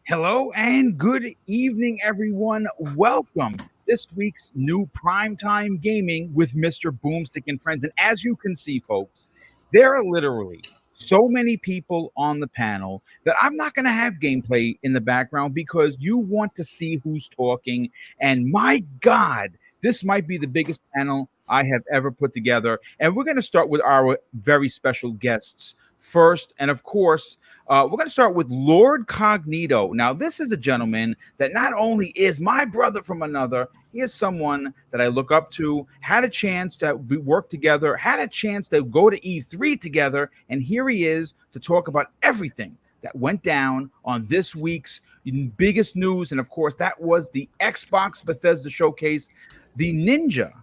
Hello and good evening, everyone. Welcome to this week's new Primetime Gaming with Mr. Boomstick and Friends. And as you can see, folks, there are literally so many people on the panel that I'm not going to have gameplay in the background because you want to see who's talking. And my God, this might be the biggest panel I have ever put together. And we're going to start with our very special guests first. And of course, we're going to start with Lord Cognito. Now, this is a gentleman that not only is my brother from another, he is someone that I look up to, had a chance to work together, had a chance to go to E3 together, and here he is to talk about everything that went down on this week's biggest news. And of course, that was the Xbox Bethesda showcase, the ninja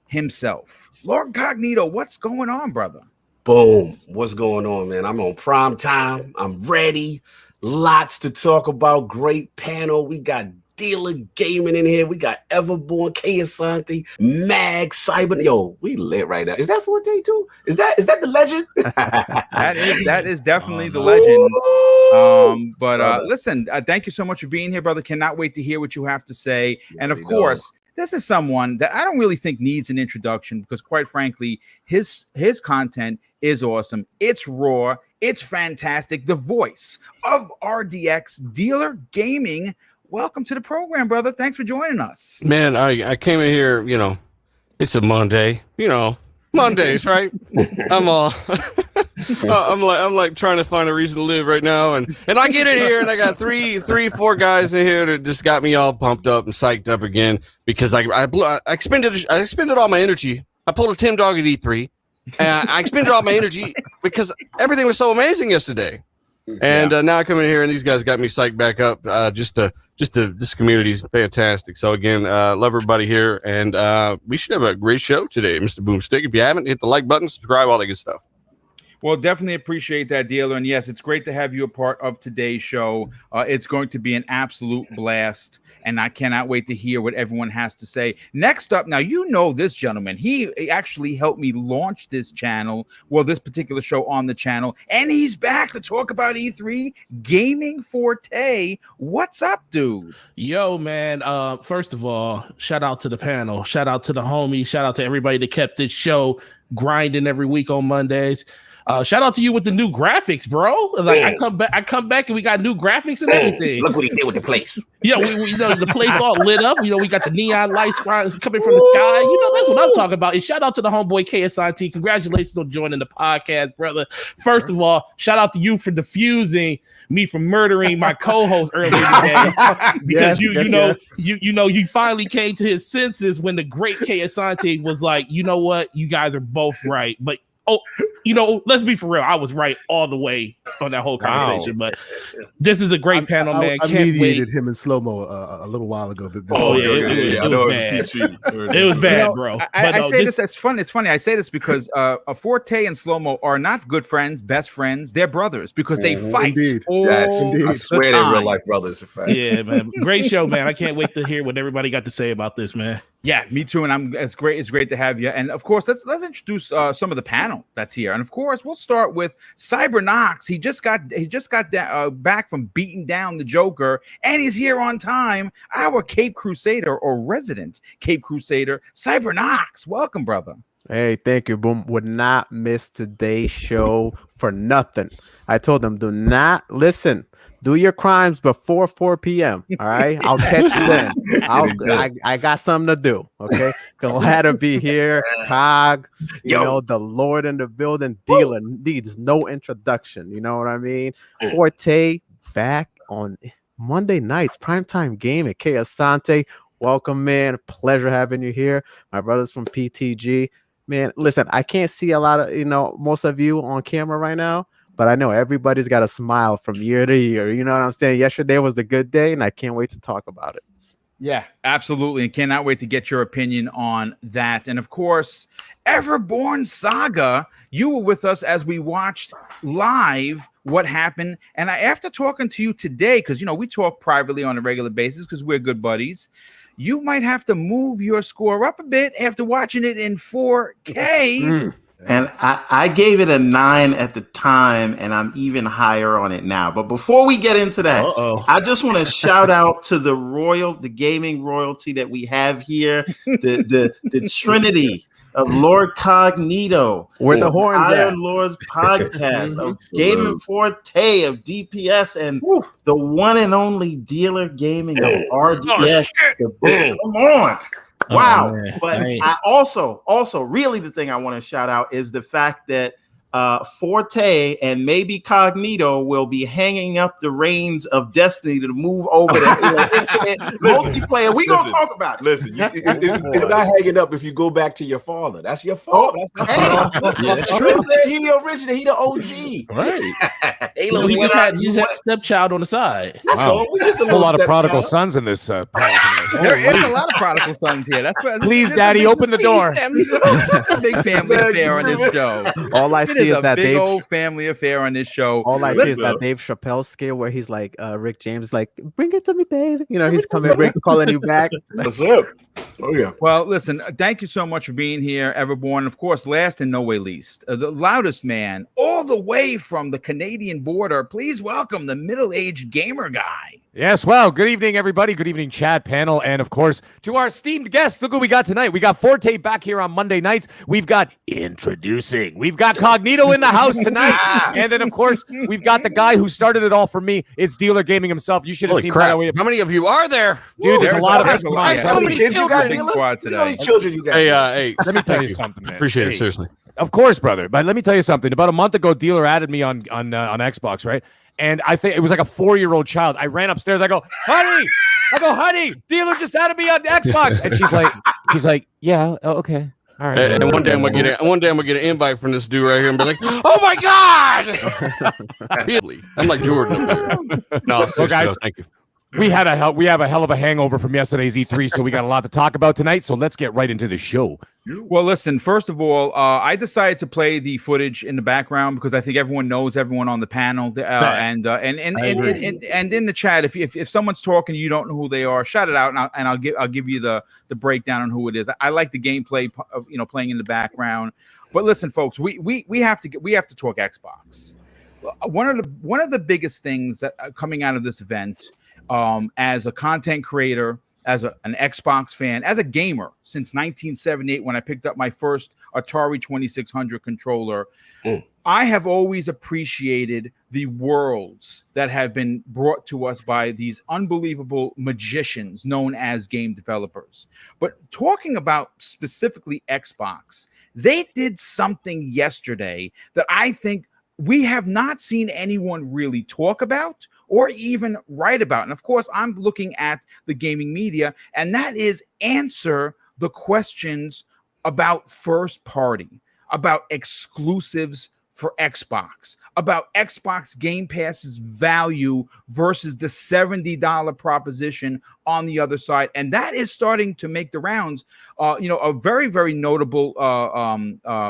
himself. Lord Cognito, what's going on, brother? Boom. What's going on, man? I'm on prime time. I'm ready. Lots to talk about. Great panel. We got Dealer Gaming in here. We got Everborn, Asante, Mag, Cyber. Yo, we lit right now. Is that 4Day too? Is that the legend? that is definitely the legend. Listen, thank you so much for being here, brother. Cannot wait to hear what you have to say. And of course, this is someone that I don't really think needs an introduction because, quite frankly, his content is awesome. It's raw. It's fantastic. The voice of RDX, Dealer Gaming. Welcome to the program, brother. Thanks for joining us. Man, I came in here, it's a Monday, Mondays, right? I'm like trying to find a reason to live right now, and I get in here and I got three, four guys in here that just got me all pumped up and psyched up again because I expended all my energy. I pulled a Tim Dog at E3, and I expended all my energy because everything was so amazing yesterday. And now I come in here and these guys got me psyched back up. This community is fantastic. So again, love everybody here, and we should have a great show today, Mr. Boomstick. If you haven't, hit the like button, subscribe, all that good stuff. Well, definitely appreciate that, Dealer. And yes, it's great to have you a part of today's show. It's going to be an absolute blast, and I cannot wait to hear what everyone has to say. Next up, now, you know this gentleman. He actually helped me launch this channel, this particular show on the channel, and he's back to talk about E3 Gaming Forte. What's up, dude? Yo, man. First of all, shout out to the panel. Shout out to the homies. Shout out to everybody that kept this show grinding every week on Mondays. Shout out to you with the new graphics, bro. Like I come back and we got new graphics and everything. Look what he did with the place. Yeah, we the place all lit up. We got the neon lights coming from the sky. That's what I'm talking about. And shout out to the homeboy KSIT. Congratulations on joining the podcast, brother. First of all, shout out to you for diffusing me from murdering my co-host earlier today. Because you finally came to his senses when the great KSIT was like, you know what, you guys are both right, but let's be for real. I was right all the way on that whole conversation. But this is a great panel, man. I mediated him in slow-mo a little while ago. It was bad. It was bad, bro. I say this. That's fun. It's funny. I say this because a Forte and Slow-mo are not good friends, best friends. They're brothers because they fight. Indeed. I swear they're real life brothers. In fact. Yeah, man. Great show, man. I can't wait to hear what everybody got to say about this, man. Yeah, me too. And it's great to have you. And of course, let's introduce some of the panel that's here. And of course, we'll start with Cybernox. He just got back from beating down the Joker, and he's here on time. Our Cape Crusader or resident Cape Crusader, Cybernox. Welcome, brother. Hey, thank you, Boom. Would not miss today's show for nothing. I told them, do not listen. Do your crimes before 4 p.m. All right, I'll catch you then. I got something to do. Okay, glad to be here. Cog, the Lord in the building. Dealer needs no introduction. You know what I mean? Forte back on Monday nights, primetime game at Asante. Welcome, man. Pleasure having you here. My brothers from PTG. Man, listen, I can't see a lot of most of you on camera right now. But I know everybody's got a smile from year to year. You know what I'm saying? Yesterday was a good day, and I can't wait to talk about it. Yeah, absolutely. And cannot wait to get your opinion on that. And of course, Everborn Saga, you were with us as we watched live what happened. And after talking to you today, because, we talk privately on a regular basis because we're good buddies, you might have to move your score up a bit after watching it in 4K. And I gave it a 9 at the time, and I'm even higher on it now. But before we get into that, I just want to shout out to the gaming royalty that we have here, the Trinity of Lord Cognito, Where the horns at? Iron Lord's podcast, of Gaming Forte, of DPS, and the one and only Dealer Gaming of RDS. Come on. Wow. But I also really the thing I want to shout out is the fact that Forte and maybe Cognito will be hanging up the reins of Destiny to move over to infinite multiplayer. We're going to talk about it. Listen, it's not hanging up if you go back to your father. That's your fault. That's true. He the original. He the OG. Right. You just had stepchild on the side. That's all. We just a lot of prodigal sons in this. There is a lot of prodigal sons here. That's why. Please, Daddy, open the door. It's a big family affair on this show. All I see is that big old family affair on this show. All I see is that Dave Chappelle scare where he's like, Rick James, like, bring it to me, babe. You know, he's coming, Rick, calling you back. That's it. Oh yeah. Well, listen, thank you so much for being here, Everborn. Of course, last and no way least, the loudest man, all the way from the Canadian border. Please welcome the middle-aged gamer guy. Yes, well, good evening, everybody. Good evening, chat panel. And of course, to our esteemed guests, look what we got tonight. We got Forte back here on Monday nights. We've got Introducing. We've got Cognito in the house tonight. And then, of course, we've got the guy who started it all for me. It's Dealer Gaming himself. You should have seen crap. By the way. How many of you are there? Dude, there's a lot of us. How many kids you got, Dealer? How many children you got? Hey, let me tell you something, man. Appreciate it, seriously. Of course, brother. But let me tell you something. About a month ago, Dealer added me on Xbox, right? And I think it was like a 4-year-old child. I ran upstairs. I go, honey, Dealer just added me on Xbox. And she's like, yeah, okay. All right. And one day I'm gonna get an invite from this dude right here and be like, oh my God. I'm like Jordan. No, so guys, thank you. We have a hell of a hangover from yesterday's E3, so we got a lot to talk about tonight. So let's get right into the show. Well, listen, first of all, I decided to play the footage in the background because I think everyone knows everyone on the panel, and in the chat, if someone's talking, you don't know who they are, shout it out, and I'll give you the breakdown on who it is. I like the gameplay, playing in the background. But listen, folks, we have to talk Xbox. One of the biggest things that coming out of this event. As a content creator, as an Xbox fan, as a gamer since 1978 when I picked up my first Atari 2600 controller, I have always appreciated the worlds that have been brought to us by these unbelievable magicians known as game developers. But talking about specifically Xbox, they did something yesterday that I think we have not seen anyone really talk about or even write about. And of course, I'm looking at the gaming media, and that is answer the questions about first party, about exclusives for Xbox, about Xbox Game Pass's value versus the $70 proposition on the other side. And that is starting to make the rounds. A very, very notable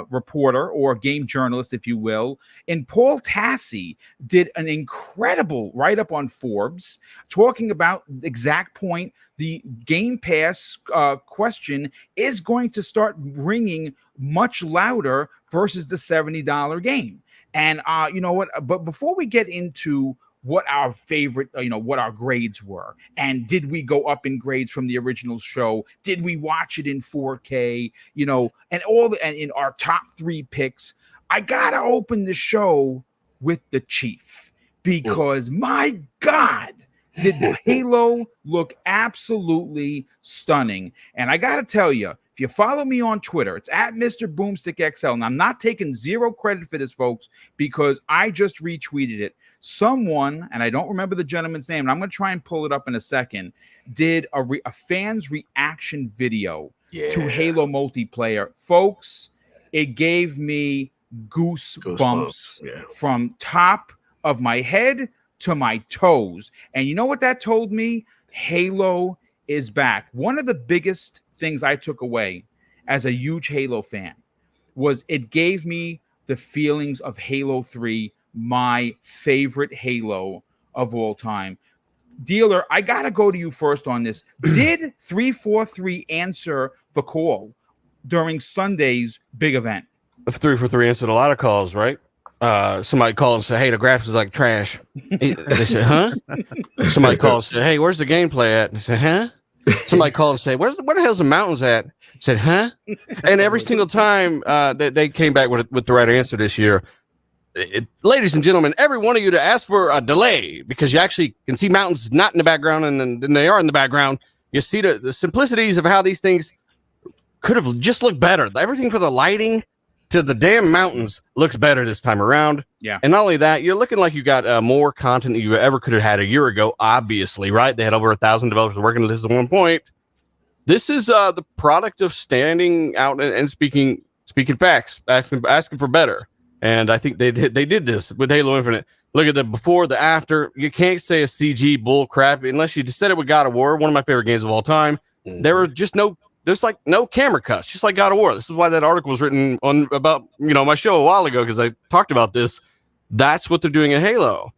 reporter or game journalist, if you will, and Paul Tassi did an incredible write-up on Forbes talking about the exact point. The Game Pass question is going to start ringing much louder versus the $70 game. And you know what? But before we get into what our favorite, what our grades were, and did we go up in grades from the original show? Did we watch it in 4K? And in our top 3 picks, I gotta open the show with the Chief because my God. Did Halo look absolutely stunning? And I got to tell you, if you follow me on Twitter, it's at Mr. Boomstick XL. And I'm not taking zero credit for this, folks, because I just retweeted it. Someone, and I don't remember the gentleman's name, and I'm going to try and pull it up in a second, did a fan's reaction video to Halo multiplayer. Folks, it gave me goosebumps from top of my head to my toes. And you know what that told me? Halo is back. One of the biggest things I took away as a huge Halo fan was it gave me the feelings of Halo 3, my favorite Halo of all time. Dealer, I got to go to you first on this. Did 343 answer the call during Sunday's big event? 343 answered a lot of calls, right? Somebody called and said, "Hey, the graphics is like trash." They said, "Huh?" Somebody called and said, "Hey, where's the gameplay at?" And they said, "Huh?" Somebody called and said, "Where the hell's the mountains at?" I said, "Huh?" And every single time they came back with the right answer this year. Ladies and gentlemen, every one of you to ask for a delay because you actually can see mountains not in the background and then they are in the background. You see the simplicities of how these things could have just looked better. Everything from the lighting to the damn mountains looks better this time around. Yeah. And not only that, you're looking like you got more content than you ever could have had a year ago, obviously, right? They had over 1,000 developers working on this at one point. This is the product of standing out and speaking facts, asking for better. And I think they did this with Halo Infinite. Look at the before, the after. You can't say a CG bull crap unless you just said it with God of War, one of my favorite games of all time. There were just there's like no camera cuts, just like God of War. This is why that article was written on about my show a while ago because I talked about this. That's what they're doing in Halo,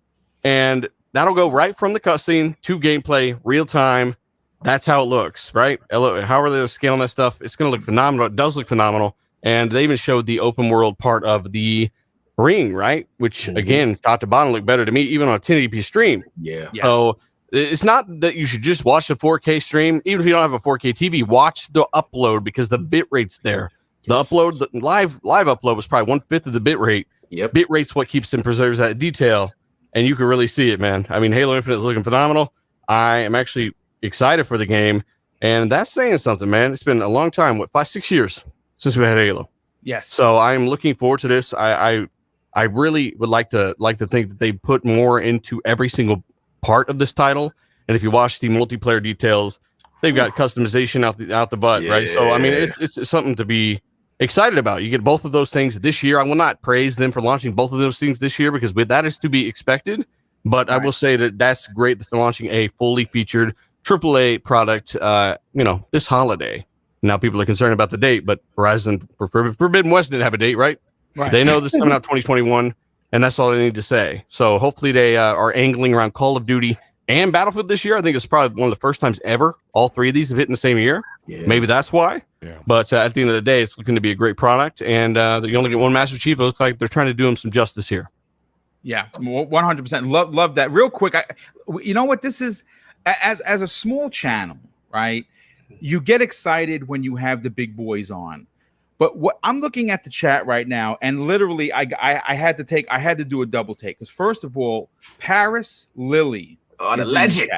and that'll go right from the cutscene to gameplay, real time. That's how it looks, right? How are they scaling that stuff? It's going to look phenomenal. It does look phenomenal. And they even showed the open world part of the ring, right? Which, again, top to bottom looked better to me, even on a 1080p stream. Yeah. So it's not that you should just watch the 4K stream. Even if you don't have a 4K TV, watch the upload because the bit rate's there. The upload, the live upload was probably 1/5 of the bit rate. Yep. Bit rate's what keeps and preserves that detail. And you can really see it, man. I mean, Halo Infinite is looking phenomenal. I am actually excited for the game. And that's saying something, man. It's been a long time, 5-6 years since we had Halo. Yes. So I'm looking forward to this. I really would like to think that they put more into every single part of this title. And if you watch the multiplayer details, they've got customization out the butt, right? So I mean, it's something to be excited about. You get both of those things this year. I will not praise them for launching both of those things this year because that is to be expected. But I will say that that's great that they're launching a fully featured AAA product, this holiday. Now people are concerned about the date, but Horizon Forbidden West didn't have a date, right? They know this is coming out 2021, and that's all they need to say. So hopefully they are angling around Call of Duty and Battlefield this year. I think it's probably one of the first times ever all three of these have hit in the same year. Yeah. Maybe that's why. Yeah. But at the end of the day, it's looking to be a great product, and you only get one Master Chief. It looks like they're trying to do him some justice here. Yeah, 100%. Love that. Real quick, you know what this is? As a small channel, right? You get excited when you have the big boys on. But what I'm looking at the chat right now, and literally I had to do a double take because first of all, Paris Lily, the legend,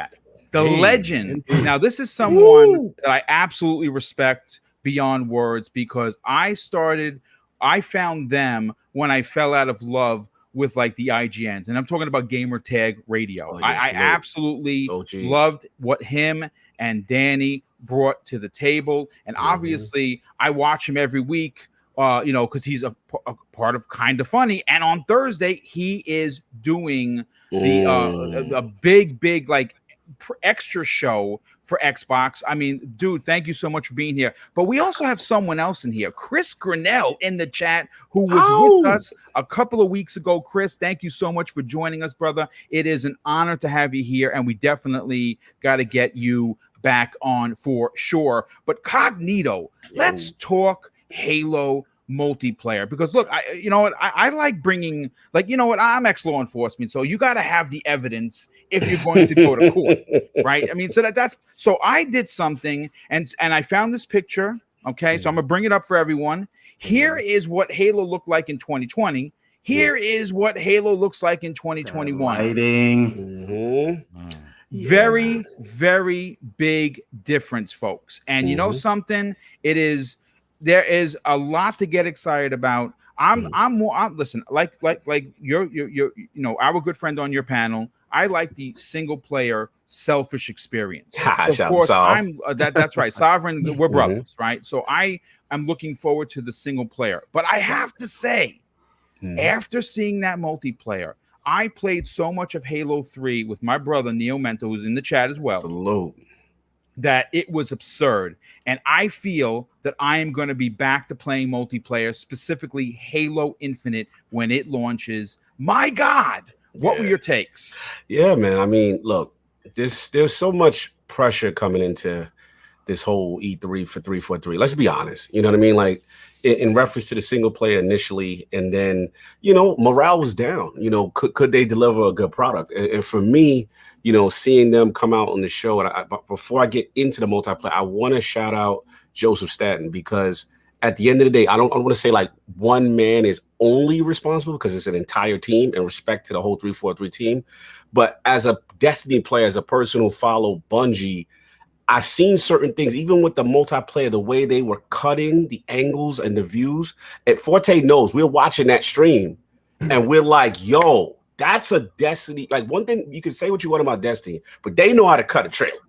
the legend. Now this is someone that I absolutely respect beyond words because I found them when I fell out of love with like the IGNs, and I'm talking about Gamer Tag Radio. I absolutely loved what him and Danny brought to the table, and obviously I watch him every week, because he's a part of Kinda Funny, and on Thursday he is doing a big like extra show for Xbox. I mean, dude, thank you so much for being here. But we also have someone else in here, Chris Grinnell, in the chat, who was with us a couple of weeks ago. Chris, thank you so much for joining us, brother. It is an honor to have you here, and we definitely got to get you back on for sure. But Cognito, let's talk Halo multiplayer, because look, I like bringing, I'm ex-law enforcement, so you got to have the evidence if you're going to go to court, right? I mean, so I did something, and I found this picture. Okay, so I'm gonna bring it up for everyone. Here is what Halo looked like in 2020. Here is what Halo looks like in 2021. Lighting. Very, very big difference, folks. And you know something? There is a lot to get excited about. Listen, like you're our good friend on your panel. I like the single player selfish experience. Of course, that's right. Sovereign, we're brothers, right? So I am looking forward to the single player. But I have to say, after seeing that multiplayer, I played so much of Halo 3 with my brother Neo Mento, who's in the chat as well. Salute. That it was absurd. And I feel that I am going to be back to playing multiplayer, specifically Halo Infinite, when it launches. My God, what were your takes? Yeah, man. I mean, look, there's so much pressure coming into this whole E3 for 343. Let's be honest. You know what I mean? Like, in reference to the single player initially, and then morale was down. Could they deliver a good product? And for me, seeing them come out on the show, but before I get into the multiplayer, I want to shout out Joseph Staten, because at the end of the day, I don't want to say like one man is only responsible, because it's an entire team, and respect to the whole 343 team. But as a Destiny player, as a person who followed Bungie, I've seen certain things, even with the multiplayer, the way they were cutting the angles and the views. And Forte knows, we're watching that stream and we're like, yo, that's a Destiny. Like, one thing, you can say what you want about Destiny, but they know how to cut a trailer.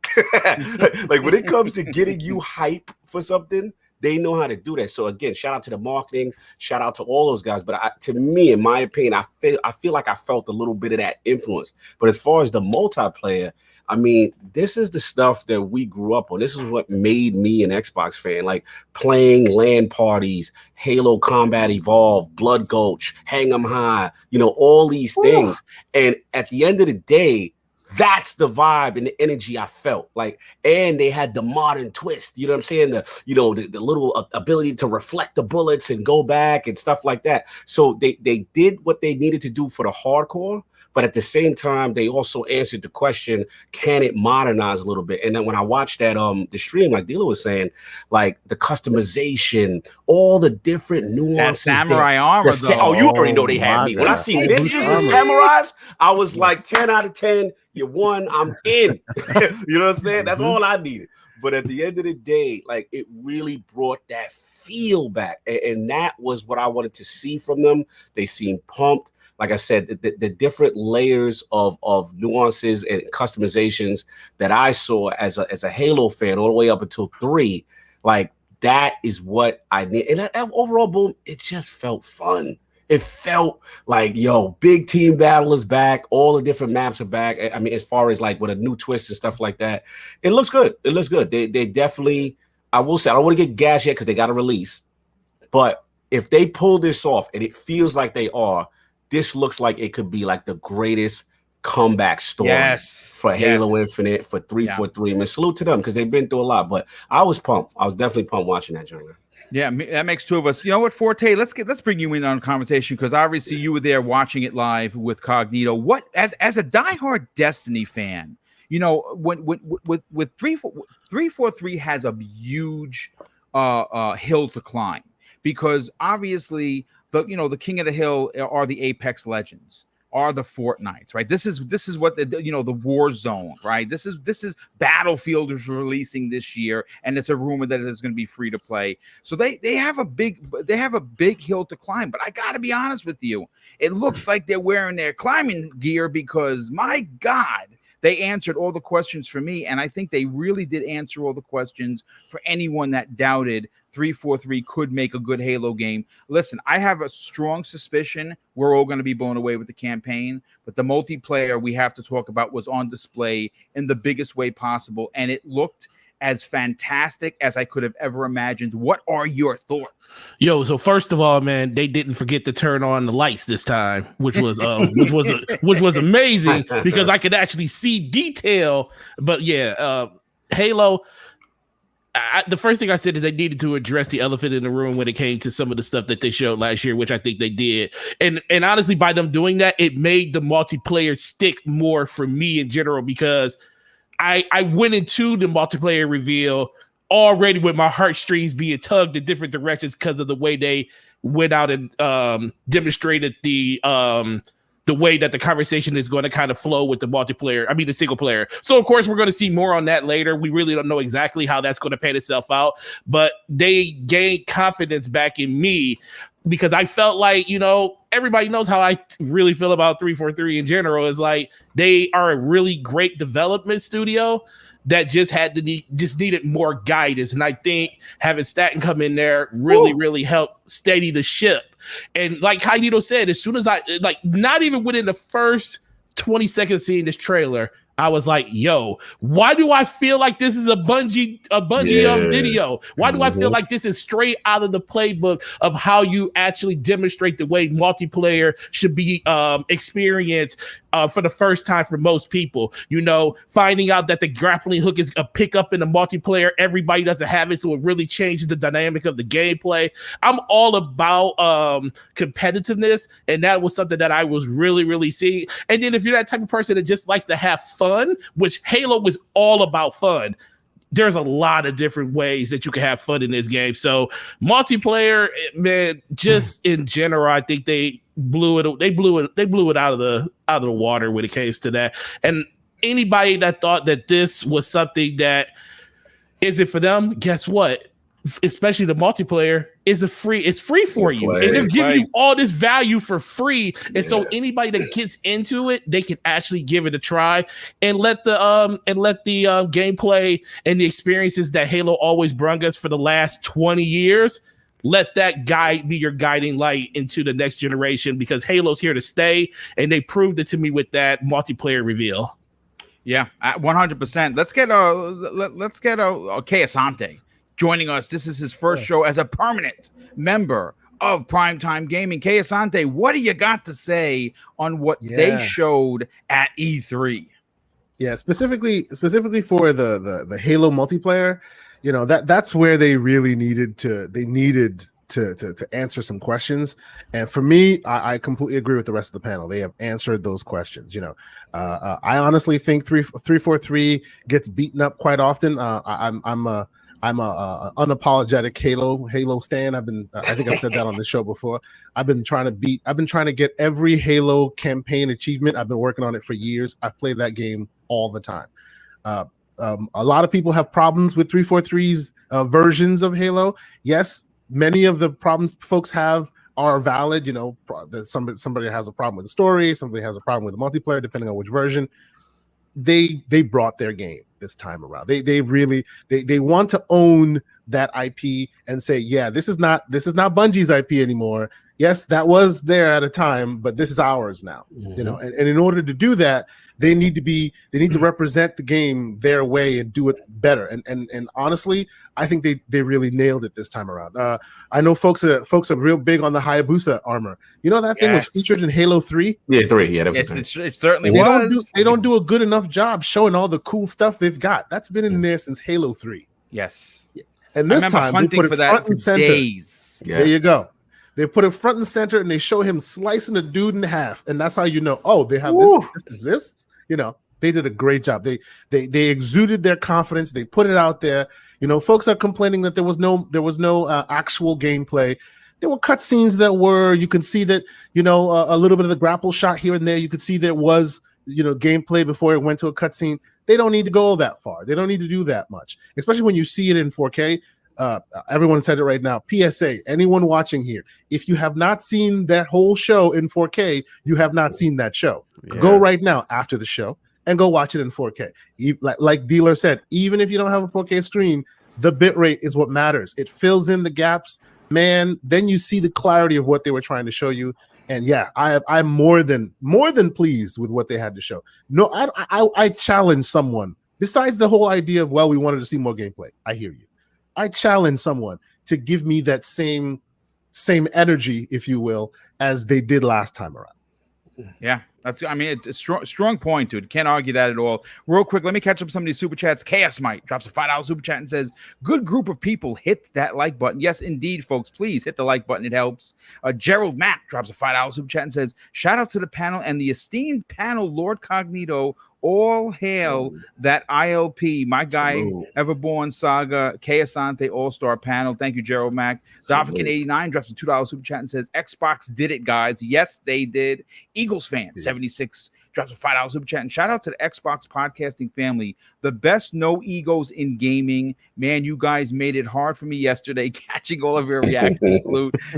Like, when it comes to getting you hype for something, they know how to do that. So again, shout out to the marketing, shout out to all those guys. But to me, in my opinion, I feel like I felt a little bit of that influence. But as far as the multiplayer, I mean, this is the stuff that we grew up on. This is what made me an Xbox fan, like playing LAN parties, Halo Combat Evolved, Blood Gulch, Hang 'em High, all these things. And at the end of the day, that's the vibe and the energy I felt like. And they had the modern twist, you know what I'm saying? The little ability to reflect the bullets and go back and stuff like that. So they did what they needed to do for the hardcore, but at the same time, they also answered the question, can it modernize a little bit? And then when I watched that the stream, like Dila was saying, like the customization, all the different nuances. That samurai armor, oh, you already know they had me. When I see ninjas and samurais, I was like 10 out of 10. You won, I'm in. You know what I'm saying? That's all I needed. But at the end of the day, like, it really brought that feel back. And that was what I wanted to see from them. They seemed pumped. Like I said, the different layers of nuances and customizations that I saw as a Halo fan all the way up until 3, like, that is what I need. And overall, boom, it just felt fun. It felt like, yo, big team battle is back. All the different maps are back. I mean, as far as like with a new twist and stuff like that, it looks good. It looks good. They definitely, I will say, I don't want to get gas yet because they got to release. But if they pull this off, and it feels like they are, this looks like it could be like the greatest comeback story for Halo Infinite, for 343. I mean, salute to them because they've been through a lot. But I was pumped. I was definitely pumped watching that joint. Yeah, that makes two of us. You know what, Forte? Let's bring you in on a conversation, because obviously you were there watching it live with Cognito. What, as a diehard Destiny fan, when with 343 has a huge hill to climb, because obviously the king of the hill are the Apex Legends, are the Fortnites, right? This is what the War Zone, right? This is Battlefield is releasing this year, and it's a rumor that it's going to be free to play. So they have a big hill to climb. But I got to be honest with you, it looks like they're wearing their climbing gear, because my God, they answered all the questions for me, and I think they really did answer all the questions for anyone that doubted 343 could make a good Halo game. Listen, I have a strong suspicion we're all going to be blown away with the campaign, but the multiplayer we have to talk about was on display in the biggest way possible, and it looked as fantastic as I could have ever imagined. What are your thoughts? Yo, so first of all, man, they didn't forget to turn on the lights this time, which was amazing, because I could actually see detail. But yeah, Halo. The first thing I said is they needed to address the elephant in the room when it came to some of the stuff that they showed last year, which I think they did. And honestly, by them doing that, it made the multiplayer stick more for me in general, because I went into the multiplayer reveal already with my heartstrings being tugged in different directions because of the way they went out and demonstrated the way that the conversation is going to kind of flow with the multiplayer. I mean, the single player. So, of course, we're going to see more on that later. We really don't know exactly how that's going to pan itself out, but they gained confidence back in me, because I felt like, everybody knows how I really feel about 343 in general, is like they are a really great development studio that just needed more guidance. And I think having Staten come in there really helped steady the ship. And like Kaito said, as soon as not even within the first 20 seconds seeing this trailer, I was like, yo, why do I feel like this is a Bungie video? Why do I feel like this is straight out of the playbook of how you actually demonstrate the way multiplayer should be experienced for the first time for most people. Finding out that the grappling hook is a pickup in the multiplayer. Everybody doesn't have it, so it really changes the dynamic of the gameplay. I'm all about competitiveness, and that was something that I was really, really seeing. And then if you're that type of person that just likes to have fun, which Halo was all about fun, there's a lot of different ways that you can have fun in this game. So multiplayer, man, just in general, I think they blew it out of the water when it came to that. And anybody that thought that this was something that isn't for them, guess what? Especially the multiplayer, it's free for you. And they're giving you all this value for free. And so anybody that gets into it, they can actually give it a try and let the gameplay and the experiences that Halo always brung us for the last 20 years. Let that be your guiding light into the next generation, because Halo's here to stay, and they proved it to me with that multiplayer reveal. Yeah, 100%. Let's get Kay Asante joining us. This is his first show as a permanent member of Primetime Gaming. Kay Asante, what do you got to say on what they showed at E3? Yeah, specifically for the Halo multiplayer, that's where they really needed to answer some questions. And for me, I completely agree with the rest of the panel. They have answered those questions. I honestly think 343 gets beaten up quite often. I'm a unapologetic Halo stan. I think I've said that on the show before. I've been trying to get every Halo campaign achievement. I've been working on it for years. I play that game all the time. A lot of people have problems with 343's versions of Halo. Yes, many of the problems folks have are valid. Somebody has a problem with the story, somebody has a problem with the multiplayer, depending on which version. They brought their game this time around. They really want to own that IP and say, yeah, this is not Bungie's IP anymore. Yes, that was there at a time, but this is ours now. And in order to do that, they need to represent the game their way and do it better. And honestly, I think they really nailed it this time around. I know folks are real big on the Hayabusa armor. That thing was featured in Halo 3. Yeah, 3. Yeah, that was it certainly was. They don't do a good enough job showing all the cool stuff they've got. That's been in there since Halo 3. Yes. And this time they put it front and center. Days. Yeah. There you go. They put it front and center, and they show him slicing a dude in half, and that's how you know. Oh, they have this exists. They did a great job. They exuded their confidence. They put it out there. Folks are complaining that there was no actual gameplay. There were cutscenes you can see that a little bit of the grapple shot here and there. You could see there was gameplay before it went to a cutscene. They don't need to go that far. They don't need to do that much, especially when you see it in 4K. Everyone said it right now. PSA, anyone watching here, if you have not seen that whole show in 4K, you have not seen that show. Yeah. Go right now after the show and go watch it in 4K. Like Dealer said, even if you don't have a 4K screen, the bitrate is what matters. It fills in the gaps, man. Then you see the clarity of what they were trying to show you. And yeah, I'm more than pleased with what they had to show. No, I challenge someone besides the whole idea of, we wanted to see more gameplay. I hear you. I challenge someone to give me that same energy, if you will, as they did last time around. Yeah, it's a strong point, dude. Can't argue that at all. Real quick, let me catch up some of these super chats. Chaos Mite drops a $5 super chat and says, good group of people, hit that like button. Yes, indeed, folks. Please hit the like button. It helps. Gerald Mack drops a $5 super chat and says, shout out to the panel and the esteemed panel, Lord Cognito. All hail that ILP, my guy, Everborn Saga, Kay Asante All-Star panel. Thank you, Gerald Mack. Doffican89 drops a $2 super chat and says, Xbox did it, guys. Yes, they did. Eagles fan 76 drops a $5 super chat. And shout out to the Xbox podcasting family. The best no egos in gaming. Man, you guys made it hard for me yesterday catching all of your reactions.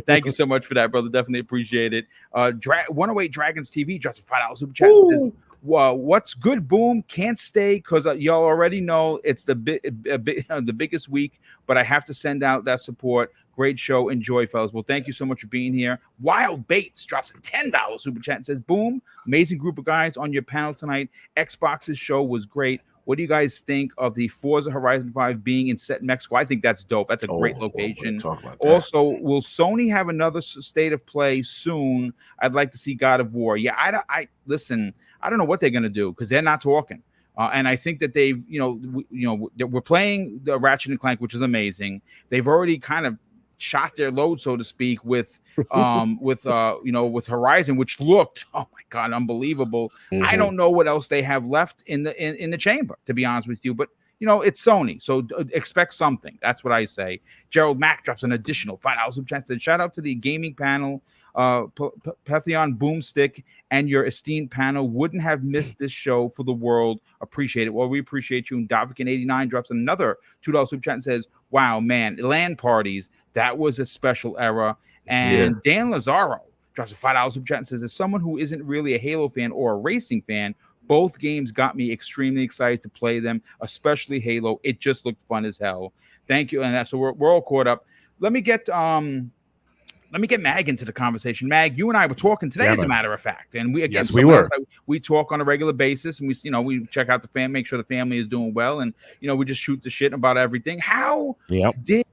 Thank you so much for that, brother. Definitely appreciate it. 108 Dragons TV drops a $5 super chat and says, what's good, Boom? Can't stay because y'all already know it's the biggest week, but I have to send out that support. Great show. Enjoy, fellas. Well, thank you so much for being here. Wild Bates drops a $10 super chat and says, Boom, amazing group of guys on your panel tonight. Xbox's show was great. What do you guys think of the Forza Horizon 5 being in set in Mexico? I think that's dope. That's a great location. Talk about that. Also, will Sony have another state of play soon? I'd like to see God of War. Yeah, I listen. I don't know what they're going to do because they're not talking. And I think that they've, we're playing the Ratchet and Clank, which is amazing. They've already kind of shot their load, so to speak, with Horizon, which looked, oh my God, unbelievable. Mm-hmm. I don't know what else they have left in the chamber, to be honest with you, but it's Sony, so expect something. That's what I say. Gerald Mack drops an additional $5 chance. Shout out to the gaming panel, Pantheon Boomstick, and your esteemed panel. Wouldn't have missed this show for the world. Appreciate it. Well, we appreciate you. And Davikin89 drops another $2 super chat and says, wow, man, LAN parties, that was a special era. And Dan Lazaro drops a $5 super chat and says, as someone who isn't really a Halo fan or a racing fan, both games got me extremely excited to play them, especially Halo. It just looked fun as hell. Thank you. And so we're all caught up. Let me get Mag into the conversation. Mag, you and I were talking today, as a matter of fact, and we talk on a regular basis, and we check out the family, make sure the family is doing well, and we just shoot the shit about everything. How did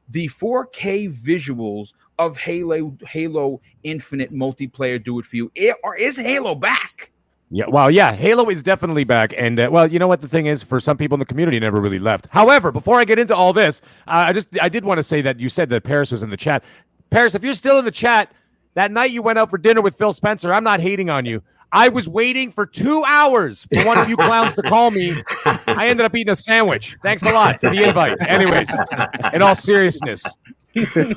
the 4K visuals of Halo Infinite multiplayer do it for you? Or is Halo back? Yeah, well, yeah, Halo is definitely back, and well, you know what the thing is, for some people in the community, never really left. However, before I get into all this, I did want to say that you said that Paris was in the chat. Paris, if you're still in the chat, that night you went out for dinner with Phil Spencer, I'm not hating on you. I was waiting for 2 hours for one of you clowns to call me. I ended up eating a sandwich. Thanks a lot for the invite. Anyways, in all seriousness,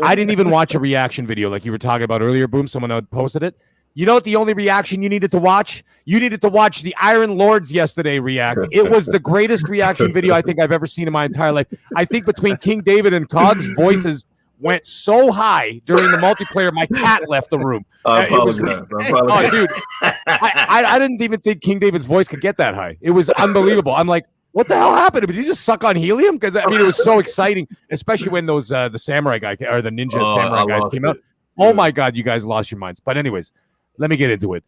I didn't even watch a reaction video like you were talking about earlier. Boom, someone had posted it. You know what the only reaction you needed to watch? You needed to watch the Iron Lords yesterday react. It was the greatest reaction video I think I've ever seen in my entire life. I think between King David and Cog's voices went so high during the multiplayer, my cat left the room. I apologize. Oh, dude, I didn't even think King David's voice could get that high. It was unbelievable. I'm like, what the hell happened? Did you just suck on helium? Because I mean, it was so exciting, especially when those the samurai guy or the ninja samurai guys came out. Oh my God, you guys lost your minds. But anyways, let me get into it.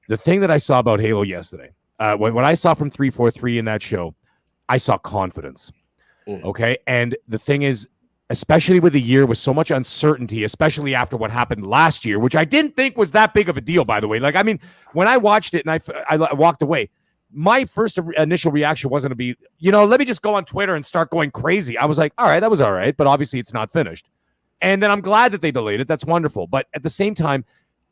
The thing that I saw about Halo yesterday, what I saw from 343 in that show, I saw confidence. Okay, and the thing is, especially with a year with so much uncertainty, especially after what happened last year, which I didn't think was that big of a deal, by the way. Like, I mean, when I watched it and I walked away, my first initial reaction wasn't to be, let me just go on Twitter and start going crazy. I was like, all right, that was all right, but obviously it's not finished. And then I'm glad that they delayed it. That's wonderful. But at the same time,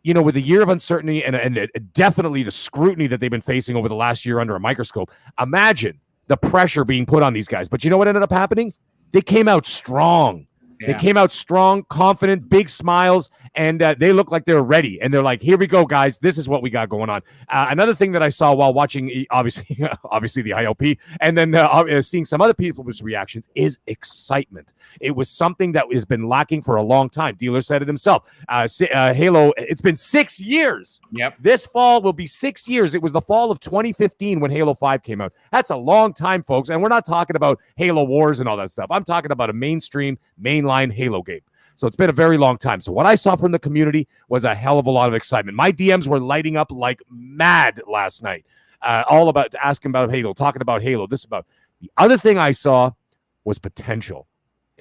with a year of uncertainty and definitely the scrutiny that they've been facing over the last year under a microscope, imagine the pressure being put on these guys. But you know what ended up happening? They came out strong. Yeah. They came out strong, confident, big smiles, and they look like they're ready. And they're like, here we go, guys. This is what we got going on. Another thing that I saw while watching, obviously the ILP, and then seeing some other people's reactions is excitement. It was something that has been lacking for a long time. Dealer said it himself. Halo, it's been 6 years. Yep. This fall will be 6 years. It was the fall of 2015 when Halo 5 came out. That's a long time, folks. And we're not talking about Halo Wars and all that stuff. I'm talking about a mainline Halo game. So it's been a very long time. So what I saw from the community was a hell of a lot of excitement. My DMs were lighting up like mad last night, all about asking about Halo, talking about Halo, this about. The other thing I saw was potential.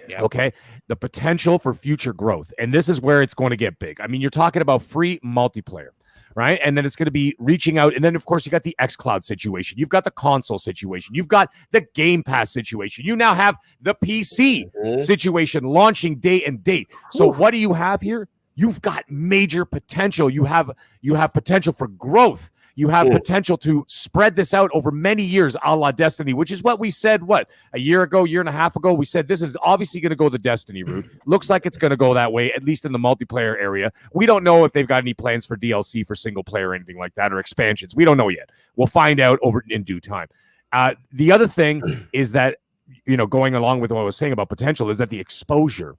Yeah. Okay, the potential for future growth. And this is where it's going to get big. I mean, you're talking about free multiplayer, right? And then it's going to be reaching out. And then, of course, you got the xCloud situation. You've got the console situation. You've got the Game Pass situation. You now have the PC situation launching day and date. So what do you have here? You've got major potential. You have potential for growth. You have potential to spread this out over many years, a la Destiny, which is what we said, a year and a half ago? We said this is obviously going to go the Destiny route. Looks like it's going to go that way, at least in the multiplayer area. We don't know if they've got any plans for DLC for single player or anything like that, or expansions. We don't know yet. We'll find out in due time. The other thing is that, going along with what I was saying about potential, is that the exposure,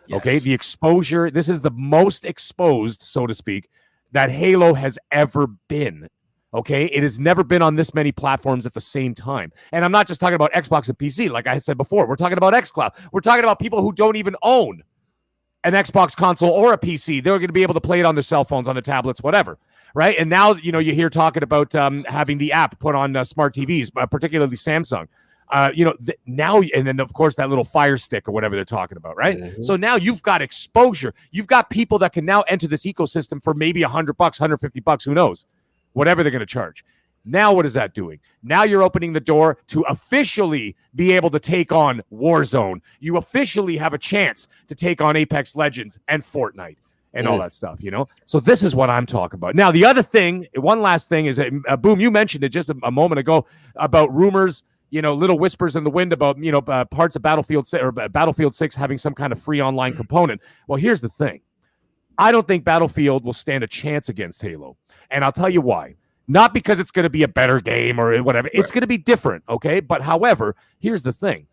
okay? The exposure, this is the most exposed, so to speak, that Halo has ever been. Okay, it has never been on this many platforms at the same time. And I'm not just talking about Xbox and PC. Like I said before, we're talking about xCloud. We're talking about people who don't even own an Xbox console or a PC. They're going to be able to play it on their cell phones, on their tablets, whatever. right? And now, you hear talking about having the app put on smart TVs, particularly Samsung. Now, and then of course that little Fire Stick or whatever they're talking about, right? Mm-hmm. So now you've got exposure. You've got people that can now enter this ecosystem for maybe $100, $150, who knows, whatever they're going to charge. Now, what is that doing? Now you're opening the door to officially be able to take on Warzone. You officially have a chance to take on Apex Legends and Fortnite and all that stuff, So this is what I'm talking about. Now, the other thing, one last thing is that, Boom, you mentioned it just a moment ago about rumors, little whispers in the wind about, parts of Battlefield 6 or Battlefield 6 having some kind of free online component. Well, here's the thing. I don't think Battlefield will stand a chance against Halo. And I'll tell you why. Not because it's going to be a better game or whatever. It's going to be different, okay? But however, here's the thing.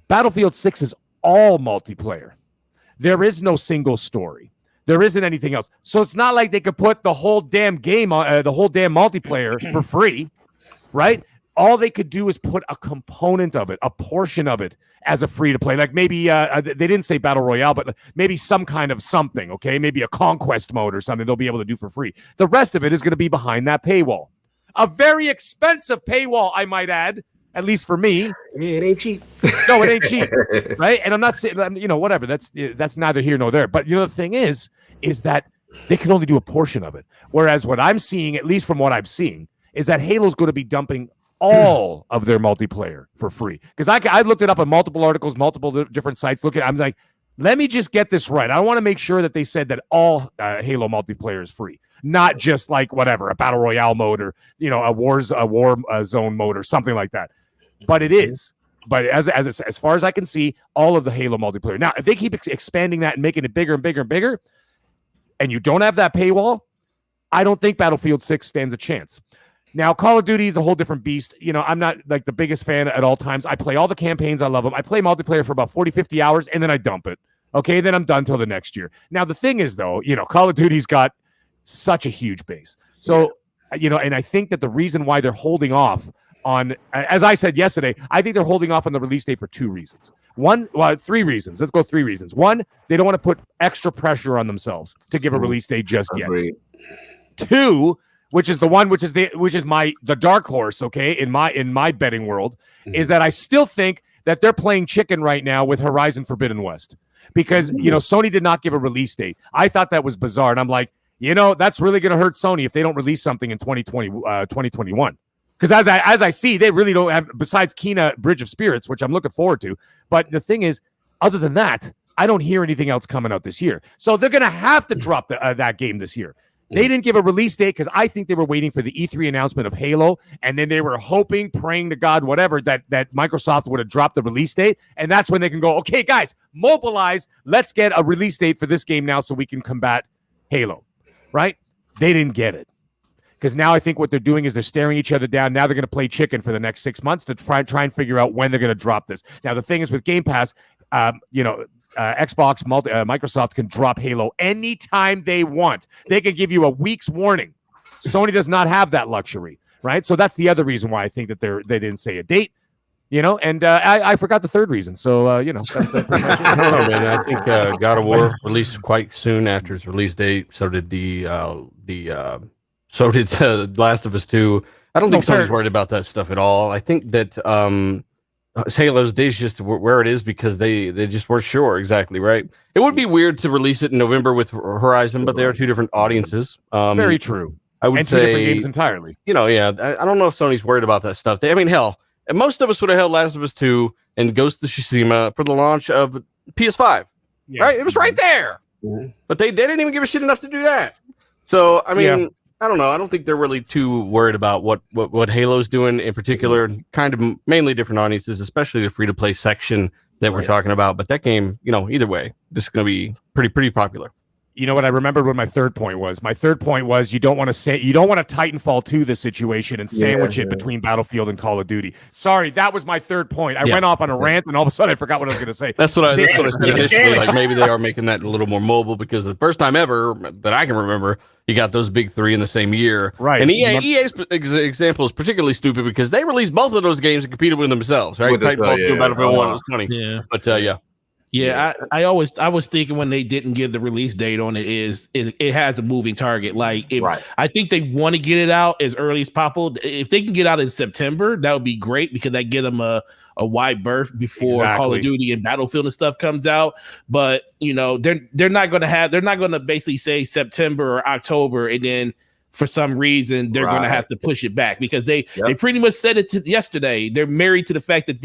Battlefield 6 is all multiplayer. There is no single story. There isn't anything else. So it's not like they could put the whole damn game, the whole damn multiplayer for free, right? All they could do is put a component of it, a portion of it as a free-to-play. Like maybe, they didn't say Battle Royale, but maybe some kind of something, okay? Maybe a conquest mode or something they'll be able to do for free. The rest of it is going to be behind that paywall. A very expensive paywall, I might add, at least for me. Yeah, it ain't cheap. No, it ain't cheap, right? And I'm not saying, whatever. That's neither here nor there. But the thing is that they can only do a portion of it. Whereas what I'm seeing, at least from what I'm seeing, is that Halo's going to be dumping all of their multiplayer for free. Because I looked it up on multiple articles, multiple different sites. I'm like, let me just get this right. I want to make sure that they said that all Halo multiplayer is free, not just like whatever, a battle royale mode or a war zone mode or something like that. But it is. But as far as I can see, all of the Halo multiplayer. Now, if they keep expanding that and making it bigger and bigger and bigger, and you don't have that paywall, I don't think Battlefield 6 stands a chance. Now, Call of Duty is a whole different beast. I'm not like the biggest fan at all times. I play all the campaigns. I love them. I play multiplayer for about 40, 50 hours, and then I dump it. Okay, then I'm done till the next year. Now, the thing is, though, Call of Duty's got such a huge base. So, and I think that the reason why they're holding off on, as I said yesterday, I think they're holding off on the release date for 2 reasons. 3 reasons. Let's go 3 reasons. 1, they don't want to put extra pressure on themselves to give a release date just yet. 2, which is the dark horse, okay, in my betting world, is that I still think that they're playing chicken right now with Horizon Forbidden West. Because, Sony did not give a release date. I thought that was bizarre. And I'm like, that's really going to hurt Sony if they don't release something in 2021. Because as I see, they really don't have, besides Kena Bridge of Spirits, which I'm looking forward to. But the thing is, other than that, I don't hear anything else coming out this year. So they're going to have to drop that game this year. They didn't give a release date because I think they were waiting for the E3 announcement of Halo, and then they were hoping, praying to God, whatever, that Microsoft would have dropped the release date, and that's when they can go, okay, guys, mobilize. Let's get a release date for this game now so we can combat Halo, right? They didn't get it. Because now I think what they're doing is they're staring each other down. Now they're going to play chicken for the next 6 months to try and figure out when they're going to drop this. Now, the thing is with Game Pass, Xbox, Microsoft can drop Halo anytime they want. They can give you a week's warning. Sony does not have that luxury, right? So that's the other reason why I think that they didn't say a date, and I forgot the third reation. So, that's I don't know, man. I think God of War released quite soon after its release date. So did Last of Us 2. I don't think Sony's worried about that stuff at all. I think that Halo's days just where it is because they just weren't sure exactly, right? It would be weird to release it in November with Horizon, but they are 2 different audiences. Very true. I would and say 2 different games entirely. I don't know if Sony's worried about that stuff. Hell, and most of us would have held Last of Us 2 and Ghost of Tsushima for the launch of PS5, right? It was right there, but they didn't even give a shit enough to do that. So, I mean, I don't know. I don't think they're really too worried about what Halo's doing in particular. Kind of mainly different audiences, especially the free-to-play section that we're talking about. But that game, either way, this is going to be pretty popular. You know what? I remembered what my third point was. My third point was you don't want to Titanfall 2 this situation and sandwich it between Battlefield and Call of Duty. Sorry, that was my third point. I went off on a rant, and all of a sudden I forgot what I was going to say. That's what I said initially. Like maybe they are making that a little more mobile because the first time ever that I can remember, you got those big 3 in the same year. Right. And EA's example is particularly stupid because they released both of those games and competed with themselves. Right. Titanfall 2 and Battlefield 1 was funny. Yeah. But Yeah, I was thinking when they didn't give the release date on it it has a moving target. Like if I think they want to get it out as early as possible. If they can get out in September, that would be great because that get them a wide berth before Call of Duty and Battlefield and stuff comes out. But they're not going to basically say September or October and then for some reason they're going to have to push it back because they pretty much said it yesterday. They're married to the fact that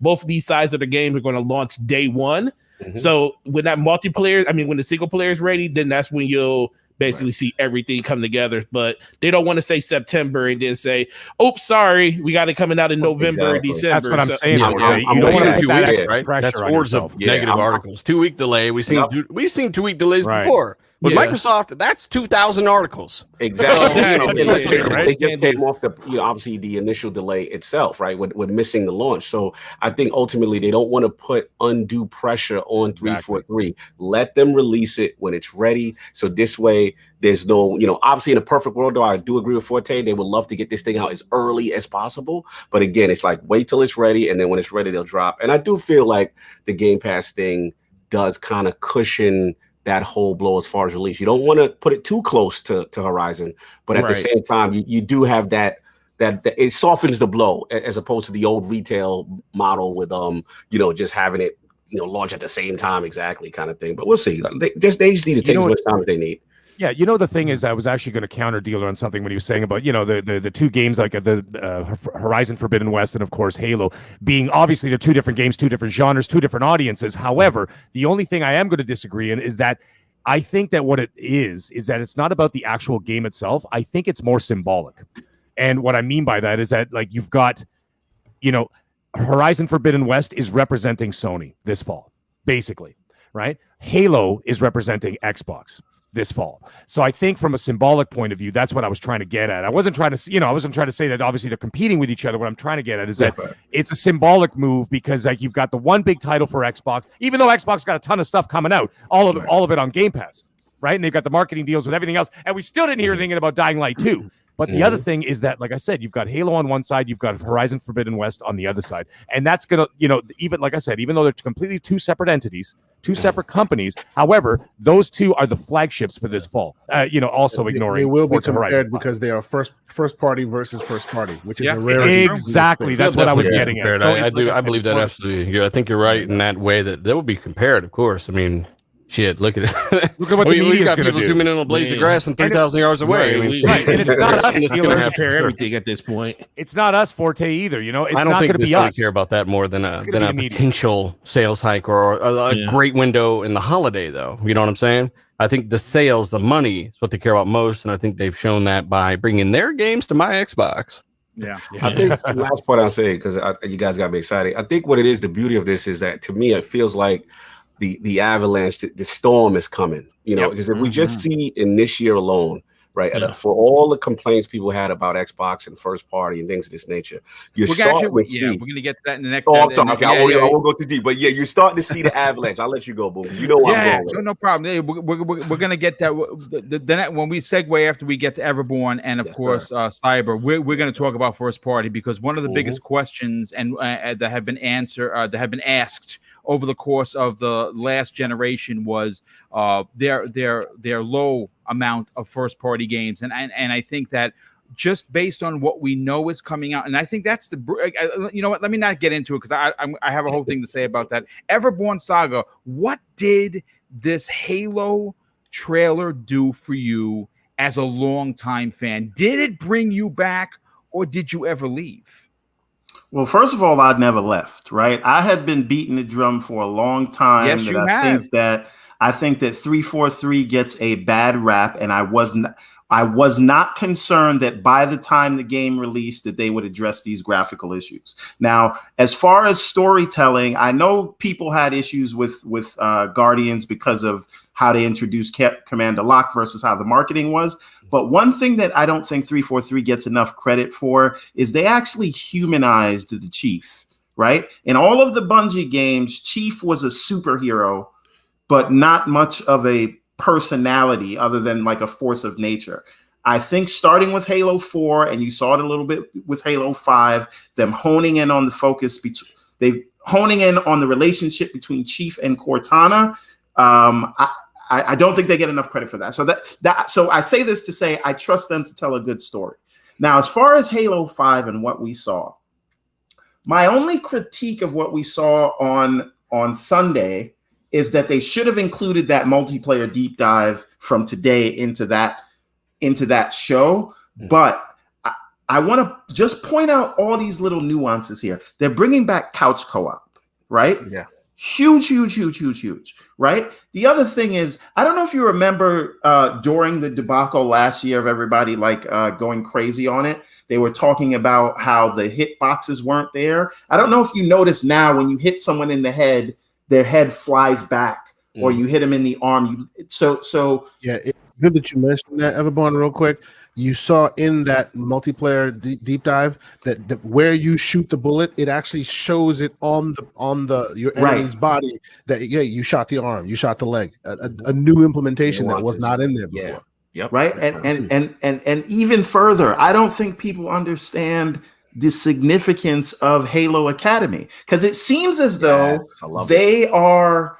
both of these sides of the game are going to launch day one. So when that when the single player is ready, then that's when you'll basically see everything come together. But they don't want to say September and then say, "Oops, sorry, we got it coming out in November or December." That's what I'm saying. You don't want 2 weeks, right? That's hordes of negative articles. 2 week delay. We've seen 2 week delays before. With Microsoft, that's 2,000 articles. Exactly. They just came off the obviously the initial delay itself, right? With missing the launch. So I think ultimately they don't want to put undue pressure on 343. Let them release it when it's ready. So this way there's no, obviously in a perfect world, though, I do agree with Forte. They would love to get this thing out as early as possible. But again, it's like wait till it's ready, and then when it's ready, they'll drop. And I do feel like the Game Pass thing does kind of cushion that whole blow as far as release. You don't want to put it too close to Horizon, but at the same time, you do have that it softens the blow as opposed to the old retail model with just having it launch at the same time exactly kind of thing. But we'll see. They just need to take as much time as they need. Yeah, the thing is, I was actually going to counter Dealer on something when he was saying about the two games like the Horizon Forbidden West and of course Halo being obviously the two different games, two different genres, two different audiences. However, the only thing I am going to disagree in is that I think that what it is that it's not about the actual game itself. I think it's more symbolic, and what I mean by that is that like you've got, Horizon Forbidden West is representing Sony this fall, basically, right? Halo is representing Xbox this fall. So I think from a symbolic point of view, that's what I was trying to get at. I wasn't trying to say that obviously they're competing with each other. What I'm trying to get at is that it's a symbolic move because like you've got the one big title for Xbox, even though Xbox got a ton of stuff coming out, all of it on Game Pass, right? And they've got the marketing deals with everything else. And we still didn't hear anything about Dying Light 2. But the other thing is that, like I said, you've got Halo on one side, you've got Horizon Forbidden West on the other side. And that's going to, even like I said, even though they're completely two separate entities, two separate companies, however, those two are the flagships for this fall. Also ignoring they will be Forza compared Horizon because they are first party versus first party, which is a rare. Exactly. That's what I was getting at. So I believe that absolutely. I think you're right in that way that will be compared, of course. I mean, shit, look at it. Look at what the media's got people zooming in on a blade of grass from 3,000 yards away. And it's not us. It's going to compare everything at this point. It's not us, Forte, either. It's I don't not think going to be us. Care about that more than a potential sales hike or a great window in the holiday, though. You know what I'm saying? I think the sales, the money is what they care about most, and I think they've shown that by bringing their games to my Xbox. Yeah. I think the last part I'll say, because you guys got me excited. I think what it is, the beauty of this is that to me, it feels like the avalanche, the storm is coming, because if we just see in this year alone, right, for all the complaints people had about Xbox and first party and things of this nature, we're going to get to that in the next. Oh, I'm sorry. Okay, I won't go too deep, but you're starting to see the avalanche. I'll let you go, Boom. I'm going. No problem. Yeah, we're going to get that. Then when we segue after we get to Everborn and of course Cyber, we're going to talk about first party because one of the biggest questions and that have been asked over the course of the last generation was their low amount of first party games, and I think that just based on what we know is coming out, and I think that's what. Let me not get into it because I have a whole thing to say about that. Everborn Saga. What did this Halo trailer do for you as a longtime fan? Did it bring you back, or did you ever leave? Well, first of all, I'd never left, right? I had been beating the drum for a long time. Yes, you have. I think that 343 gets a bad rap, and I was not concerned that by the time the game released that they would address these graphical issues. Now, as far as storytelling, I know people had issues with Guardians because of how they introduced Commander Locke versus how the marketing was. But one thing that I don't think 343 gets enough credit for is they actually humanized the Chief, right? In all of the Bungie games, Chief was a superhero, but not much of a personality other than like a force of nature. I think starting with Halo 4, and you saw it a little bit with Halo 5, them honing in on the focus they've honing in on the relationship between Chief and Cortana. I don't think they get enough credit for that. So I say this to say I trust them to tell a good story. Now, as far as Halo 5 and what we saw, my only critique of what we saw on Sunday is that they should have included that multiplayer deep dive from today into that show. But I want to just point out all these little nuances here. They're bringing back couch co-op, right? Yeah. Huge, right? The other thing is, I don't know if you remember during the debacle last year of everybody going crazy on it. They were talking about how the hit boxes weren't there. I don't know if you notice now when you hit someone in the head, their head flies back, or you hit them in the arm. So yeah, it's good that you mentioned that, Everborn, real quick. You saw in that multiplayer deep dive that where you shoot the bullet, it actually shows it on your enemy's body that you shot the arm, you shot the leg. A new implementation that was not in there before. Yeah. Yep. Right. And even further, I don't think people understand the significance of Halo Academy, because it seems as though they are,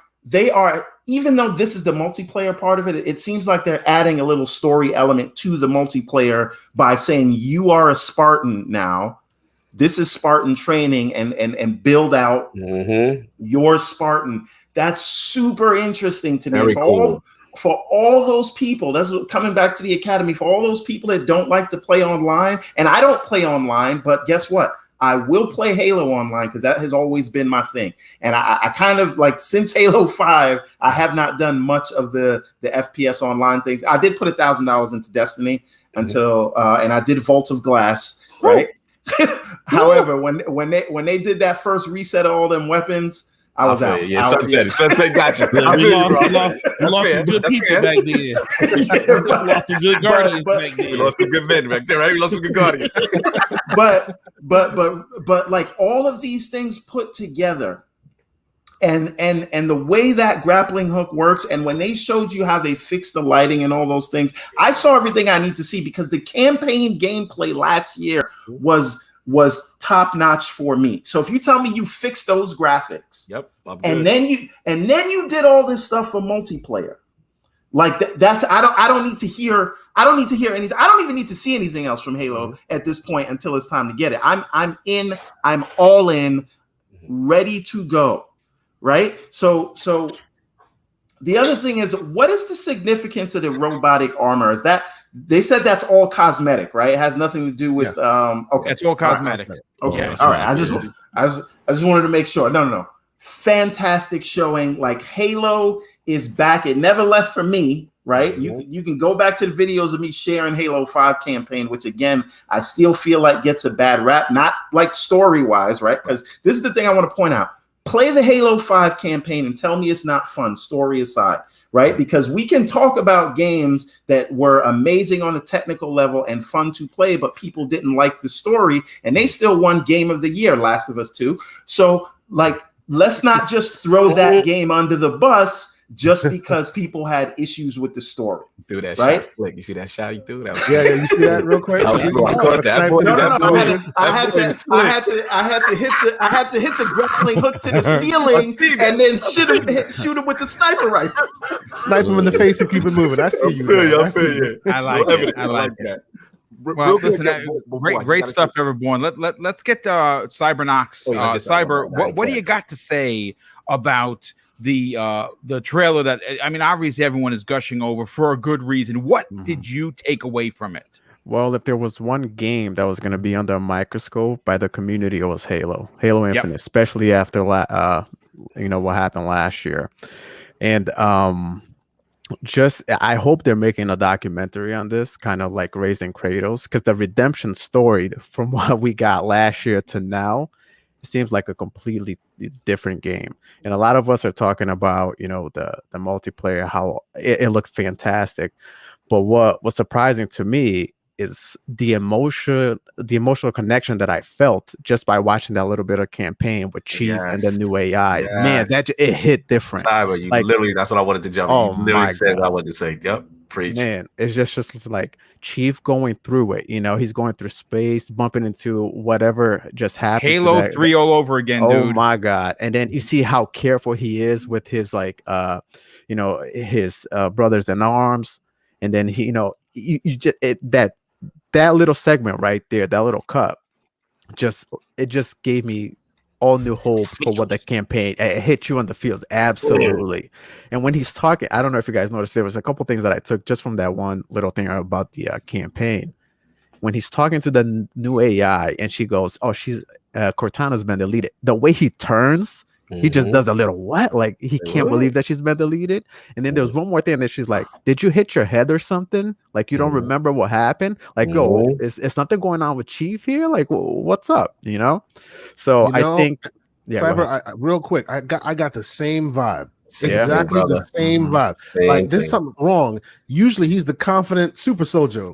even though this is the multiplayer part of it, it seems like they're adding a little story element to the multiplayer by saying you are a Spartan now. This is Spartan training, and build out your Spartan. That's super interesting to me. Very cool. For all those people, that's coming back to the Academy, for all those people that don't like to play online, and I don't play online, but guess what? I will play Halo online because that has always been my thing. And I kind of since Halo 5, I have not done much of the FPS online things. I did put $1,000 into Destiny until, and I did Vault of Glass, right? However, when they did that first reset of all them weapons, I was out. Yeah, Sunset got you. We lost some good people back then. We lost some good guardians back then. We lost some good men back there, right? We lost some good guardians. but all of these things put together, and the way that grappling hook works, and when they showed you how they fixed the lighting and all those things, I saw everything I need to see, because the campaign gameplay last year was top notch for me. So if you tell me you fixed those graphics, and then you did all this stuff for multiplayer, that's I don't need to hear anything. I don't even need to see anything else from Halo at this point until it's time to get it. I'm in. I'm all in, ready to go. Right. So the other thing is, what is the significance of the robotic armor? Is that they said that's all cosmetic, right? It has nothing to do with okay. It's all cosmetic. Okay. All right. I just wanted to make sure. No. Fantastic showing. Halo is back. It never left for me, right? You can go back to the videos of me sharing Halo 5 campaign, which again, I still feel like gets a bad rap, not story-wise, right? Because this is the thing I want to point out. Play the Halo 5 campaign and tell me it's not fun, story aside, right? Because we can talk about games that were amazing on a technical level and fun to play, but people didn't like the story, and they still won Game of the Year, Last of Us 2. So, let's not just throw that game under the bus just because people had issues with the story. Threw that right? shot slick. You see that shot you threw? That Yeah, you see that real quick? I had to hit the grappling hook to the ceiling and then shoot him with the sniper rifle. Snipe him in the face and keep it moving. I see you. I like that. Well, listen, great stuff, everyone. Let's get Cybernox. Cyber, what do you got to say about the trailer that, I mean, obviously everyone is gushing over for a good reason. What did you take away from it? Well, if there was one game that was going to be under a microscope by the community, it was Halo Infinite, especially after what happened last year. And I hope they're making a documentary on this, kind of like Raising Kratos, because the redemption story from what we got last year to now, it seems like a completely different game. And a lot of us are talking about, the multiplayer, how it looked fantastic. But what was surprising to me is the emotional connection that I felt just by watching that little bit of campaign with Chief and the new AI. Man, it hit different. Cyber, literally, that's what I wanted to jump. You literally said what I wanted to say. Yep. Preach. man, it's just like Chief going through it. He's going through space, bumping into whatever just happened. Halo 3 all over again, oh dude. my god! And then you see how careful he is with his his brothers in arms, and then he, you just that little segment right there, that little cut, it just gave me all new hope for what the campaign. It hit you on the fields, absolutely. And when he's talking, I don't know if you guys noticed, there was a couple things that I took just from that one little thing about the campaign. When he's talking to the new AI, and she goes, "Oh, she's Cortana's been deleted." The way he turns, he just does a little what? Like he can't believe that she's been deleted. And then there's one more thing that she's like, "Did you hit your head or something? Like you don't remember what happened? Like, oh, is something going on with Chief here? Like, what's up? So I think, Cyber, real quick, I got the same vibe. Yeah, Exactly the same vibe. Like there's something wrong. Usually he's the confident super soldier.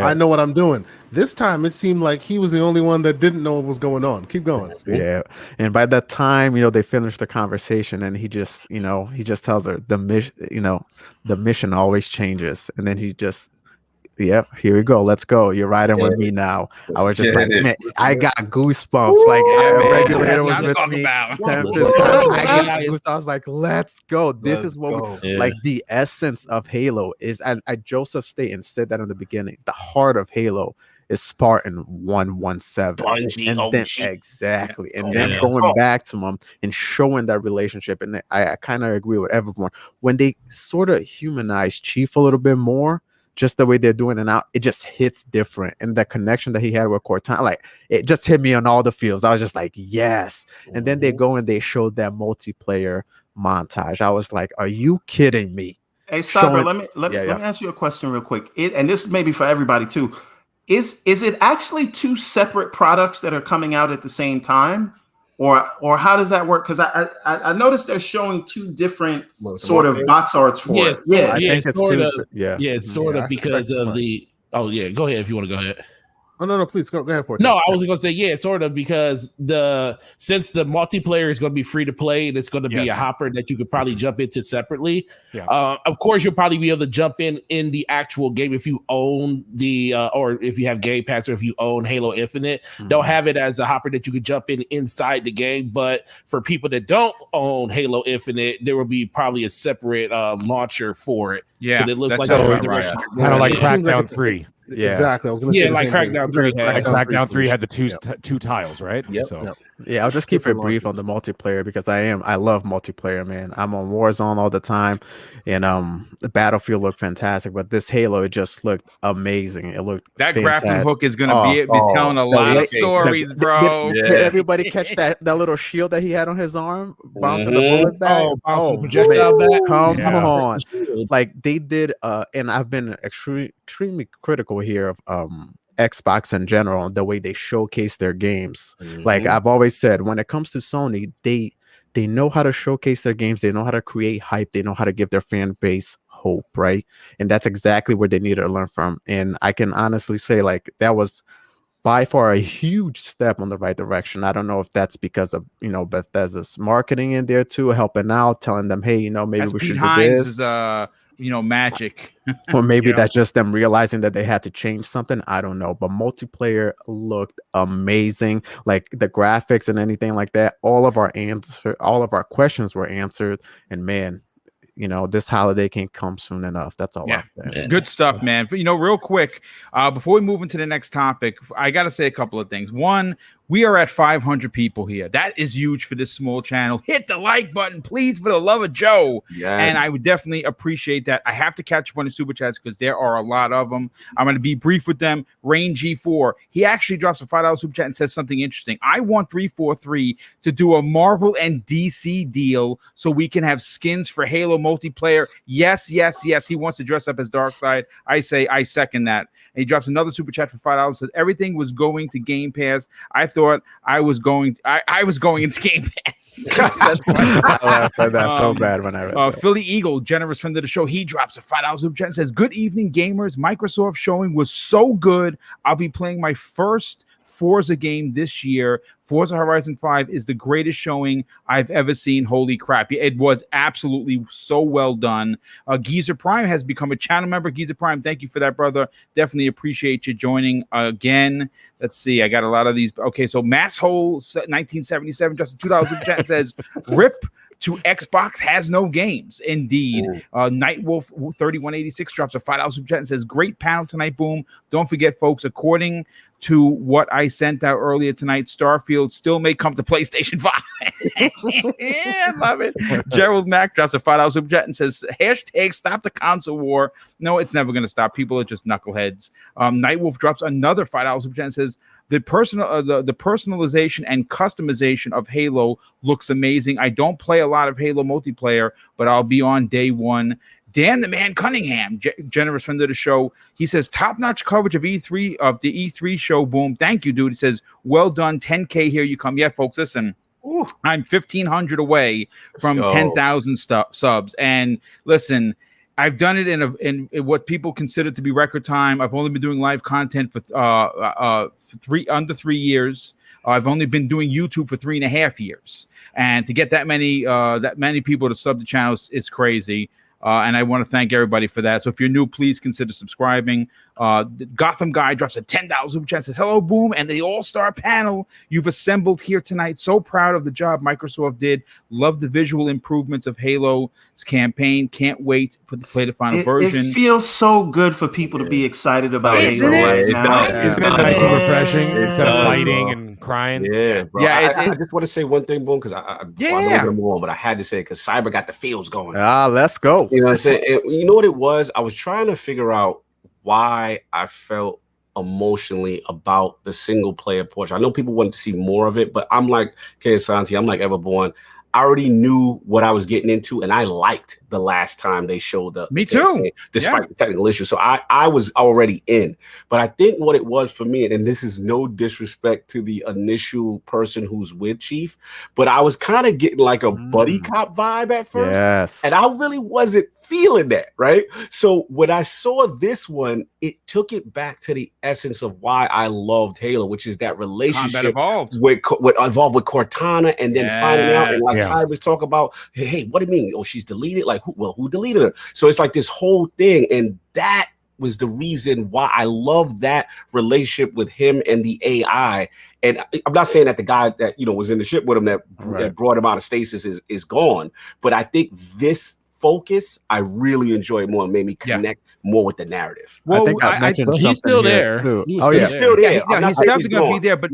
I know what I'm doing. This time it seemed like he was the only one that didn't know what was going on. Keep going. Yeah. And by that time, they finished the conversation, and he just tells her the mission always changes. And then he just, yep, here we go. Let's go. You're riding with me now. I was just like, man, I got goosebumps. Like regulator was with me. I was like, let's go. This is what like the essence of Halo is. I Joseph Staten said that in the beginning. The heart of Halo is Spartan 117. And then exactly. And then going back to him and showing that relationship. And I kind of agree with everyone. When they sort of humanize Chief a little bit more, just the way they're doing it now, it just hits different. And the connection that he had with Cortana, like it just hit me on all the fields. I was just like, yes. And then they go and they showed that multiplayer montage. I was like, are you kidding me? Hey, Cyber, let me ask you a question real quick. And this may be for everybody too. Is it actually two separate products that are coming out at the same time? Or how does that work? Because I noticed they're showing two different sort of box arts for it. Yeah, I think it's sort of. It's sort of because of the. Oh yeah, go ahead if you want to go ahead. Oh no, please go ahead for it. No, I was going to say sort of because since the multiplayer is going to be free to play and it's going to be a hopper that you could probably jump into separately. Yeah. Of course, you'll probably be able to jump in the actual game if you own the or if you have Game Pass or if you own Halo Infinite. They'll have it as a hopper that you could jump in inside the game. But for people that don't own Halo Infinite, there will be probably a separate launcher for it. Yeah, it looks like kind of like Crackdown 3. Yeah, exactly. I was going to say like Crackdown 3. Crackdown 3 had the two tiles, right? Yep. So. Yeah, I'll just keep it brief on the multiplayer because I love multiplayer, man. I'm on Warzone all the time, and the Battlefield looked fantastic, but this Halo, it just looked amazing. It looked grappling hook is going to be telling a lot of stories, bro. Did everybody catch that little shield that he had on his arm, bouncing the bullet back? Bouncing the projectile back. Come on, like they did. And I've been extremely critical here of Xbox in general, the way they showcase their games. Like I've always said, when it comes to Sony, they know how to showcase their games. They know how to create hype. They know how to give their fan base hope, right? And that's exactly what they need to learn from. And I can honestly say, like, that was by far a huge step on the right direction. I don't know if that's because of Bethesda's marketing in there too, helping out, telling them, hey, maybe that's we Pete should Hines do this. Magic. Or maybe that's just them realizing that they had to change something. I don't know. But multiplayer looked amazing. Like the graphics and anything like that. All of our questions were answered. And man, this holiday can't come soon enough. That's all. Yeah, good stuff, man. But real quick, before we move into the next topic, I got to say a couple of things. One, we are at 500 people here. That is huge for this small channel. Hit the like button, please, for the love of Joe. Yes. And I would definitely appreciate that. I have to catch up on the super chats because there are a lot of them. I'm going to be brief with them. Rain G4, he actually drops a $5 super chat and says something interesting. I want 343 to do a Marvel and DC deal so we can have skins for Halo multiplayer. Yes. He wants to dress up as Darkseid. I say I second that. And he drops another super chat for $5. Says everything was going to Game Pass. I thought I was going into Game Pass. That's I laughed at that so bad when I read that. Philly Eagle, generous friend of the show, he drops a $5 super chat and says, good evening, gamers. Microsoft showing was so good. I'll be playing my first Forza game this year. Forza Horizon 5 is the greatest showing I've ever seen. Holy crap. It was absolutely so well done. Geezer Prime has become a channel member. Geezer Prime, thank you for that, brother. Definitely appreciate you joining again. Let's see. I got a lot of these. Okay, so Masshole 1977 just $2 super chat and says, rip to Xbox has no games. Indeed. Nightwolf 3186 drops a $5 super chat and says, great panel tonight, Boom. Don't forget, folks, according to what I sent out earlier tonight, Starfield still may come to PlayStation 5. Yeah, I love it. Gerald Mack drops a $5 super chat and says, hashtag stop the console war. No, it's never going to stop. People are just knuckleheads. Nightwolf drops another $5 super chat and says, the personalization and customization of Halo looks amazing. I don't play a lot of Halo multiplayer, but I'll be on day one. Dan the Man Cunningham, generous friend of the show, he says top-notch coverage of the E3 show. Boom, thank you, dude. He says well done. 10K, here you come. Yeah, folks, listen. Ooh. I'm 1,500 away from 10,000 subs, and listen. I've done it in what people consider to be record time. I've only been doing live content for under 3 years. I've only been doing YouTube for 3.5 years, and to get that many people to sub the channel is crazy. And I want to thank everybody for that. So if you're new, please consider subscribing. Gotham Guy drops a $10 super chat, says, hello, Boom, and the all-star panel you've assembled here tonight. So proud of the job Microsoft did. Love the visual improvements of Halo's campaign. Can't wait to play the final version. It feels so good for people to be excited about Halo right now. Isn't it nice and refreshing instead of fighting and crying? Yeah, bro. Yeah, I just want to say one thing, Boom, because I know more, but I had to say it because Cyber got the feels going. Let's go. You know what I'm saying? You know what it was? I was trying to figure out why I felt emotionally about the single player portion. I know people wanted to see more of it, but I'm like Santi, I'm like Everborn. I already knew what I was getting into, and I liked the last time they showed the Me too. Despite the technical issue. So I was already in. But I think what it was for me, and this is no disrespect to the initial person who's with Chief, but I was kind of getting like a buddy cop vibe at first. Yes. And I really wasn't feeling that, right? So when I saw this one, it took it back to the essence of why I loved Halo, which is that relationship evolved with Cortana, and then finding out, and like I was talking about, hey, what do you mean? Oh, she's deleted? Like, who deleted her? So it's like this whole thing, and that was the reason why I love that relationship with him and the AI. And I'm not saying that the guy that was in the ship with him that brought him out of stasis is gone, but I think this focus I really enjoyed more and made me connect more with the narrative. Well, I think he's still there. He's still there. Yeah, he's definitely going to be there. But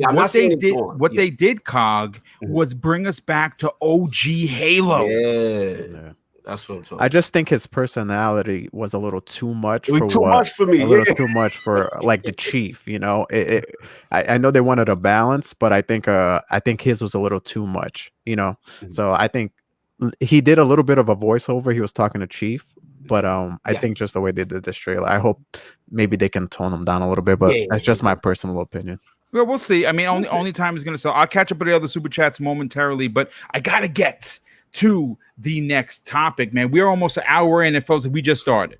what they did, Cog, was bring us back to OG Halo. Yeah. That's what I'm talking about. I just think his personality was a little too much. It was too much for me. A little too much for like the Chief. I know they wanted a balance, but I think his was a little too much. So I think he did a little bit of a voiceover. He was talking to Chief, but I think just the way they did this trailer, I hope maybe they can tone him down a little bit. But that's just my personal opinion. Well, we'll see. I mean, only time is going to sell. I'll catch up with the other super chats momentarily, but I gotta get to the next topic, man. We're almost an hour in. It feels like we just started.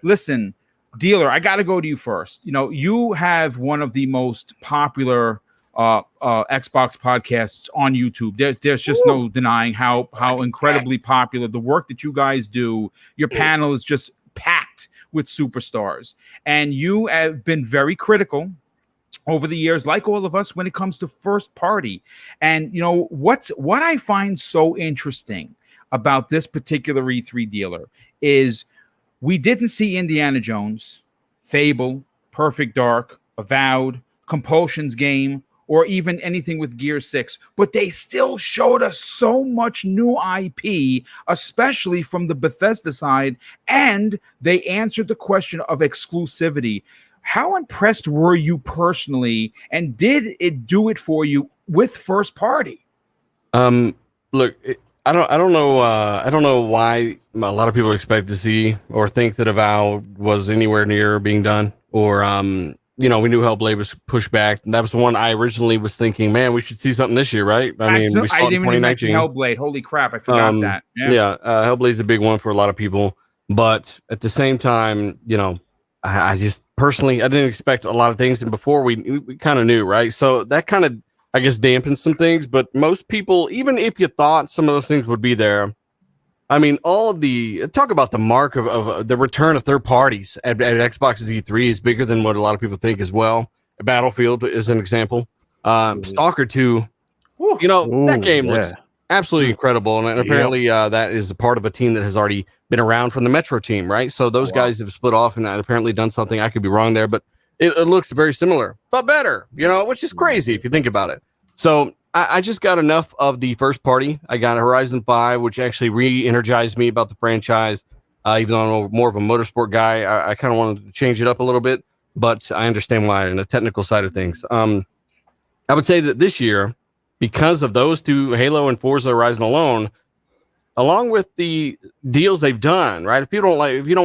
Listen, Dealer, I got to go to you first. You have one of the most popular Xbox podcasts on YouTube. There's just no denying how incredibly popular the work that you guys do. Your panel is just packed with superstars, and you have been very critical over the years, like all of us, when it comes to first party. And what I find so interesting about this particular E3 Dealer is we didn't see Indiana Jones, Fable, Perfect Dark, Avowed, Compulsion's Game, or even anything with Gear 6, but they still showed us so much new IP, especially from the Bethesda side, and they answered the question of exclusivity. How impressed were you personally, and did it do it for you with first party? Look, I don't know why a lot of people expect to see or think that Avowed was anywhere near being done, or we knew Hellblade was pushed back, and that was the one I originally was thinking, man, we should see something this year, right? I mean, we saw it in 2019. Hellblade, holy crap, I forgot that. Hellblade's a big one for a lot of people, but at the same time, I just personally, I didn't expect a lot of things, and before we kind of knew, right? So that kind of, I guess, dampens some things. But most people, even if you thought some of those things would be there, I mean, all of the talk about the mark of the return of third parties at Xbox's E3 is bigger than what a lot of people think as well. Battlefield is an example. Stalker 2, that game looks absolutely incredible. And apparently that is a part of a team that has already been around from the Metro team, right? So those guys have split off and apparently done something. I could be wrong there, but it looks very similar, but better, which is crazy if you think about it. So I just got enough of the first party. I got Horizon 5, which actually re-energized me about the franchise. Even though I'm more of a motorsport guy, I kind of wanted to change it up a little bit, but I understand why in the technical side of things. I would say that this year, because of those two, Halo and Forza Horizon alone, along with the deals they've done, right? If you don't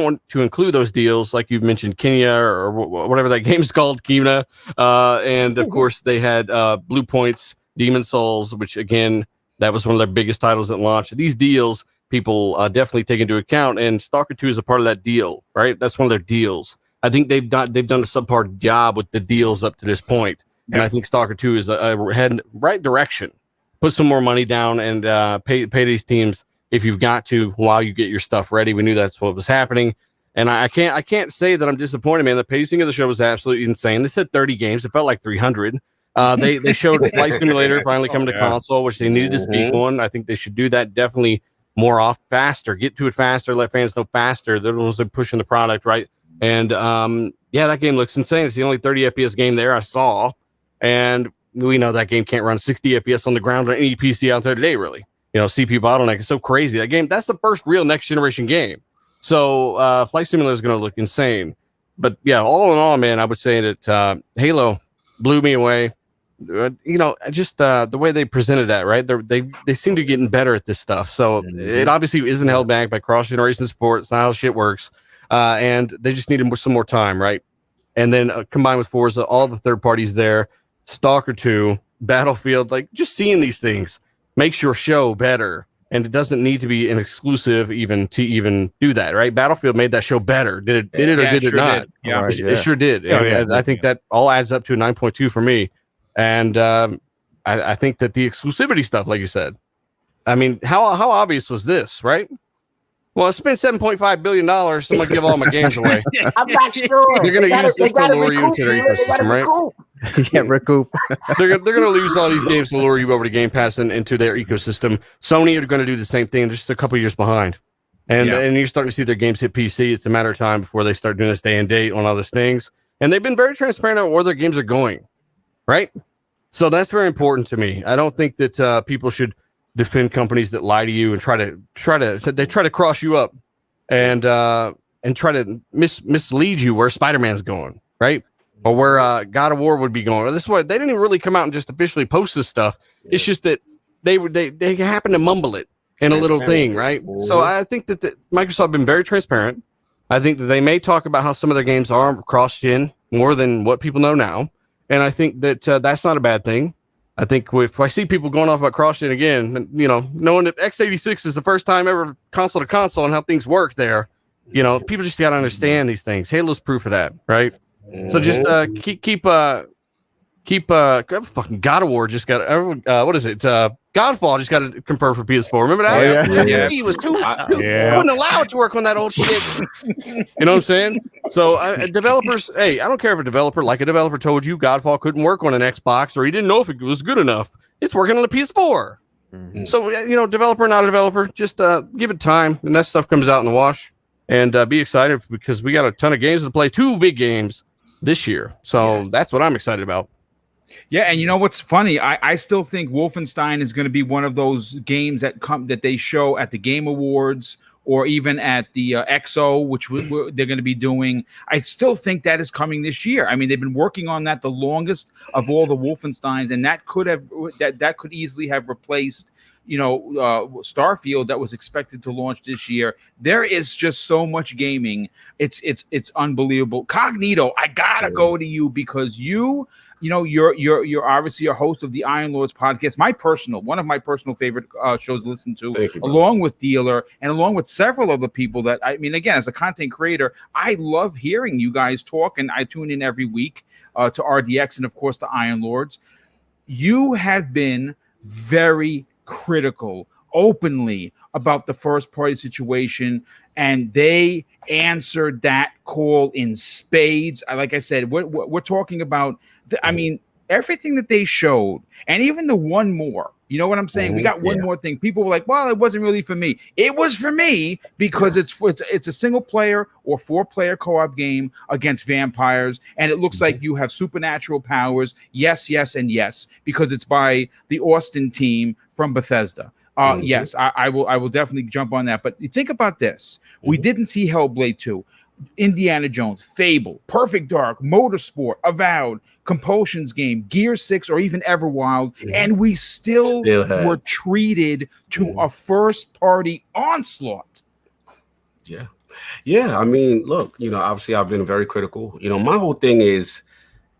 want to include those deals, like you mentioned, Kenya or whatever that game's called, Kina, and of course they had Blue Point's Demon Souls, which again, that was one of their biggest titles at launch. These deals, people definitely take into account, and Stalker 2 is a part of that deal, right? That's one of their deals. I think they've done a subpar job with the deals up to this point, and I think Stalker 2 is heading right direction. Put some more money down and pay these teams if you've got to while you get your stuff ready. We knew that's what was happening, and I can't say that I'm disappointed, man. The pacing of the show was absolutely insane. They said 30 games, it felt like 300. They showed Flight Simulator finally coming to console, which they needed to speak on. I think they should do that definitely more faster, get to it faster, let fans know faster. They're the ones that are pushing the product, right? And that game looks insane. It's the only 30 FPS game there I saw, and we know that game can't run 60 FPS on the ground on any PC out there today, really. CPU bottleneck is so crazy. That game, that's the first real next generation game. So Flight Simulator is going to look insane. But yeah, all in all, man, I would say that Halo blew me away. Just the way they presented that, right? They seem to be getting better at this stuff. So it obviously isn't held back by cross-generation support. It's not how shit works. And they just needed some more time, right? And then combined with Forza, all the third parties there, Stalker 2, Battlefield, like just seeing these things makes your show better. And it doesn't need to be an exclusive even to do that, right? Battlefield made that show better. Did it or did it not? Yeah, it sure did. I think that all adds up to a 9.2 for me. And I think that the exclusivity stuff, like you said, I mean, how obvious was this, right? Well, I spent $7.5 billion. I'm going to give all my games away. I'm not sure. They're going to use this to lure you into their ecosystem, right? Yeah, recoup. They're going to lose all these games to lure you over to Game Pass and into their ecosystem. Sony are going to do the same thing, just a couple years behind. And you're starting to see their games hit PC. It's a matter of time before they start doing this day and date on other things. And they've been very transparent on where their games are going, right? So that's very important to me. I don't think that people should defend companies that lie to you and try to cross you up and try to mislead you where Spider-Man's going, right? Or where God of War would be going. This is why they didn't even really come out and just officially post this stuff. It's just that they happen to mumble it in a little thing, right? So I think that Microsoft have been very transparent. I think that they may talk about how some of their games are cross-gen more than what people know now. And I think that that's not a bad thing. I think if I see people going off about cross-gen again, knowing that x86 is the first time ever console to console and how things work there, people just got to understand these things. Halo's proof of that, right? So just keep fucking God of War just got what is it? Godfall just got it confirmed for PS4. Remember that? It was too. I wouldn't allow it to work on that old shit. You know what I'm saying? So developers, hey, I don't care if a developer told you Godfall couldn't work on an Xbox or he didn't know if it was good enough. It's working on the PS4. So developer, not a developer, just give it time, and that stuff comes out in the wash. And be excited because we got a ton of games to play. 2 big games this year, so that's what I'm excited about. Yeah, and you know what's funny? I still think Wolfenstein is going to be one of those games that they show at the Game Awards or even at the XO, which they're going to be doing. I still think that is coming this year. I mean, they've been working on that the longest of all the Wolfensteins, and that could easily have replaced Starfield that was expected to launch this year. There is just so much gaming. It's unbelievable. Cognito, I gotta go to you because you're obviously a host of the Iron Lords podcast. One of my personal favorite shows to listen to, along with Dealer and along with several other people that again, as a content creator, I love hearing you guys talk, and I tune in every week to RDX and of course to Iron Lords. You have been very critical openly about the first party situation, and they answered that call in spades. Like I said, we're talking about everything that they showed, and even the one more. You know what I'm saying? We got one more thing. People were like, well, it wasn't really for me. It was for me because it's a single player or 4-player co-op game against vampires, and it looks like you have supernatural powers. Yes, yes, and yes, because it's by the Austin team from Bethesda. Yes, I will definitely jump on that. But think about this. We didn't see Hellblade 2. Indiana Jones, Fable, Perfect Dark, Motorsport, Avowed, Compulsion's Game, Gear 6, or even Everwild, and we still were treated to a first-party onslaught. Yeah. Look, obviously I've been very critical. My whole thing is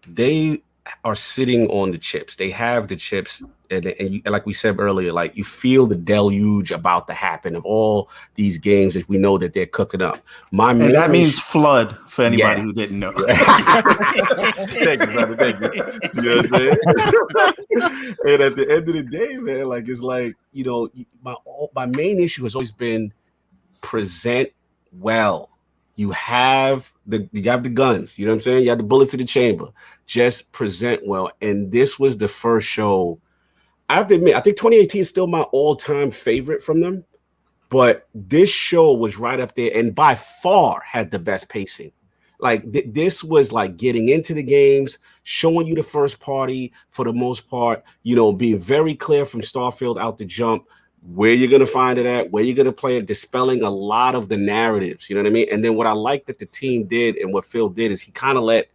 they are sitting on the chips. They have the chips, and like we said earlier, like you feel the deluge about to happen of all these games that we know that they're cooking up. That means flood for anybody who didn't know. Thank you, brother. Thank you. You know what I'm saying? And at the end of the day, man, like it's like my main issue has always been present well. You have the guns, you know what I'm saying? You have the bullets in the chamber. Just present well. And this was the first show. I have to admit, I think 2018 is still my all-time favorite from them. But this show was right up there and by far had the best pacing. Like this was like getting into the games, showing you the first party for the most part, being very clear from Starfield out the jump, where you're going to find it at, where you're going to play it, dispelling a lot of the narratives, you know what I mean? And then what I like that the team did and what Phil did is he kind of let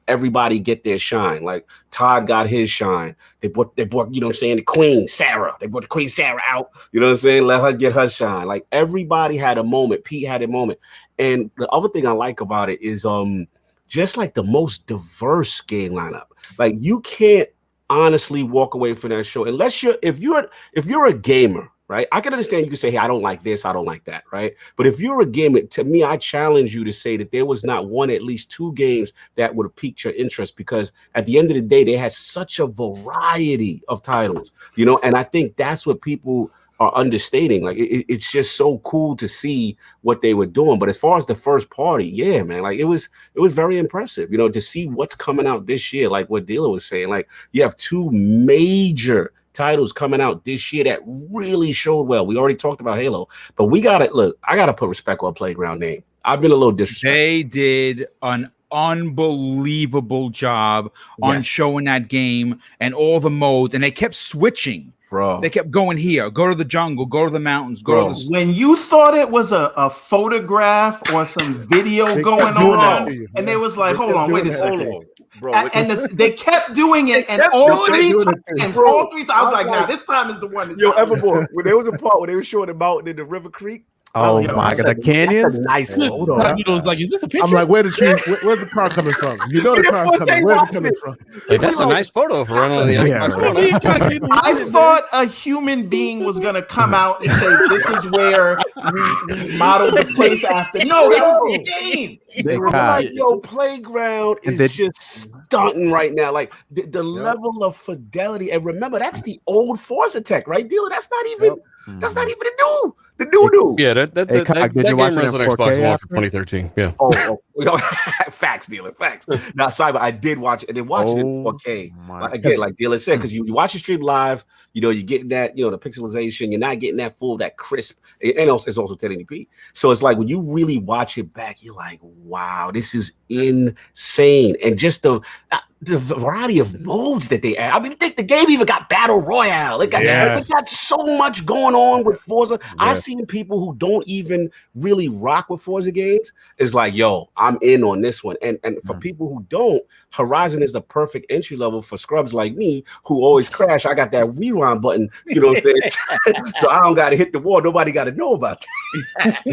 everybody get their shine. Like Todd got his shine. They brought, you know what I'm saying, the Queen, Sarah. They brought the Queen Sarah out, you know what I'm saying? Let her get her shine. Like everybody had a moment. Pete had a moment. And the other thing I like about it is just like the most diverse game lineup. Like you can't honestly walk away from that show unless if you're a gamer, right? I can understand you can say, hey, I don't like this, I don't like that, right? But if you're a gamer, to me, I challenge you to say that there was not one, at least 2 games that would have piqued your interest, because at the end of the day, they had such a variety of titles, and I think that's what people are understating. Like it's just so cool to see what they were doing. But as far as the first party, yeah, man, like it was very impressive, to see what's coming out this year. Like what Dealer was saying, like you have 2 major titles coming out this year that really showed well. We already talked about Halo, but I gotta put respect on Playground name. I've been a little disrespectful. They did an unbelievable job on showing that game and all the modes, and they kept switching. Bro, they kept going here, go to the jungle, go to the mountains, go to the. When you thought it was a photograph or some video going on, and they was like, hold on, wait a second. Bro, and they kept doing it, and all 3 times, I was like, nah, this time is the one. Evermore, when there was a part where they were showing the mountain in the River Creek. Oh my God, the canyons. Nice photo. Was like, is this a picture? I'm like, where's the car coming from? The car's coming. Where's it coming from? Like, that's a nice photo for running on the Xbox One. I thought a human being was gonna come out and say, this is where we modeled the place after. No, that was the game. They were like, yo, Playground is just stunting right now. Like the level of fidelity. And remember, that's the old Forza tech, right, Dealer? That's not even the new. The new. Yeah, that game runs on Xbox One for 2013. Yeah. Facts, Dealer. Facts. Now, Cyber, I did watch it. And then watch it in 4K. Again, like Dealer said, because you watch the stream live, you're getting that, the pixelization. You're not getting that full, that crisp. And also, it's also 1080p. So it's like when you really watch it back, you're like, wow, this is insane. And just the variety of modes that they add. I mean, the game even got battle royale. It got so much going on with Forza. I've seen people who don't even really rock with Forza games. It's like, yo, I'm in on this one. And for people who don't, Horizon is the perfect entry level for scrubs like me who always crash. I got that rewind button, you know what I'm saying? So I don't got to hit the wall. Nobody got to know about that.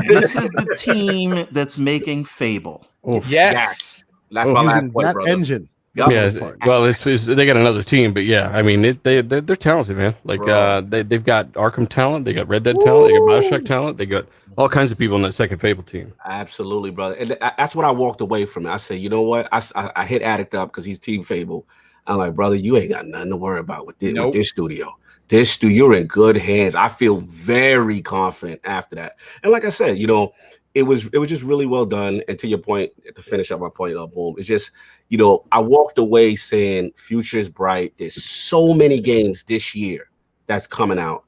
This is the team that's making Fable. Yes. That's my last Using point, that brother. engine. Yeah, well, it's they got another team, but yeah, I mean, they're talented, man. Like they've got Arkham talent, they got Red Dead talent, they got BioShock talent, they got all kinds of people in that second Fable team. Absolutely, brother, and that's what I walked away from. I said, you know what? I hit Addict up because he's Team Fable. I'm like, brother, you ain't got nothing to worry about with this studio. You're in good hands. I feel very confident after that. And like I said, you know, it was just really well done. And to your point, to finish up my point, Boom, it's just, you know, I walked away saying future is bright. There's so many games this year that's coming out.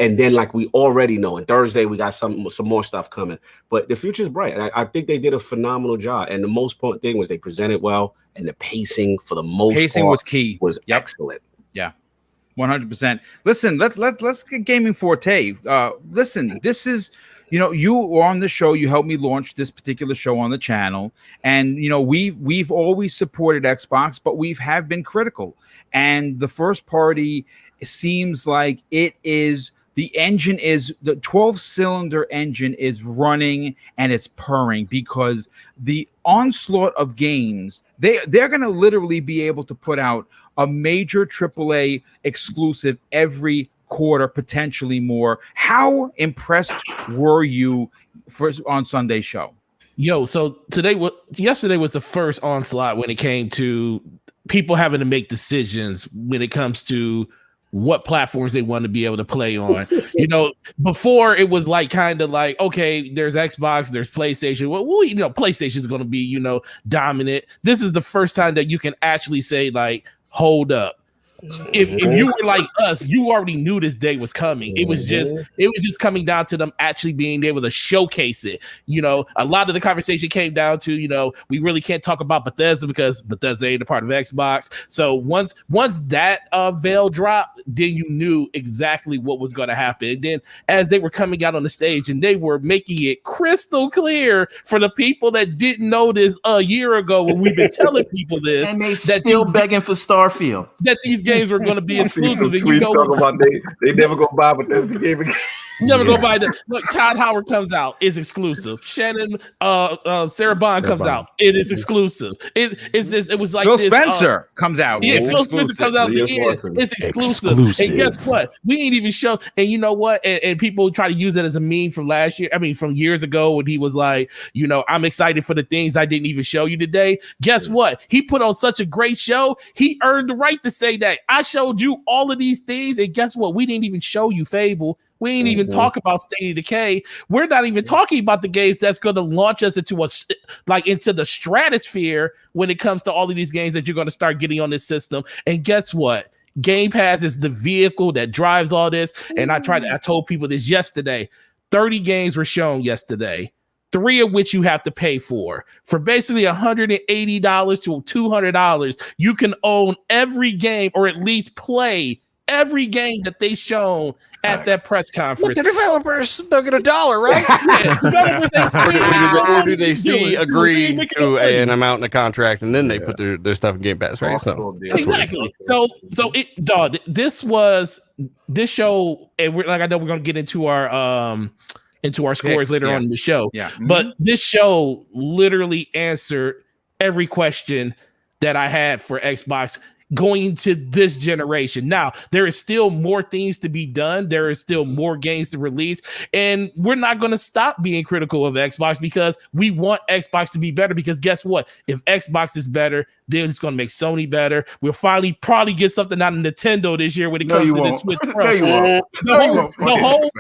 And then, like we already know, and Thursday we got some more stuff coming. But the future is bright. And I think they did a phenomenal job. And the most important thing was they presented well, and the pacing for the most part was key. Was excellent. Yeah, 100%. Listen, let's get Gaming Forte. Listen, this is. You know, you were on the show. You helped me launch this particular show on the channel, and you know we've always supported Xbox, but have been critical. And the first party seems like the engine is the 12-cylinder engine is running and it's purring because the onslaught of games they're going to literally be able to put out a major AAA exclusive every quarter, potentially more. How impressed were you on Sunday's show? Yo, so yesterday was the first onslaught when it came to people having to make decisions when it comes to what platforms they want to be able to play on. You know, before it was like kind of like, okay, there's Xbox, there's PlayStation. Well, you know, PlayStation is going to be, you know, dominant. This is the first time that you can actually say like, hold up. If you were like us, you already knew this day was coming. It was just coming down to them actually being able to showcase it. You know, a lot of the conversation came down to, you know, we really can't talk about Bethesda because Bethesda ain't a part of Xbox. So once that veil dropped, then you knew exactly what was going to happen. And then as they were coming out on the stage and they were making it crystal clear for the people that didn't know this a year ago when we've been telling people this, and they still begging for Starfield, that these games were going to be exclusive. And you know, talking about they never go buy Bethesda game again. Never go buy the look. Todd Howard comes out, is exclusive. Shannon, Sarah Bond comes out, it is exclusive. It's just it was like Phil this, Spencer comes out. Yeah, Phil Spencer comes out. It's exclusive. And guess what? We ain't even show. And you know what? And people try to use it as a meme from last year. I mean, from years ago when he was like, you know, I'm excited for the things I didn't even show you today. Guess what? He put on such a great show. He earned the right to say that I showed you all of these things, and guess what? We didn't even show you Fable. We ain't even talk about State of Decay. We're not even talking about the games that's going to launch us into into the stratosphere when it comes to all of these games that you're going to start getting on this system. And guess what? Game Pass is the vehicle that drives all this. And I told people this yesterday. 30 games were shown yesterday, 3 of which you have to pay for basically $180 to $200. You can own every game or at least play every game that they shown at that press conference. Look, the developers, they'll get $1, right? Yeah, or do they agree to an amount in a contract and then they put their stuff in Game Pass, right? So exactly. This show, and I know we're gonna get into our scores later on in the show. Yeah. But this show literally answered every question that I had for Xbox going into this generation. Now, there is still more things to be done. There is still more games to release. And we're not going to stop being critical of Xbox because we want Xbox to be better. Because guess what? If Xbox is better, then it's going to make Sony better. We'll finally probably get something out of Nintendo this year when it comes to the Switch Pro. No, you won't.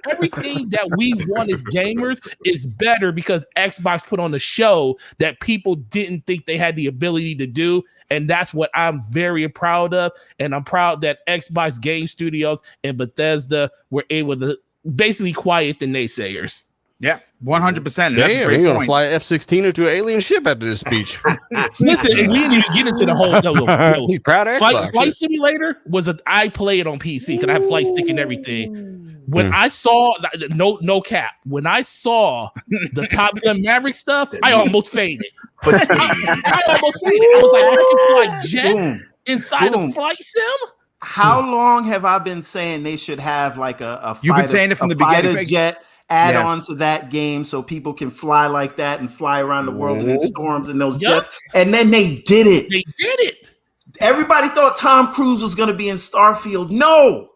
Everything that we want as gamers is better because Xbox put on a show that people didn't think they had the ability to do. And that's what I'm very proud of. And I'm proud that Xbox Game Studios and Bethesda were able to basically quiet the naysayers. Yeah, 100%. That's a Damn, great you're gonna point. fly an F-16 into an alien ship after this speech. Listen, and we didn't even get into the whole. He's proud of Xbox. Flight Simulator I play it on PC because I have flight stick and everything. When I saw no cap, when I saw the Top Gun Maverick stuff, I almost fainted. I almost fainted. I was like, I can fly jets inside of flight sim. How long have I been saying they should have like a fighter, You've been saying it from the beginning. jet add on to that game so people can fly like that and fly around the world and in storms in those jets? And then they did it. They did it. Everybody thought Tom Cruise was going to be in Starfield. No.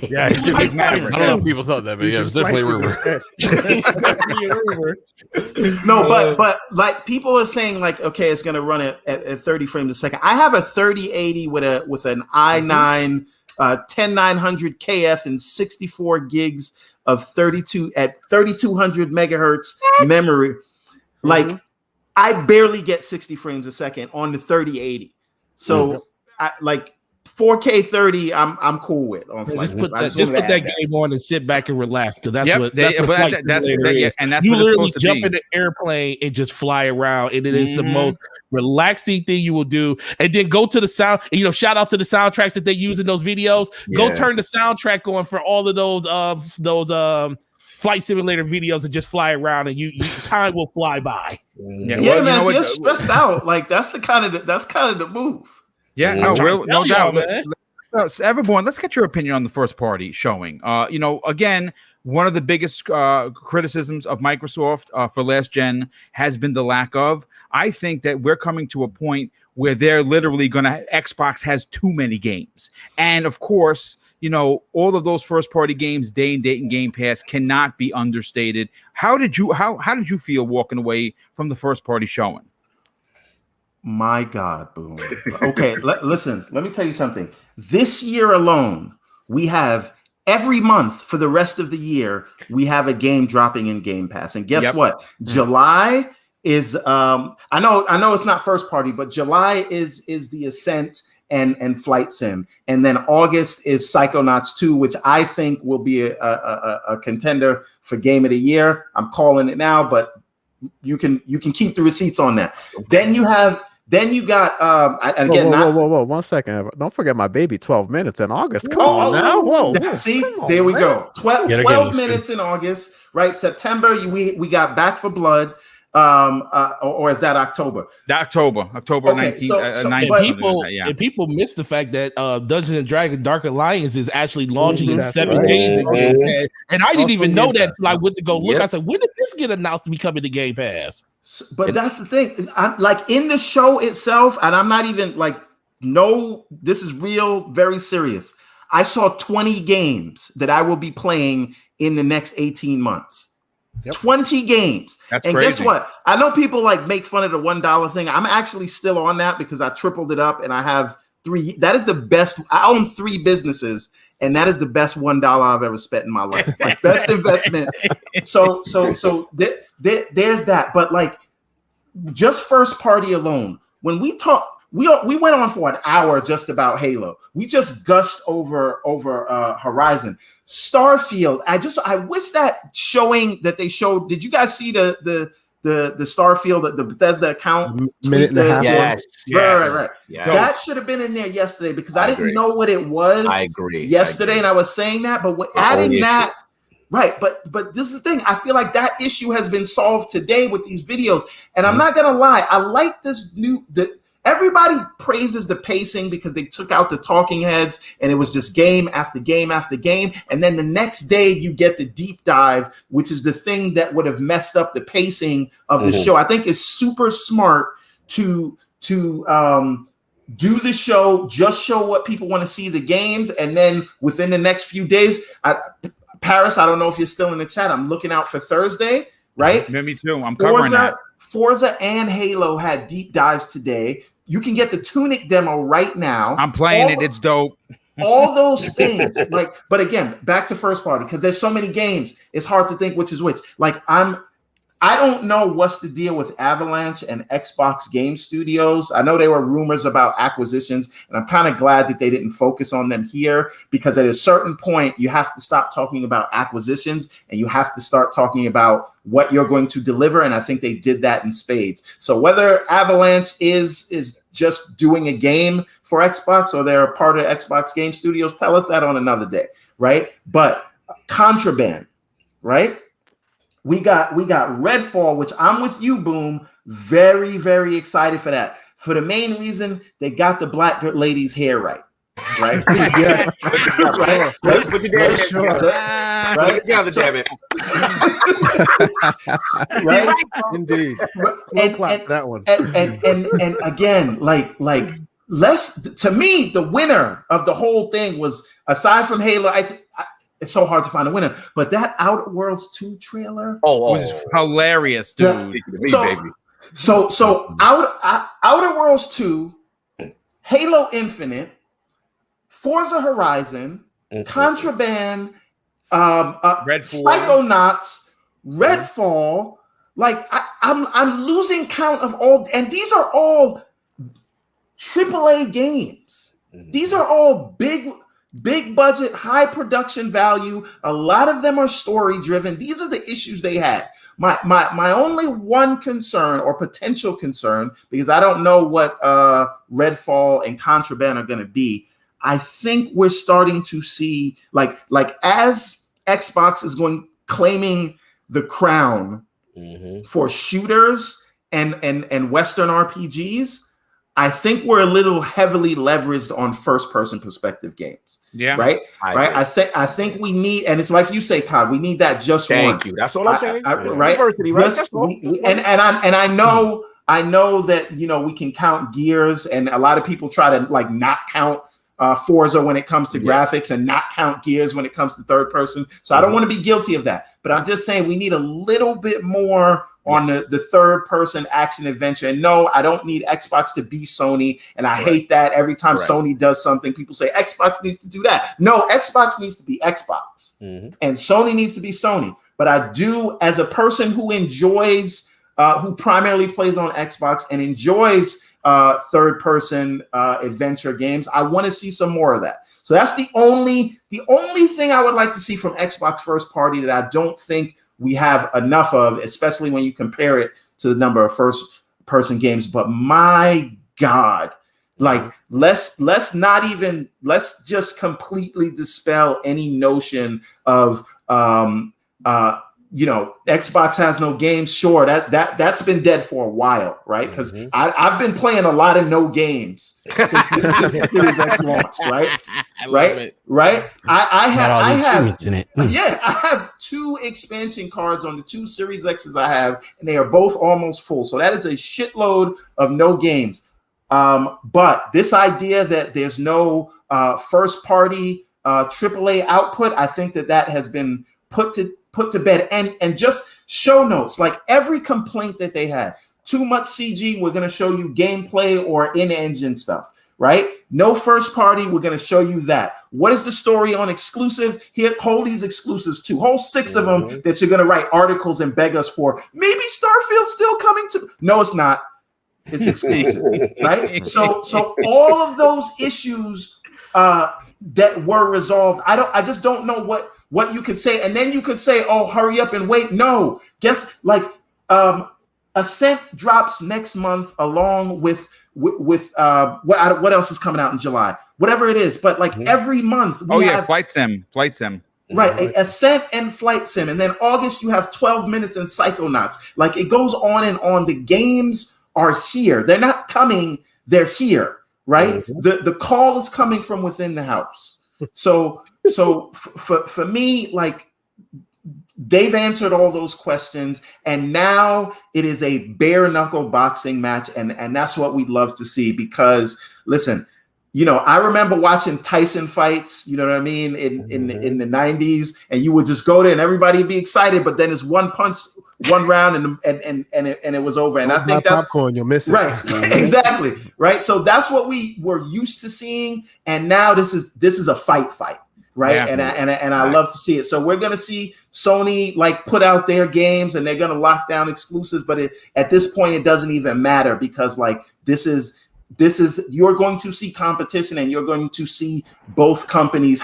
Yeah, I don't know if people thought that, but yeah, it was definitely a rumor. No, but like people are saying, like, okay, it's going to run at 30 frames a second. I have a 3080 with an i9 10900 KF and 64 gigs of 3200 megahertz memory. Like, I barely get 60 frames a second on the 3080. So I like 4K 30. I'm cool with on flight. Just put that game on and sit back and relax because that's what that's and that's you what literally it's supposed to jump be. in the airplane and just fly around, and it is the most relaxing thing you will do. And then go to the sound, and shout out to the soundtracks that they use in those videos. Go turn the soundtrack on for all of those flight simulator videos and just fly around, and you time will fly by. Man, if you're stressed out, like that's kind of the move. Yeah, no doubt. Everborn, let's get your opinion on the first party showing. Again, one of the biggest criticisms of Microsoft for last gen has been the lack of. I think that we're coming to a point where they're literally Xbox has too many games. And of course, all of those first party games, day and date and Game Pass, cannot be understated. How did you feel walking away from the first party showing? My God, Boom. Okay, listen, let me tell you something. This year alone, we have every month for the rest of the year, we have a game dropping in Game Pass. And guess what? July is I know it's not first party, but July is the Ascent and Flight Sim. And then August is Psychonauts 2, which I think will be a contender for Game of the Year. I'm calling it now, but you can keep the receipts on that. Then you got again. Whoa! 1 second. Don't forget my baby. 12 minutes in August. Come on now. Whoa. See, there we go. 12 minutes in August, right? September. We got Back for Blood. Or is that October? October 19th. And people miss the fact that Dungeons and Dragons Dark Alliance is actually launching in 7 days. And I didn't even know that until I went to go look. I said, when did this get announced to be coming to Game Pass? But that's the thing. I'm like in the show itself, and I'm not even like, no, this is real, very serious. I saw 20 games that I will be playing in the next 18 months. 20 games. That's and crazy. Guess what? I know people like make fun of the $1 thing. I'm actually still on that because I tripled it up and I have 3. That is the best. I own 3 businesses, and that is the best $1 I've ever spent in my life. Like best investment. So there's that. But like just first party alone, when we talk, we went on for an hour just about Halo. We just gushed over Horizon. Starfield. I wish that showing that they showed. Did you guys see the Starfield, the Bethesda account? Minute and a half. Yes. Right. Yes. That should have been in there yesterday because I didn't know what it was. I agree. Yesterday, and I was saying that, but adding that. Right, but this is the thing. I feel like that issue has been solved today with these videos, and I'm not gonna lie. I like this everybody praises the pacing because they took out the talking heads and it was just game after game after game. And then the next day you get the deep dive, which is the thing that would have messed up the pacing of the show. I think it's super smart to do the show, just show what people want to see, the games. And then within the next few days, Paris, I don't know if you're still in the chat. I'm looking out for Thursday, right? Yeah, me too. I'm covering that. Forza and Halo had deep dives today. You can get the Tunic demo right now. I'm playing it. It's dope. All those things. But again, back to first party, because there's so many games. It's hard to think which is which. Like I don't know what's the deal with Avalanche and Xbox Game Studios. I know there were rumors about acquisitions, and I'm kind of glad that they didn't focus on them here, because at a certain point, you have to stop talking about acquisitions and you have to start talking about what you're going to deliver. And I think they did that in spades. So whether Avalanche is just doing a game for Xbox or they're a part of Xbox Game Studios, tell us that on another day, right? But Contraband, right? We got Redfall, which I'm with you, Boom. Very, very excited for that. For the main reason, they got the black lady's hair right. Right? Yeah. Right? Let's put your damn hands Sure. together. Right? Together, damn it. Right? Indeed. Slow And, clap and, that one. and again, like to me, the winner of the whole thing was, aside from Halo, it's so hard to find a winner, but that Outer Worlds 2 trailer was hilarious, dude. So Outer Worlds 2, Halo Infinite, Forza Horizon, Contraband, Psychonauts, Redfall. Like I'm losing count of all, and these are all AAA games. These are all big budget, high production value. A lot of them are story driven. These are the issues they had. My only one concern, or potential concern, because I don't know what Redfall and Contraband are going to be. I think we're starting to see, like as Xbox is claiming the crown for shooters and Western RPGs. I think we're a little heavily leveraged on first-person perspective games. Yeah, right. I think we need, and it's like you say, Todd, we need that just one. Thank you. That's all I'm saying. Right. Diversity, right? Just, I know that we can count Gears, and a lot of people try to like not count Forza when it comes to graphics and not count Gears when it comes to third person. So I don't want to be guilty of that, but I'm just saying we need a little bit more on the third person action adventure. And no, I don't need Xbox to be Sony. And I hate that every time Sony does something, people say Xbox needs to do that. No, Xbox needs to be Xbox and Sony needs to be Sony. But I do, as a person who enjoys, who primarily plays on Xbox and enjoys third person adventure games, I want to see some more of that. So that's the only thing I would like to see from Xbox first party that I don't think we have enough of, especially when you compare it to the number of first person games. But my God, like let's just completely dispel any notion of Xbox has no games. Sure, that's been dead for a while, right? Because I've been playing a lot of no games since the Series X launched, right? Right. I have 2 expansion cards on the 2 Series X's I have, and they are both almost full. So that is a shitload of no games. But this idea that there's no first party AAA output, I think that has been put to bed, and just show notes, like every complaint that they had, too much CG, we're going to show you gameplay or in-engine stuff, right? No first party, we're going to show you that. What is the story on exclusives? Here, hold these exclusives too, whole 6 of them that you're going to write articles and beg us for. Maybe Starfield's still coming to, no, it's not. It's exclusive, right? So all of those issues that were resolved, I just don't know what you could say. And then you could say, oh, hurry up and wait. No, guess like Ascent drops next month along with what else is coming out in July? Whatever it is. But like every month we have Flight Sim. Right, Ascent and Flight Sim. And then August you have 12 Minutes and Psychonauts. Like it goes on and on. The games are here. They're not coming, they're here, right? The call is coming from within the house. So for me, like they've answered all those questions, and now it is a bare knuckle boxing match, and that's what we'd love to see. Because listen, I remember watching Tyson fights, you know what I mean, in the 90s, and you would just go there and everybody would be excited, but then it's one punch, one round, and it was over. And I think that's popcorn, you'll miss it. Right. Exactly. Right. So that's what we were used to seeing, and now this is a fight. right? Yeah. And I love to see it. So we're gonna see Sony like put out their games, and they're gonna lock down exclusives. But at this point, it doesn't even matter, because like this is you're going to see competition, and you're going to see both companies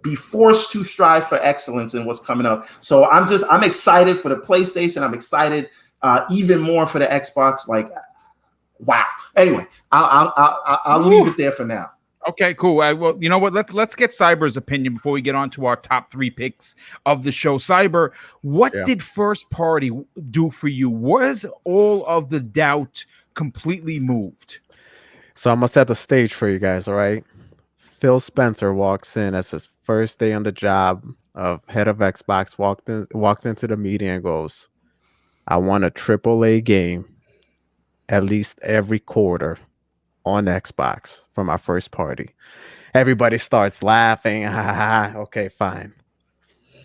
be forced to strive for excellence in what's coming up. So I'm excited for the PlayStation. I'm excited even more for the Xbox. Like, wow. Anyway, I'll leave it there for now. Okay, cool. Well, you know what? Let's get Cyber's opinion before we get on to our top 3 picks of the show. Cyber, what did first party do for you? Was all of the doubt completely moved? So I'm gonna set the stage for you guys. All right. Phil Spencer walks in as his first day on the job of head of Xbox. Walks into the meeting and goes, "I want a AAA game at least every quarter on Xbox for my first party." Everybody starts laughing. Okay, fine.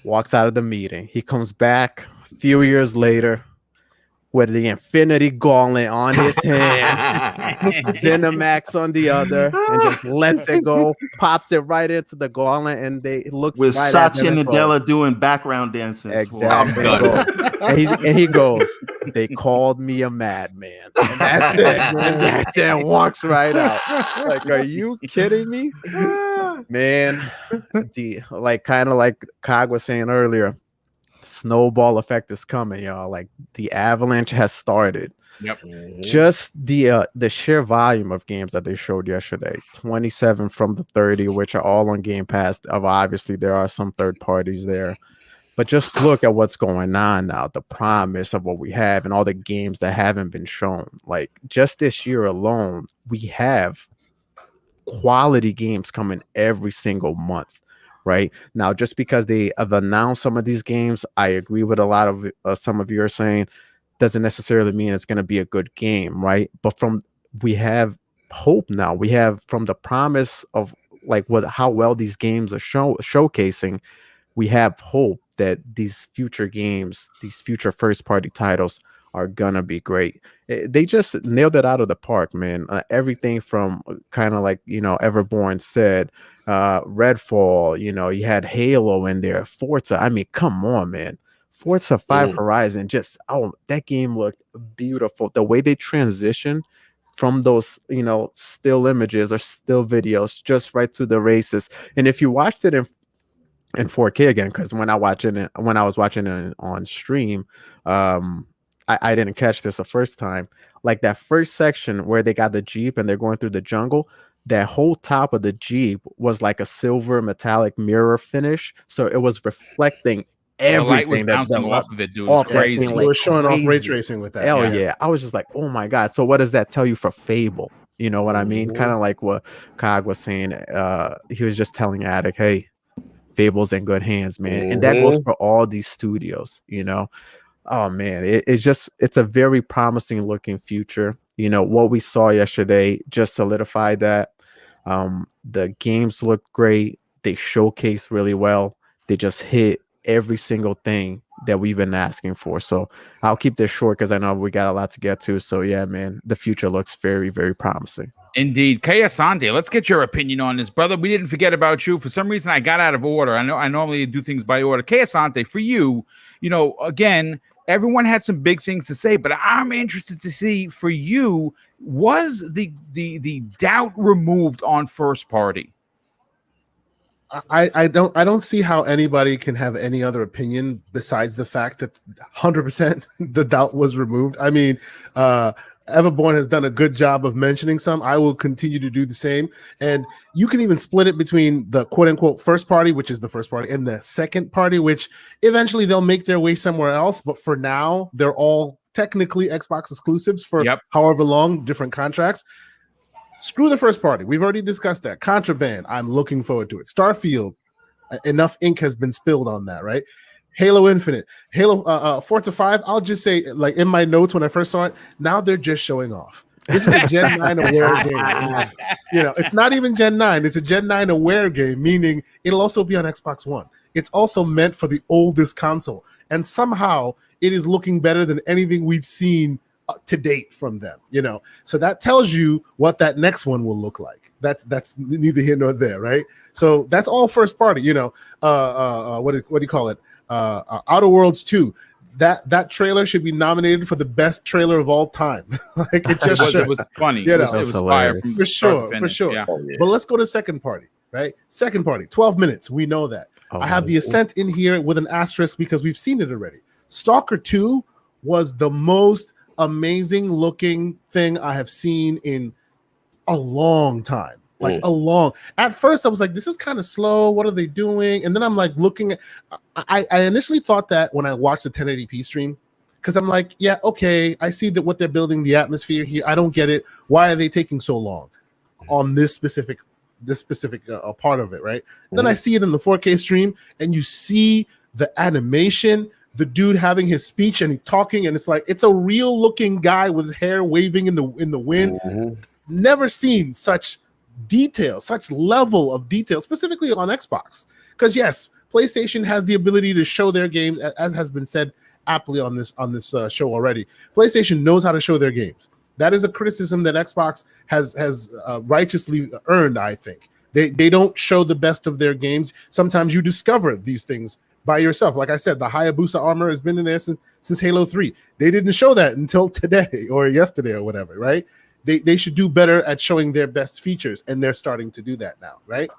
Walks out of the meeting. He comes back a few years later with the Infinity Gauntlet on his hand, Zenimax on the other, and just lets it go, pops it right into the gauntlet, and it looks with right Satya at them. Nadella doing background dances. Exactly. And he goes, "They called me a madman." And that's it. And that's it. And walks right out. Like, are you kidding me? Man, kind of like Cog was saying earlier, snowball effect is coming, y'all. Like, the avalanche has started. Yep. Just the sheer volume of games that they showed yesterday, 27 from the 30, which are all on Game Pass. Obviously, there are some third parties there, but just look at what's going on now. The promise of what we have and all the games that haven't been shown. Like, just this year alone, we have quality games coming every single month. Right now, just because they have announced some of these games, I agree with a lot of some of you are saying, doesn't necessarily mean it's going to be a good game, right? But we have hope now. We have, from the promise of like how well these games are showcasing, we have hope that these future games, these future first party titles, are gonna be great. They just nailed it out of the park, man. Everything from kind of like, Everborn said, Redfall, you had Halo in there, Forza. I mean, come on, man. Forza 5 Horizon, that game looked beautiful. The way they transition from those, still images or still videos just right to the races. And if you watched it in 4K again, because when I was watching it on stream, I didn't catch this the first time. Like, that first section where they got the Jeep and they're going through the jungle, that whole top of the Jeep was like a silver metallic mirror finish. So it was reflecting everything that bouncing off of it, dude. It was crazy. It was showing off ray tracing with that. Hell yeah. I was just like, oh my God. So what does that tell you for Fable? You know what I mean? Kind of like what Cog was saying. He was just telling Attic, hey, Fable's in good hands, man. And that goes for all these studios, Oh man, it's a very promising looking future. What we saw yesterday just solidified that. The games looked great. They showcased really well. They just hit every single thing that we've been asking for. So I'll keep this short because I know we got a lot to get to. So yeah, man, the future looks very, very promising. Indeed. Asante, let's get your opinion on this, brother. We didn't forget about you. For some reason, I got out of order. I normally do things by order. Asante, for you, again, everyone had some big things to say, but I'm interested to see, for you, was the doubt removed on first party? I don't see how anybody can have any other opinion besides the fact that 100% the doubt was removed. I mean, Everborn has done a good job of mentioning some. I will continue to do the same. And you can even split it between the quote unquote first party, which is the first party, and the second party, which eventually they'll make their way somewhere else. But for now, they're all technically Xbox exclusives for however long, different contracts. Screw the first party. We've already discussed that. Contraband, I'm looking forward to it. Starfield, enough ink has been spilled on that, right? Halo Infinite, Forza 5, I'll just say, like in my notes when I first saw it, now they're just showing off. This is a Gen 9 aware game. It's not even Gen 9. It's a Gen 9 aware game, meaning it'll also be on Xbox One. It's also meant for the oldest console. And somehow it is looking better than anything we've seen to date from them, you know. So that tells you what that next one will look like. That's neither here nor there, right? So that's all first party, you know. What do you call it? Outer Worlds 2. That trailer should be nominated for the best trailer of all time. Like it was funny. You know, it was fire from for start to sure, finish. Yeah. But let's go to second party, right? Second party, 12 minutes. We know that. I have the Ascent in here with an asterisk because we've seen it already. Stalker 2 was the most amazing looking thing I have seen in a long time. At first I was like, this is kind of slow. What are they doing? And then I'm like looking at, I initially thought that when I watched the 1080p stream, because I'm like, yeah, okay, I see that what they're building, the atmosphere here. I don't get it. Why are they taking so long on this specific part of it, right? Then I see it in the 4K stream, and you see the animation, the dude having his speech and he talking, and it's like it's a real looking guy with his hair waving in the wind. Never seen such detail, such level of detail, specifically on Xbox. Because yes, PlayStation has the ability to show their games, as has been said aptly on this show already. PlayStation knows how to show their games. That is a criticism that Xbox has righteously earned. I think they don't show the best of their games. Sometimes you discover these things by yourself. Like I said, the Hayabusa armor has been in there since Halo 3. They didn't show that until today or yesterday or whatever, right? They should do better at showing their best features, and they're starting to do that now, right?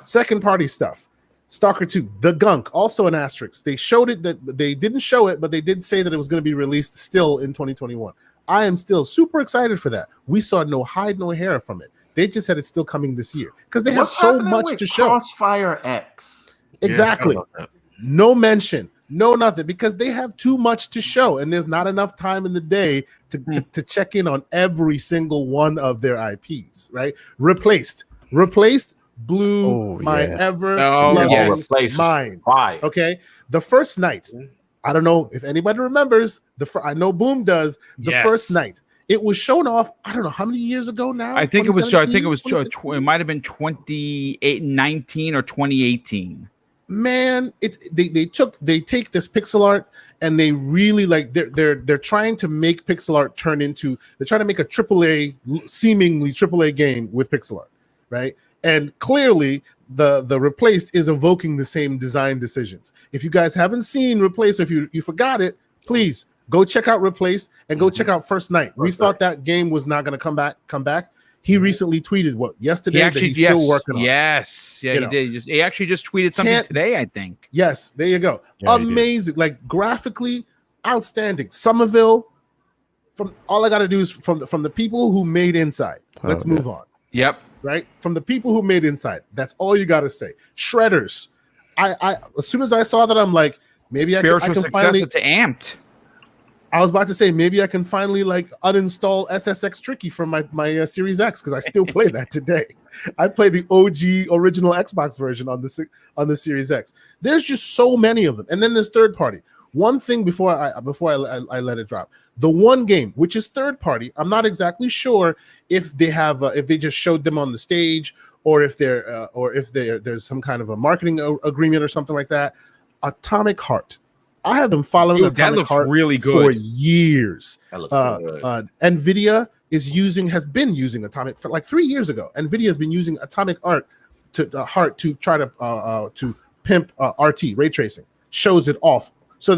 Second party stuff. Stalker 2, The Gunk, also an asterisk. They showed it, that they didn't show it, but they did say that it was going to be released still in 2021. I am still super excited for that. We saw no hide, no hair from it. They just said it's still coming this year because they have so much to show. Crossfire X. Exactly. No mention, no nothing, because they have too much to show, and there's not enough time in the day to check in on every single one of their IPs, right? Replaced blew my mind. Okay, the first night. I don't know if anybody remembers. I know Boom does. The first night, it was shown off. I don't know how many years ago now. I think it was. It might have been 2019 or 2018. Man, they take this pixel art and they really they're trying to make pixel art they're trying to make a seemingly AAA game with pixel art, right? And clearly the Replaced is evoking the same design decisions. If you guys haven't seen Replaced, if you forgot it, please go check out Replaced and go check out First Night. We thought that game was not going to come back. He recently tweeted yesterday that he's still working on. Yes, yeah, he did. He actually just tweeted something today, I think. Yes, there you go. Yeah, amazing, like graphically outstanding. Somerville. From all I got to do is from the people who made Inside. Let's move on. Yep. Right, from the people who made Inside. That's all you got to say. Shredders. I as soon as I saw that, I'm like, maybe I can finally to Amped. I was about to say maybe I can finally uninstall SSX Tricky from my Series X because I still play that today. I play the OG original Xbox version on the Series X. There's just so many of them, and then there's third party. One thing before I let it drop, the one game which is third party, I'm not exactly sure if they have if they just showed them on the stage or if there's some kind of a marketing agreement or something like that. Atomic Heart. I have been following Atomic Heart really good for years. That looks good. NVIDIA has been using Atomic for 3 years ago. NVIDIA has been using Atomic Heart to try to pimp RT ray tracing. Shows it off. So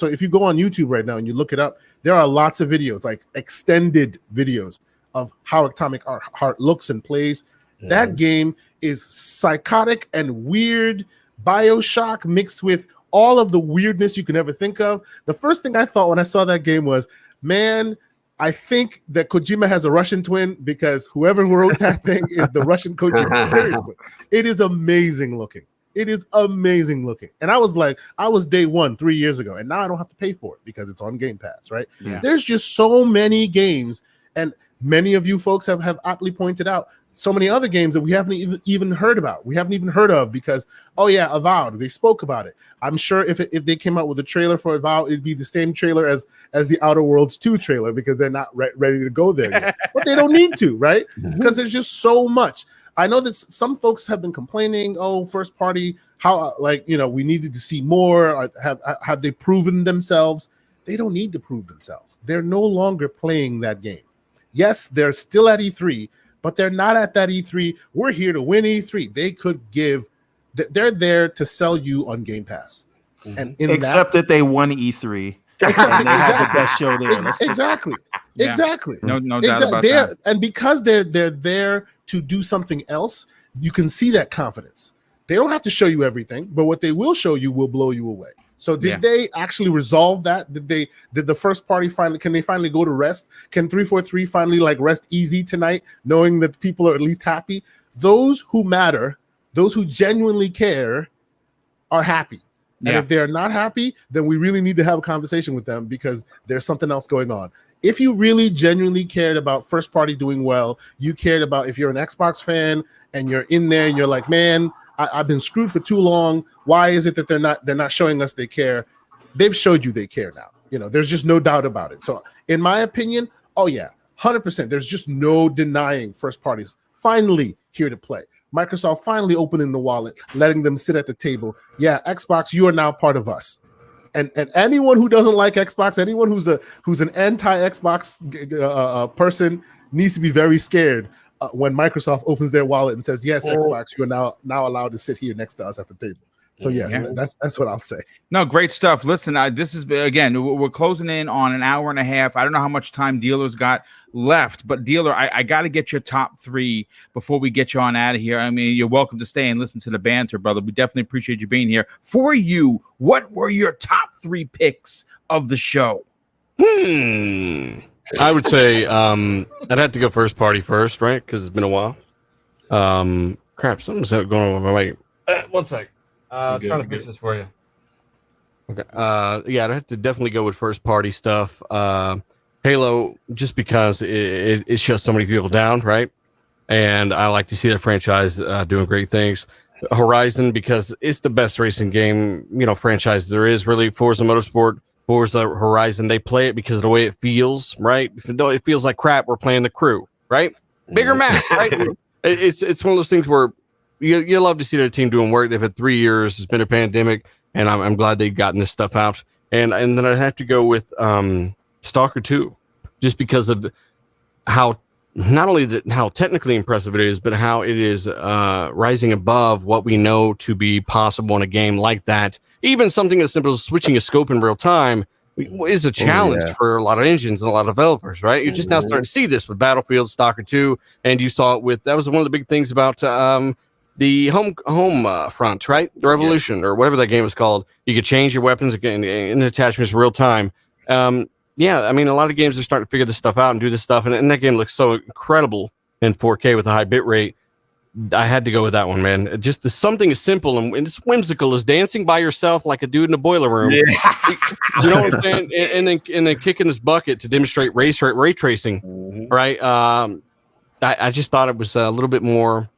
if you go on YouTube right now and you look it up, there are lots of videos, like extended videos of how Atomic Heart looks and plays. That game is psychotic and weird. BioShock mixed with all of the weirdness you can ever think of. The first thing I thought when I saw that game was, man, I think that Kojima has a Russian twin because whoever wrote that thing is the Russian Kojima. Seriously, it is amazing looking. It is amazing looking. And I was day one 3 years ago, and now I don't have to pay for it because it's on Game Pass, right? Yeah. There's just so many games, and many of you folks have aptly pointed out so many other games that we haven't even heard about. We haven't even heard of because, Avowed, they spoke about it. I'm sure if they came out with a trailer for Avowed, it'd be the same trailer as the Outer Worlds 2 trailer because they're not ready to go there yet. But they don't need to, right? Because there's just so much. I know that some folks have been complaining, first party, how we needed to see more. Have they proven themselves? they don't need to prove themselves. They're no longer playing that game. Yes, they're still at E3, but they're not at that E3. We're here to win E3. They could give. They're there to sell you on Game Pass. And except that they won E3. Except they had the best show there. Exactly. Yeah. Exactly. No doubt about that. And because they're there to do something else, you can see that confidence. They don't have to show you everything, but what they will show you will blow you away. So did they actually resolve that? Did the first party can they finally go to rest? Can 343 finally like rest easy tonight, knowing that people are at least happy? Those who matter, those who genuinely care, are happy. And if they're not happy, then we really need to have a conversation with them because there's something else going on. If you really genuinely cared about first party doing well, you cared about if you're an Xbox fan and you're in there and you're like, man, I've been screwed for too long. Why is it that they're not showing us they care? They've showed you they care now. You know, there's just no doubt about it. So in my opinion, 100%. There's just no denying first parties finally here to play. Microsoft finally opening the wallet, letting them sit at the table. Yeah, Xbox, you are now part of us. And anyone who doesn't like Xbox, anyone who's an anti-Xbox person needs to be very scared when Microsoft opens their wallet and says, "Yes, Xbox, you are now allowed to sit here next to us at the table." So yes, that's what I'll say. No, great stuff. Listen, this is again, we're closing in on an hour and a half. I don't know how much time Dealer's got left, but Dealer, I got to get your top three before we get you on out of here. I mean, you're welcome to stay and listen to the banter, brother. We definitely appreciate you being here. For you, what were your top three picks of the show? I would say I'd have to go first party first, right? Because it's been a while. Crap, something's going on with my mic. One sec. Trying to fix this for you. Okay. I'd have to definitely go with first party stuff. Halo, just because it shuts so many people down, right? And I like to see that franchise doing great things. Horizon, because it's the best racing game, franchise there is. Really, Forza Motorsport, Forza Horizon, they play it because of the way it feels, right? If it feels like crap, we're playing the crew, right? Bigger map, right? It's one of those things where you love to see their team doing work. They've had 3 years. It's been a pandemic, and I'm glad they've gotten this stuff out. And then I'd have to go with Stalker 2, just because of how not only how technically impressive it is, but how it is rising above what we know to be possible in a game like that. Even something as simple as switching a scope in real time is a challenge for a lot of engines and a lot of developers, right? You're just now starting to see this with Battlefield, Stalker 2, and you saw it with, that was one of the big things about the home front, right? The Revolution, or whatever that game is called. You could change your weapons again in attachments real time. I mean, a lot of games are starting to figure this stuff out and do this stuff, and that game looks so incredible in 4K with a high bit rate. I had to go with that one, man. Just something as simple and it's whimsical as dancing by yourself like a dude in a boiler room. You know what I'm saying? And then kicking this bucket to demonstrate ray tracing, right? I just thought it was a little bit more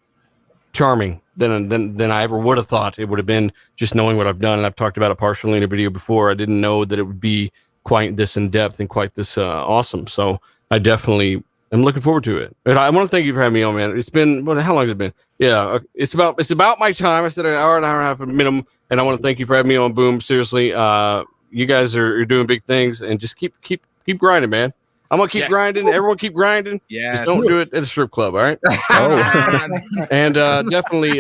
charming than I ever would have thought it would have been, just knowing what I've done. And I've talked about it partially in a video before. I didn't know that it would be quite this in depth and quite this awesome. So I definitely am looking forward to it. And I want to thank you for having me on, man. It's been, how long has it been? Yeah, it's about my time. I said an hour and a half minimum, and I want to thank you for having me on. Boom, seriously, you guys are doing big things, and just keep grinding, man. I'm gonna keep grinding. Everyone keep grinding. Yeah, just don't do it at a strip club, all right? And definitely,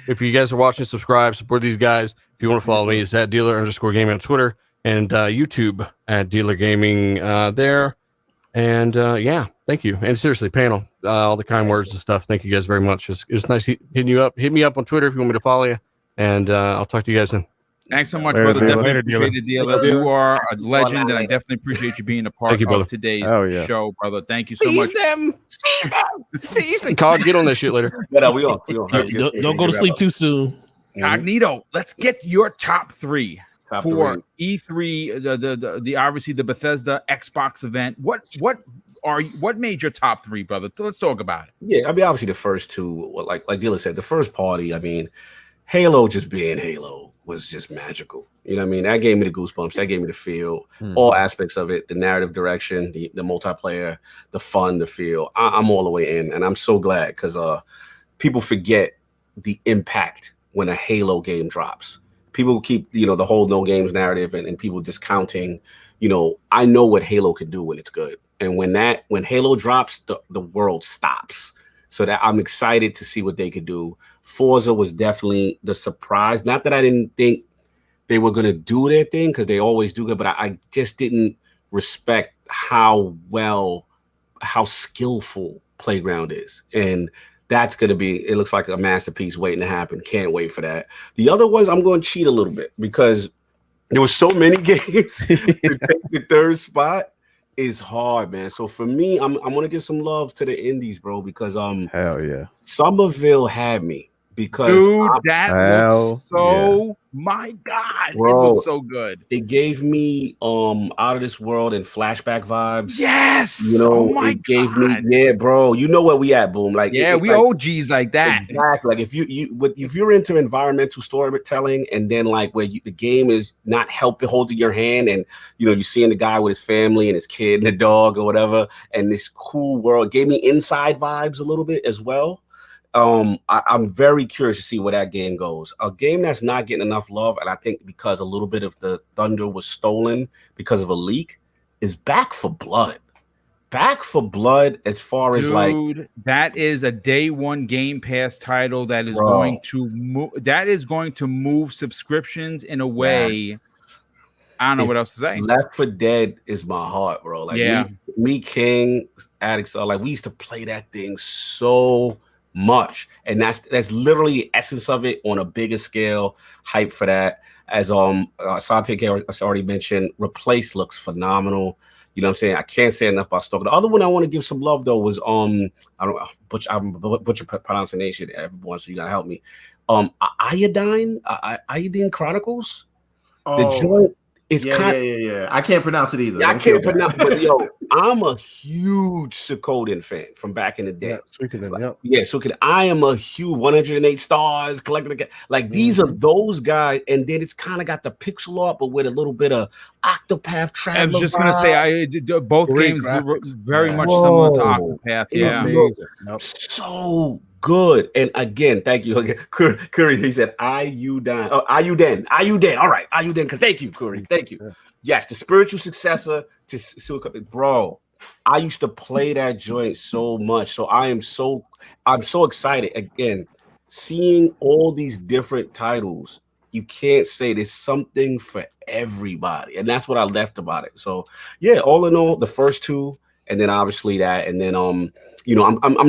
if you guys are watching, subscribe, support these guys. If you want to follow me, it's at @dealer_gaming on Twitter and YouTube at Dealer Gaming there. And thank you. And seriously, panel, all the kind words and stuff. Thank you guys very much. It's nice hitting you up. Hit me up on Twitter if you want me to follow you. And I'll talk to you guys soon. Thanks so much, brother. Definitely appreciate it, Dealer. You are a legend, and I definitely appreciate you being a part of today's show, brother. Thank you so much. Seize them. Cog, get on that shit later. Don't go to sleep too soon. Cognito, let's get your top three. For E3, the obviously the Bethesda Xbox event. What made your top three, brother? Let's talk about it. Yeah, I mean, obviously the first two, like Dealer said, the first party. I mean, Halo just being Halo was just magical. You know what I mean? That gave me the goosebumps. That gave me the feel. All aspects of it, the narrative direction, the multiplayer, the fun, the feel. I'm all the way in, and I'm so glad because people forget the impact when a Halo game drops. people keep, the whole no games narrative and people discounting, I know what Halo can do when it's good. And when Halo drops, the world stops. So that I'm excited to see what they could do. Forza was definitely the surprise. Not that I didn't think they were going to do their thing, because they always do good, but I just didn't respect how skillful Playground is. And that's going to be, it looks like a masterpiece waiting to happen. Can't wait for that. The other ones, I'm going to cheat a little bit because there were so many games. To take the third spot is hard, man. So for me, I'm going to give some love to the indies, bro, because hell yeah, Somerville had me. Because dude, that looks so my God, bro, it looks so good. It gave me Out of This World and flashback vibes. Yes. Oh my it gave God. me, bro. You know where we at, Boom. Like, we OGs like that. Exactly. Like if you're into environmental storytelling, and then like where the game is not holding your hand, and you're seeing the guy with his family and his kid and the dog or whatever, and this cool world, gave me Inside vibes a little bit as well. I'm very curious to see where that game goes. A game that's not getting enough love, and I think because a little bit of the thunder was stolen because of a leak, is Back 4 Blood. Back 4 Blood, as far as like, that is a day one Game Pass title that is going to move subscriptions in a way. I don't know what else to say. Left 4 Dead is my heart, bro. Like me, King, Addicts, like we used to play that thing so much, and that's literally the essence of it on a bigger scale. Hype for that. As Sante has already mentioned, Replace looks phenomenal. You know what I'm saying? I can't say enough about Stalker. The other one I want to give some love though was I'm butcher pronunciation, everyone, so you gotta help me. Iodine Chronicles. The joint is yeah. I can't pronounce it either. I can't pronounce, but yo, I'm a huge Suikoden fan from back in the day. Suikoden. I am a huge 108 stars collector. Like these are those guys, and then it's kind of got the pixel art, but with a little bit of Octopath Traveler. I was just gonna say, both games very much similar to Octopath. Yeah, amazing. So good. And again, thank you again, Curry. He said, Iodine. Oh, Iodine. All right, Iodine. Thank you, Curry. Thank you. Yes, the spiritual successor to Suikoden. Bro, I used to play that joint so much. So I'm so excited. Again, seeing all these different titles, you can't say there's something for everybody. And that's what I left about it. So yeah, all in all, the first two, and then obviously that, and then I'm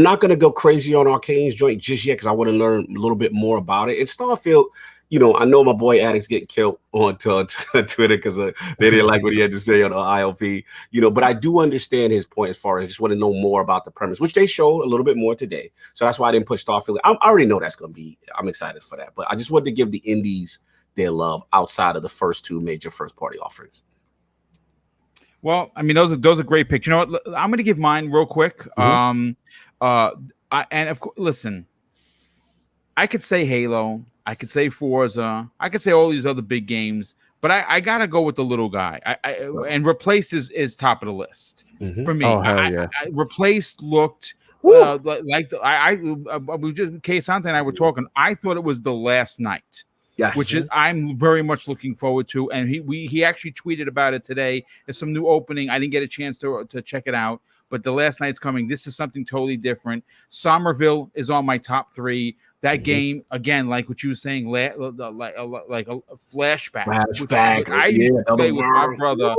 not gonna go crazy on Arcane's joint just yet because I want to learn a little bit more about it. And Starfield, I know my boy Addicts getting killed on Twitter because they didn't like what he had to say on the ILP, but I do understand his point as far as just want to know more about the premise, which they show a little bit more today. So that's why I didn't put Starfield. I already know that's gonna be. I'm excited for that, but I just wanted to give the indies their love outside of the first two major first party offerings. Well, I mean, those are great picks. You know what? I'm going to give mine real quick. And of course, listen, I could say Halo, I could say Forza, I could say all these other big games, but I got to go with the little guy. And Replaced is top of the list for me. Oh, hell yeah. Replaced looked like we just Kay Santa and I were talking. I thought it was The Last Night. Yes. Which is I'm very much looking forward to, and he actually tweeted about it today. There's some new opening. I didn't get a chance to check it out, but The Last Night's coming. This is something totally different. Somerville is on my top 3. That game again, like what you were saying, like a flashback. I used to play with my brother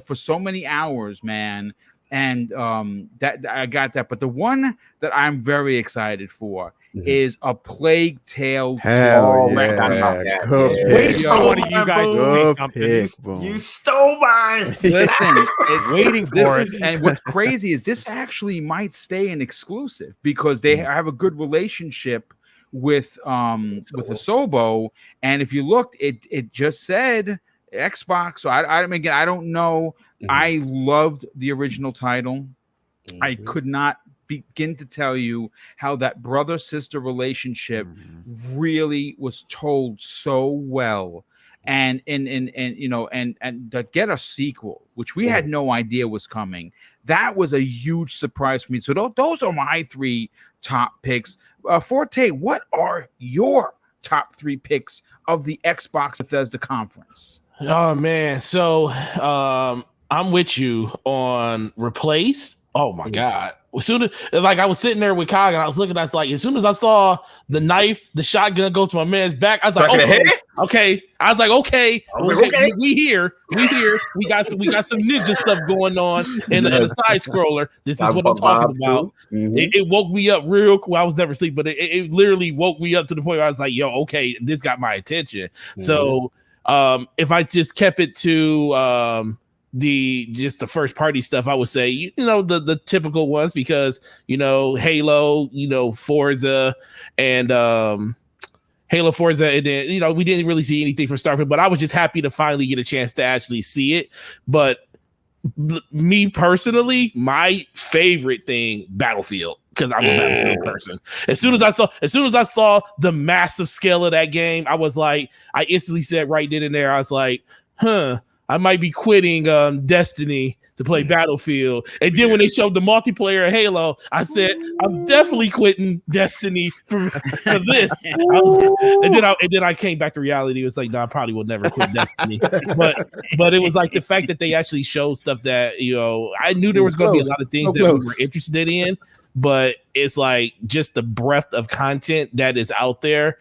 for so many hours, man. And that I got that, but the one that I'm very excited for is A Plague Tale 2. Wait for one of you guys to say something. You stole mine. Listen, waiting for it. And what's crazy is this actually might stay an exclusive because they have a good relationship with Asobo. And if you looked, it just said Xbox. So I don't know. I loved the original title. I could not begin to tell you how that brother-sister relationship really was told so well, and to get a sequel, which we had no idea was coming, that was a huge surprise for me. So those are my 3 top picks. Forte, what are your top 3 picks of the Xbox Bethesda conference? Oh man, so I'm with you on replace. Oh my god! As soon as I was sitting there with Cog and I was looking, I was like, as soon as I saw the knife, the shotgun go to my man's back, I was like, okay. I was like, okay. We here. We got some ninja stuff going on and a side scroller. This is what I'm talking about. It woke me up real quick. I was never asleep, but it literally woke me up to the point where I was like, yo, okay, this got my attention. So if I just kept it to the first party stuff, I would say the typical ones, because Halo, Forza, and Halo, Forza, and then we didn't really see anything from Starfield, but I was just happy to finally get a chance to actually see it. But me personally, my favorite thing, Battlefield, because I'm a Battlefield person. As soon as I saw the massive scale of that game, I was like, I instantly said right then and there, I was like, I might be quitting Destiny to play Battlefield. And then when they showed the multiplayer of Halo, I said, I'm definitely quitting Destiny for this. And then I came back to reality. It was like, no, I probably will never quit Destiny. But it was like the fact that they actually showed stuff that, I knew there was going to be a lot of things that we were interested in, but it's like just the breadth of content that is out there.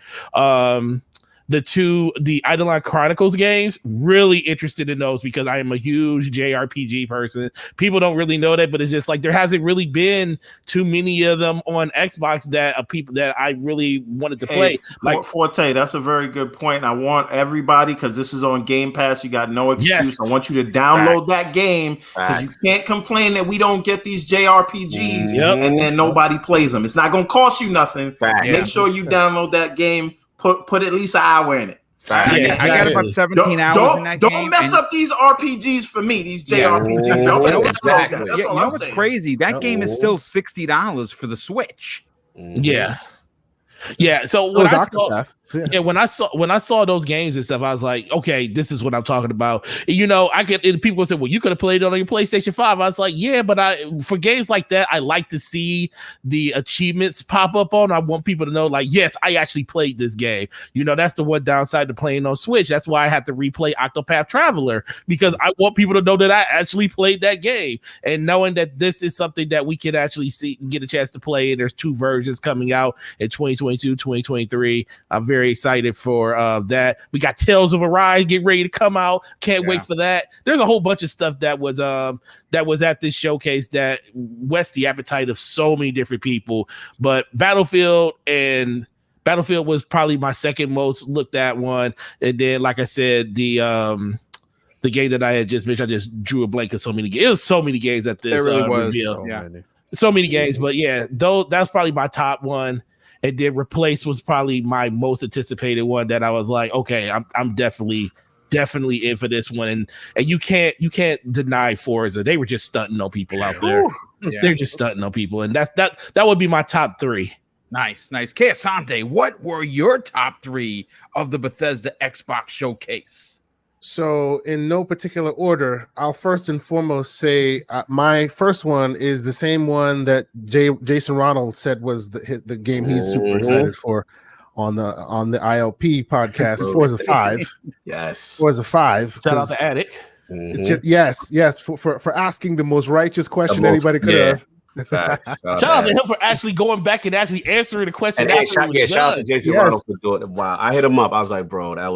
The Eidolon Chronicles games, really interested in those because I am a huge JRPG person. People don't really know that, but it's just like there hasn't really been too many of them on Xbox that I really wanted to play. Like Forte, that's a very good point. I want everybody, because this is on Game Pass, you got no excuse. Yes. I want you to download that game, because you can't complain that we don't get these JRPGs and then nobody plays them. It's not going to cost you nothing. Make sure you download that game. Put at least an hour in it. I got about 17 hours in that game. Don't mess up these RPGs for me, these JRPGs. That's all I'm saying. Crazy? That game is still $60 for the Switch. Yeah. So when I saw those games and stuff, I was like, okay, this is what I'm talking about. People would say, well, you could have played it on your PlayStation 5. I was like, yeah, but for games like that, I like to see the achievements pop up on. I want people to know, like, yes, I actually played this game. That's the one downside to playing on Switch. That's why I had to replay Octopath Traveler, because I want people to know that I actually played that game, and knowing that this is something that we can actually get a chance to play. And there's 2 versions coming out in 2022, 2023. I'm very excited for that. We got Tales of Arise getting ready to come out. Can't wait for that. There's a whole bunch of stuff that was at this showcase that whets the appetite of so many different people. But Battlefield was probably my second most looked at one. And then, like I said, the game that I had just mentioned, I just drew a blank of so many games. It was so many games at this reveal. So many games. But yeah, that's probably my top one. And then Replace was probably my most anticipated one that I was like, okay, I'm definitely in for this one. And you can't deny Forza. They were just stunting on people out there. They're just stunting on people. And that would be my top 3. Nice. Keasante, what were your top 3 of the Bethesda Xbox showcase? So, in no particular order, I'll first and foremost say my first one is the same one that Jason Ronald said was the game he's super excited for on the ILP podcast. Forza 5. Yes, Forza 5. Shout out to Attic. It's just, yes, for asking the most righteous question anybody could have. Shout out to him for actually going back and actually answering the question. Shout out to Jason Ronald for doing it. Wow, I hit him up. I was like, bro, that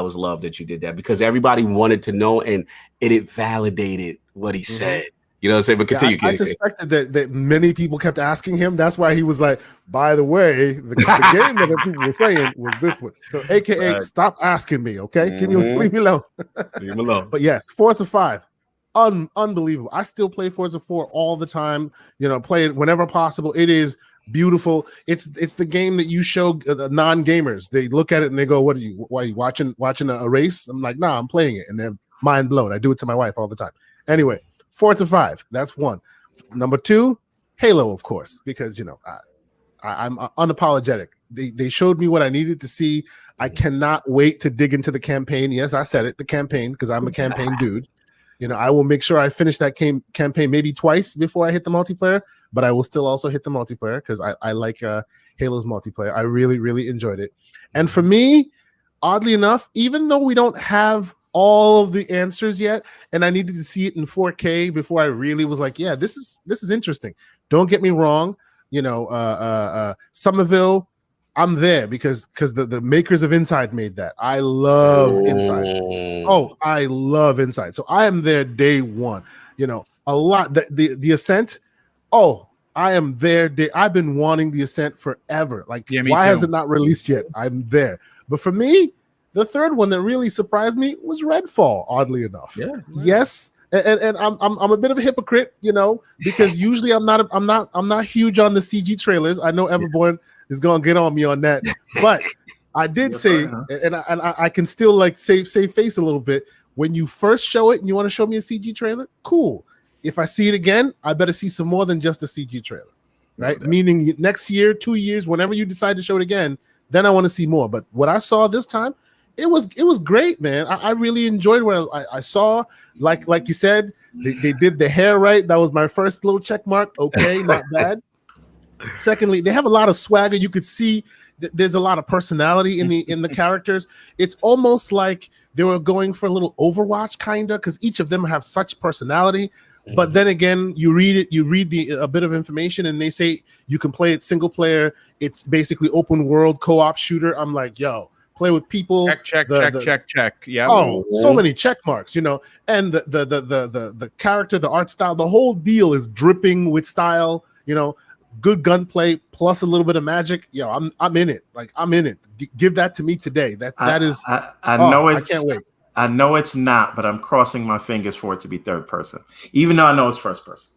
was love that you did that, because everybody wanted to know, and it validated what he said. You know what I'm saying? But continue. I suspected that many people kept asking him. That's why he was like, by the way, the game that people were saying was this one. So, AKA, stop asking me, okay? Leave me alone. Leave him alone. But yes, Forza 5. Unbelievable. I still play Forza 4 all the time. Play it whenever possible. It is beautiful. It's the game that you show non-gamers. They look at it and they go, why are you watching a race? I'm like, nah, I'm playing it. And they're mind blown. I do it to my wife all the time. Anyway, Forza 5, that's one. Number 2, Halo, of course, because I'm unapologetic. They showed me what I needed to see. I cannot wait to dig into the campaign. Yes, I said it, the campaign, because I'm a campaign dude. I will make sure I finish that campaign maybe twice before I hit the multiplayer, but I will still also hit the multiplayer because I like Halo's multiplayer. I really, really enjoyed it. And for me, oddly enough, even though we don't have all of the answers yet, and I needed to see it in 4K before I really was like, yeah, this is interesting. Don't get me wrong, Somerville, I'm there because the makers of Inside made that. I love Inside. Oh, I love Inside. So I am there day one. A lot. The Ascent. Oh, I am there. I've been wanting the Ascent forever. Like, why has it not released yet? I'm there. But for me, the third one that really surprised me was Redfall. Oddly enough, yes, and I'm a bit of a hypocrite, because usually I'm not huge on the CG trailers. I know Everborn is gonna get on me on that, but I did say, and I can still like save face a little bit when you first show it and you want to show me a CG trailer. Cool. If I see it again, I better see some more than just a CG trailer, right? Meaning next year, 2 years, whenever you decide to show it again, then I want to see more. But what I saw this time, it was great, man. I really enjoyed what I saw. Like you said, they did the hair right. That was my first little check mark. Okay, not bad. Secondly, they have a lot of swagger. You could see there's a lot of personality in the characters. It's almost like they were going for a little Overwatch kind of, because each of them have such personality. But then again, you read a bit of information, and they say you can play it single player. It's basically open world co-op shooter. I'm like, yo, play with people. Check. Yeah. Oh, so many check marks, and the character, the art style, the whole deal is dripping with style. Good gunplay plus a little bit of magic. Yo, I'm in it. Like, I'm in it. Give that to me today. That is. I know I can't wait. I know it's not, but I'm crossing my fingers for it to be third person, even though I know it's first person.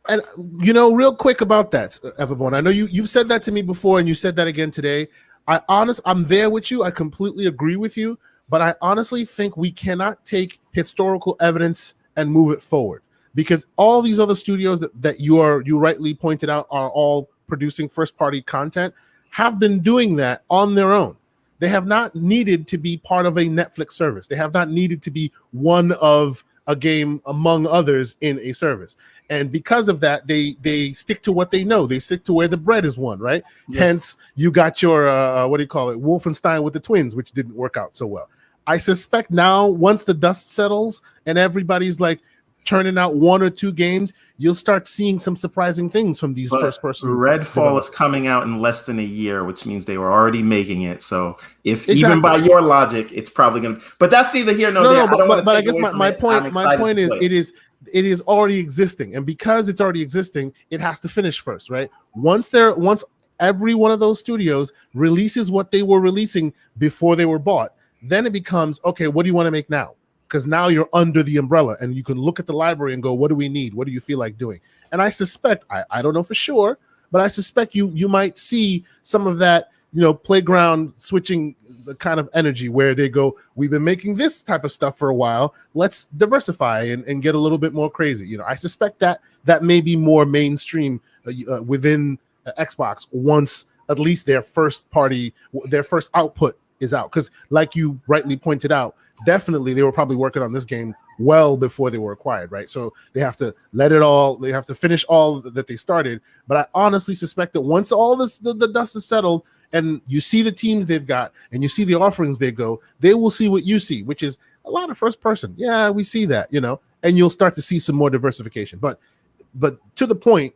And real quick about that, Everborn. I know you've said that to me before, and you said that again today. I'm there with you. I completely agree with you, but I honestly think we cannot take historical evidence and move it forward, because all these other studios that you rightly pointed out are all producing first party content have been doing that on their own. They have not needed to be part of a Netflix service. They have not needed to be one of a game among others in a service. And because of that, they stick to what they know. They stick to where the bread is won, right? Yes. Hence, you got your, Wolfenstein with the twins, which didn't work out so well. I suspect now, once the dust settles and everybody's like turning out one or two games, you'll start seeing some surprising things from these first-person. Redfall is coming out in less than a year, which means they were already making it. So even by your logic, it's probably going to. But that's neither here nor there. But I guess my point is it is already existing, and because it's already existing, it has to finish first, right? Once every one of those studios releases what they were releasing before they were bought, then it becomes, okay, what do you want to make now? Because now you're under the umbrella and you can look at the library and go, what do we need? What do you feel like doing? And I suspect, I don't know for sure, but I suspect you might see some of that, playground switching the kind of energy where they go, we've been making this type of stuff for a while. Let's diversify and get a little bit more crazy. I suspect that may be more mainstream within Xbox once at least their first output is out. Because like you rightly pointed out, definitely they were probably working on this game well before they were acquired, right? So they have to they have to finish all that they started. But I honestly suspect that once all this the dust is settled and you see the teams they've got and you see the offerings they will see what you see, which is a lot of first person. Yeah, we see that, and you'll start to see some more diversification. But to the point,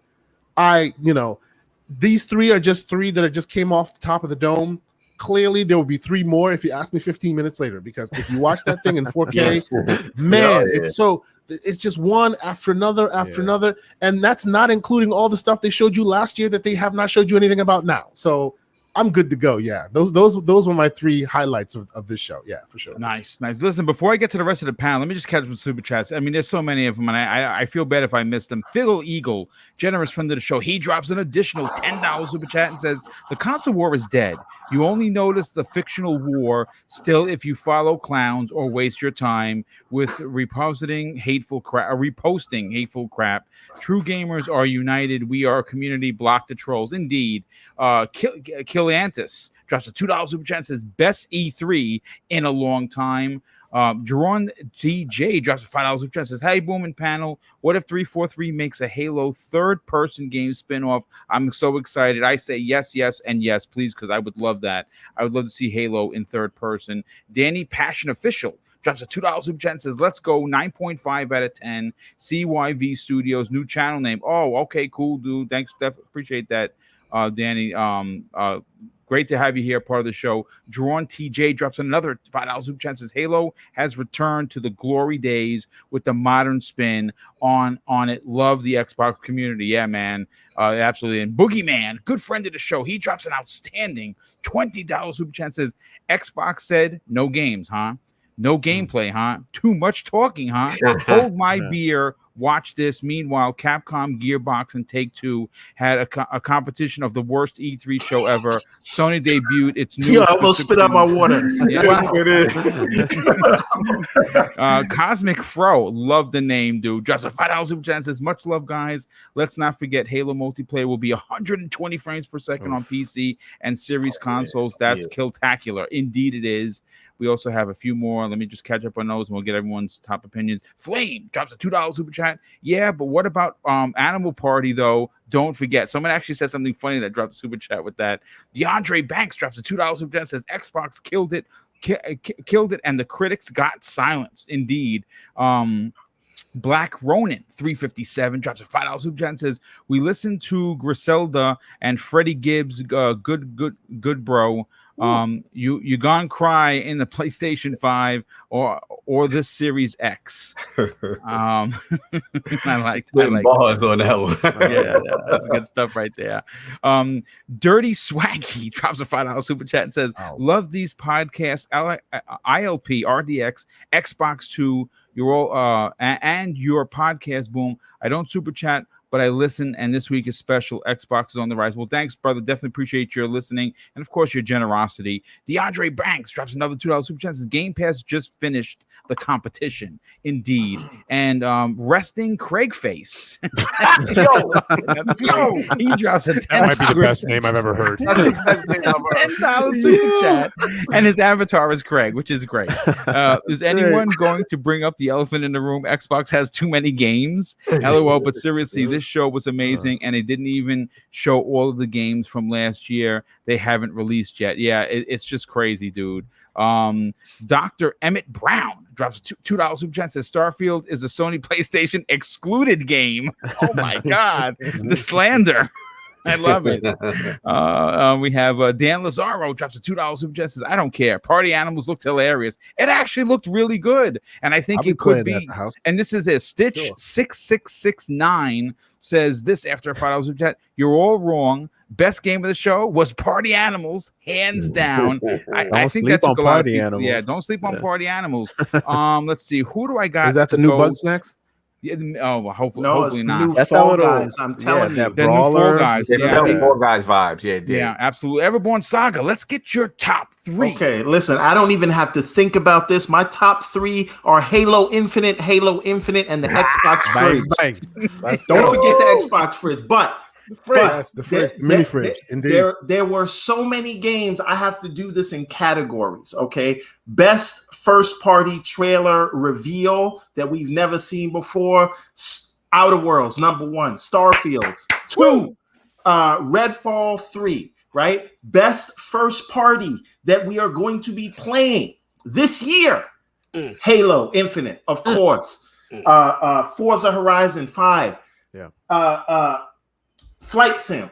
these three are just three that just came off the top of the dome. Clearly, there will be three more if you ask me 15 minutes later, because if you watch that thing in 4K, man, it's just one after another after another. And that's not including all the stuff they showed you last year that they have not showed you anything about now. So I'm good to go. Yeah, those were my three highlights of this show. Yeah, for sure. Nice. Listen, before I get to the rest of the panel, let me just catch some super chats. I mean, there's so many of them, and I feel bad if I missed them. Fiddle Eagle, generous friend of the show, he drops an additional $10 super chat and says, the console war is dead. You only notice the fictional war still if you follow clowns or waste your time with reposting hateful crap. True gamers are united. We are a community. Block the trolls. Indeed. Killantis drops a $2 super chat and says, best E3 in a long time. Jerron TJ drops a $5 super chat. Says, "Hey, Boom and panel. What if 343 makes a Halo third-person game spinoff? I'm so excited. I say yes, yes, and yes, please, because I would love that. I would love to see Halo in third person." Danny Passion Official drops a $2 super chat and says, "Let's go 9.5 out of 10. CYV Studios, new channel name." Oh, okay, cool, dude. Thanks, Steph. Appreciate that, Danny. Great to have you here, part of the show. Drawn TJ drops another $5 super chat. Says, "Halo has returned to the glory days with the modern spin on it. Love the Xbox community." Yeah, man. Absolutely. And Boogeyman, good friend of the show, he drops an outstanding $20 super chat. Says, "Xbox said no games, huh? No gameplay, huh? Too much talking, huh? Hold my beer. Watch this." Meanwhile, Capcom, Gearbox, and Take-Two had a competition of the worst E3 show ever. Sony debuted its new. Yo, I almost spit out my water. Cosmic Fro, love the name, dude. Drops a $5 super chat. Says, "Much love, guys. Let's not forget Halo multiplayer will be 120 frames per second on PC and series consoles. That's killtacular. Indeed, it is." We also have a few more. Let me just catch up on those, and we'll get everyone's top opinions. Flame drops a $2 super chat. "Yeah, but what about Animal Party, though? Don't forget." Someone actually said something funny that dropped a super chat with that. DeAndre Banks drops a $2 super chat. Says, "Xbox killed it, and the critics got silenced." Indeed. Black Ronin 357 drops a $5 super chat and says, "We listened to Griselda and Freddie Gibbs, good bro. You gone cry in the PlayStation 5 or the Series X." I like bars on that one. Yeah, that's good stuff right there. Dirty Swaggy drops a $5 super chat and says, "Love these podcasts, ILP, RDX, Xbox 2, your all and your podcast, Boom. I don't super chat, but I listen, and this week is special. Xbox is on the rise." Well, thanks, brother. Definitely appreciate your listening and, of course, your generosity. DeAndre Banks drops another $2 super chat. Says, "Game Pass just finished the competition." Indeed. And Resting Craig Face. Yo, he drops a $10. That might be the best name I've ever heard. $10 super chat, and his avatar is Craig, which is great. Is anyone going to bring up the elephant in the room? Xbox has too many games. LOL. But seriously, this show was amazing, and they didn't even show all of the games from last year. They haven't released yet. Yeah, it's just crazy, dude. Dr. Emmett Brown drops $2 super chat. Says, "Starfield is a Sony PlayStation excluded game." Oh my god, the slander. I love it. We have Dan Lazaro drops a $2 super chat. Says, "I don't care. Party Animals looked hilarious. It actually looked really good, and I think it could be." And this is a Stitch 6669 says this after a $5 super chat. "You're all wrong. Best game of the show was Party Animals, hands down." I think that took a lot of people. Yeah, don't sleep on Party Animals. Let's see. Who do I got? Is that the new Bug Snacks? Yeah, well, hopefully, No, hopefully it's not. new That's Fall that little- Guys. I'm telling yeah, you. The new Fall Guys. Yeah, Fall Guys vibes. Yeah, Yeah, absolutely. Everborn Saga. Let's get your top 3. Okay, listen, I don't even have to think about this. My top 3 are Halo Infinite, and the Xbox fridge. Don't forget the Xbox fridge. But the fridge, mini fridge. Indeed. There were so many games. I have to do this in categories. Okay, best first party trailer reveal that we've never seen before. Outer Worlds, number 1. Starfield, 2. Redfall, 3. Right, best first party that we are going to be playing this year. Halo Infinite, of course. Forza Horizon 5. Flight Sim.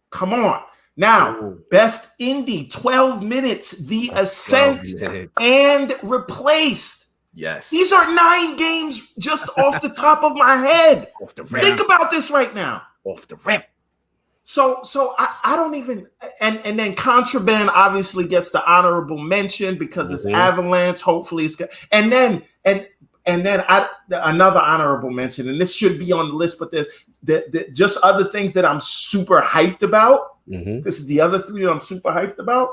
Come on. Now, best indie, 12 minutes, The Ascent, and Replaced. Yes. These are 9 games just off the top of my head. Off the rip. Think about this right now. Off the rip. So I don't even, and then Contraband obviously gets the honorable mention because it's Avalanche. Hopefully it's good. And then another honorable mention, and this should be on the list, but there's just other things that I'm super hyped about. This is the other 3 that I'm super hyped about.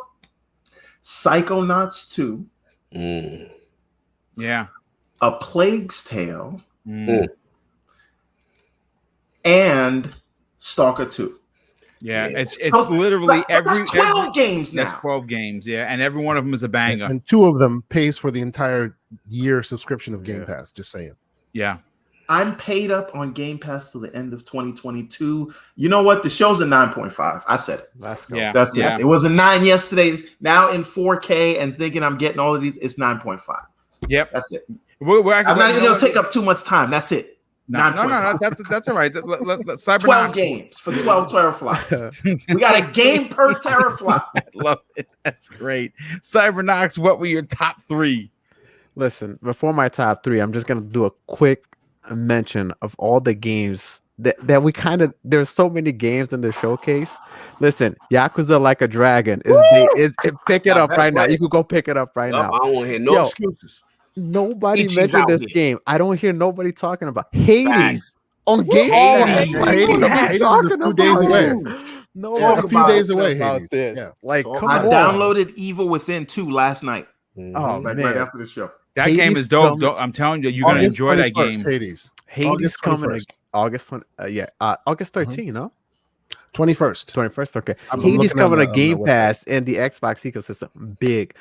Psychonauts 2. Yeah. A Plague's Tale. And Stalker 2. Yeah, it's So, literally but that's 12 games now. That's 12 games, yeah, and every one of them is a banger. And 2 of them pays for the entire year subscription of Game Pass. Just saying. Yeah. I'm paid up on Game Pass till the end of 2022. You know what? The show's a 9.5. I said it. Let's go. Yeah. That's it. It was a 9 yesterday. Now in 4K and thinking I'm getting all of these, it's 9.5. Yep. That's it. I'm not even going to take up too much time. That's it. No, that's all right. Cyber 12 games for 12 teraflops. We got a game per teraflop. I love it. That's great. Cybernox, what were your top 3? Listen, before my top 3, I'm just gonna do a quick mention of all the games that we kind of. There's so many games in the showcase. Listen, Yakuza Like a Dragon pick it up right now. You could go pick it up right now. I don't want to hear no excuses. Nobody Ichi's mentioned out this here. game. I don't hear nobody talking about Hades on Game Hades. Pass. Hades is 2 days away. No, Yeah, a few days away. about Hades. this. Yeah. Like, So come I on. downloaded Evil Within 2 last night. Oh Like man, right after the show. That Hades game is dope. coming- I'm telling you, you're gonna enjoy that game. Hades. Hades August coming 21st. August 20. August 13. No, 21st. 21st. Okay, I'm Hades looking coming on to the Game website. Pass and the Xbox ecosystem. Big.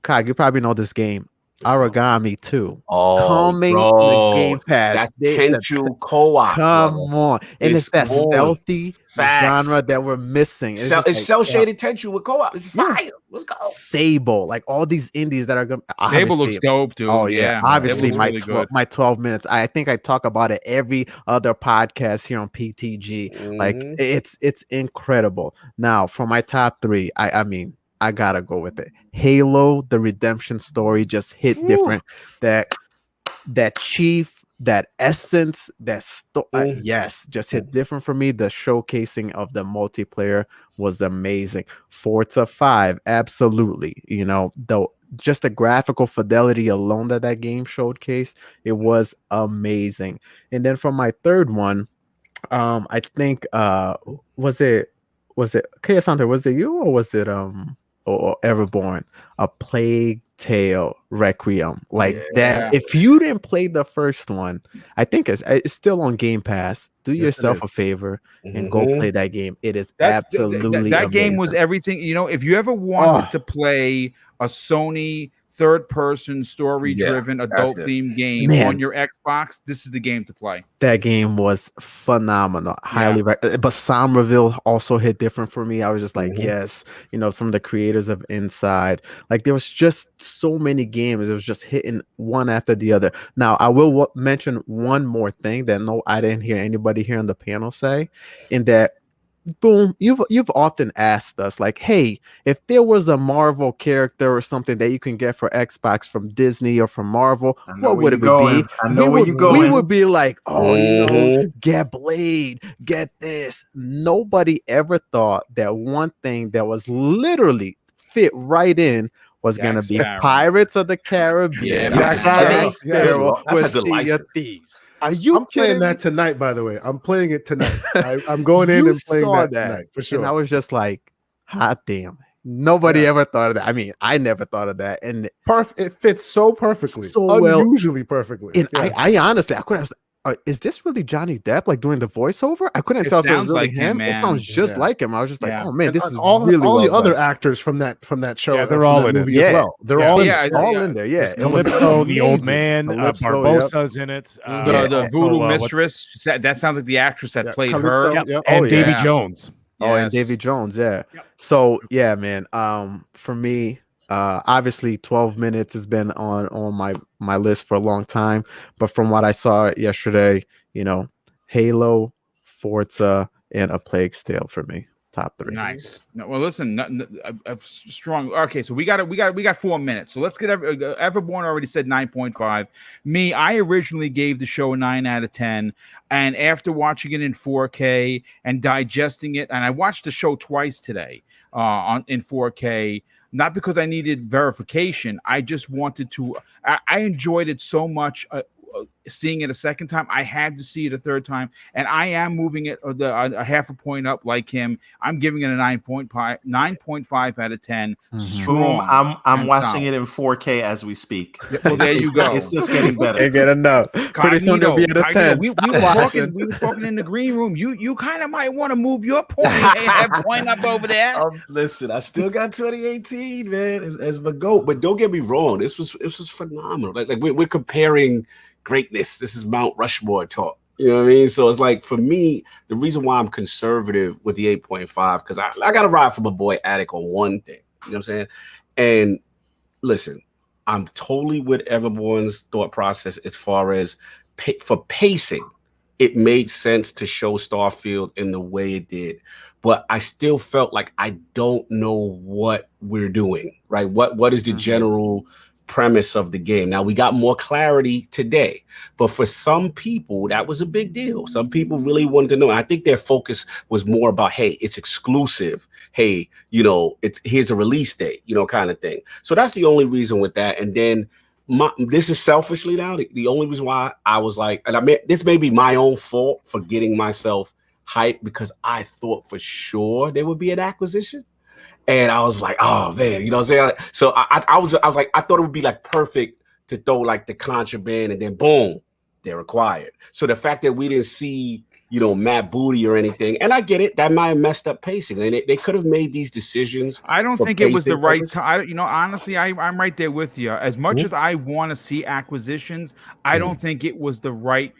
Kyle, you probably know this game. Origami 2 coming to bro. Game Pass. That They said, potential co-op. come bro. on, and it's that on. stealthy Facts. genre that we're missing. It's, It's just cell shaded tension with co-op. It's fire. Let's go. Sable, like all these indies that are going. Sable looks dope, dude. Oh yeah, obviously Sable's my really good. my 12 minutes. I think I talk about it every other podcast here on PTG. Like it's incredible. Now for my top 3, I mean I gotta go with it. Halo, the redemption story just hit different. That chief, that essence, that yes, just hit different for me. The showcasing of the multiplayer was amazing. Forza 5, absolutely. You know, just the graphical fidelity alone that game showcased, it was amazing. And then for my third one, I think was it Chaos Hunter? Was it you or was it or Everborn? A Plague Tale Requiem, like that. If you didn't play the first one, I think it's still on Game Pass. Do yourself a favor and go play that game. It is absolutely that game was amazing. everything. You know, if you ever wanted to play a Sony third-person story-driven adult-themed game on your Xbox, this is the game to play. That game was phenomenal. Highly but Somerville also hit different for me. I was just like, yes, you know, from the creators of Inside. Like there was just so many games. It was just hitting one after the other. Now, I will mention one more thing that I didn't hear anybody here on the panel say, in that Boom, you've often asked us, like, hey, if there was a Marvel character or something that you can get for Xbox from Disney or from Marvel, what would it be? I know where you're going. We would be like, oh, you know, get Blade, get this. Nobody ever thought that one thing that was literally fit right in was going to be Pirates of the Caribbean. Jack Sparrow with Sea of Thieves. I'm playing that tonight, by the way. I'm playing it tonight. I'm going in and playing that tonight for sure. And I was just like, hot damn. Nobody ever thought of that. I mean, I never thought of that. And it fits so perfectly. So unusually perfectly. And I honestly, I couldn't. Is this really Johnny Depp like doing the voiceover? I couldn't tell if it was really like him. It sounds just like him. I was just like, oh man, and this is all really all well the other done. actors from that show. Yeah, they're all in it. As well. They're all in there. Yeah, Calypso, the old man, Barbosa's in it. The voodoo mistress. That sounds like the actress that played her. And Davy Jones. Oh, and Davy Jones. Yeah. So yeah, man. For me, obviously 12 minutes has been on my list for a long time, but from what I saw yesterday, you know, Halo, Forza, and A Plague's Tale for me, top 3. Nice. No, well, listen, strong. Okay, so we got 4 minutes. So let's get Everborn already said 9.5. Me, I originally gave the show a 9 out of 10, and after watching it in 4K and digesting it, and I watched the show twice today in 4K. Not because I needed verification. I just wanted to. I enjoyed it so much. seeing it a second time. I had to see it a third time, and I am moving it a half a point up like him. I'm giving it a 9.5 out of 10. Strong. I'm watching it in 4K as we speak. Well, there you go. It's just getting better. Ain't get enough. Pretty soon they'll be at a 10. We were talking in the green room. You kind of might want to move your point up over there. Listen, I still got 2018, man, as my goat. But don't get me wrong, this was phenomenal. Like we're comparing greatness. This is Mount Rushmore talk. You know what I mean? So it's like, for me, the reason why I'm conservative with the 8.5, because I got to ride for my boy Attic on one thing. You know what I'm saying? And listen, I'm totally with everyone's thought process as far as for pacing. It made sense to show Starfield in the way it did, but I still felt like I don't know what we're doing, right? What is the general premise of the game? Now we got more clarity today, but for some people that was a big deal. Some people really wanted to know. I think their focus was more about, hey, it's exclusive. Hey, here's a release date, kind of thing. So that's the only reason with that. And then this is selfishly now the only reason why I was like, and I mean, this may be my own fault for getting myself hyped, because I thought for sure there would be an acquisition. And I was like, oh man, you know what I'm saying? So I was like, I thought it would be like perfect to throw like the contraband and then boom, they're acquired. So the fact that we didn't see, Matt Booty or anything, and I get it, that might have messed up pacing. And they could have made these decisions. I don't think it was the right time. Honestly, I'm right there with you. As much as I want to see acquisitions, I don't think it was the right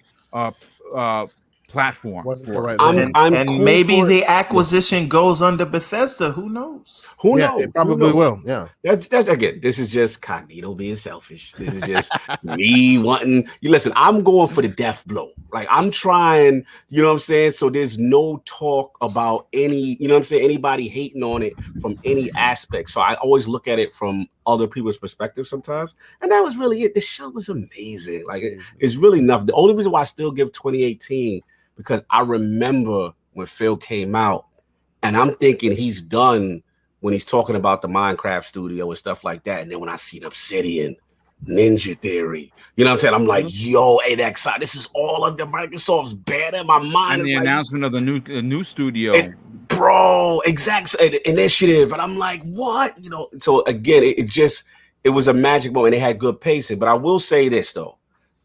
platform. Wasn't the right and cool maybe the acquisition goes under Bethesda. Who knows? Who knows? It probably will. Yeah. That's again, this is just Cognito being selfish. This is just me wanting you. Listen, I'm going for the death blow. Like, I'm trying, you know what I'm saying? So there's no talk about any, anybody hating on it from any aspect. So I always look at it from other people's perspective sometimes. And that was really it. The show was amazing. Like, it's really nothing. The only reason why I still give 2018, because I remember when Phil came out, and I'm thinking he's done when he's talking about the Minecraft studio and stuff like that. And then when I seen Obsidian, Ninja Theory, you know what I'm saying? I'm like, yo, AXI, this is all under Microsoft's banner. My mind. And the announcement of the new studio. Bro, exactly. Initiative. And I'm like, what? So again, it was a magic moment. They had good pacing. But I will say this, though.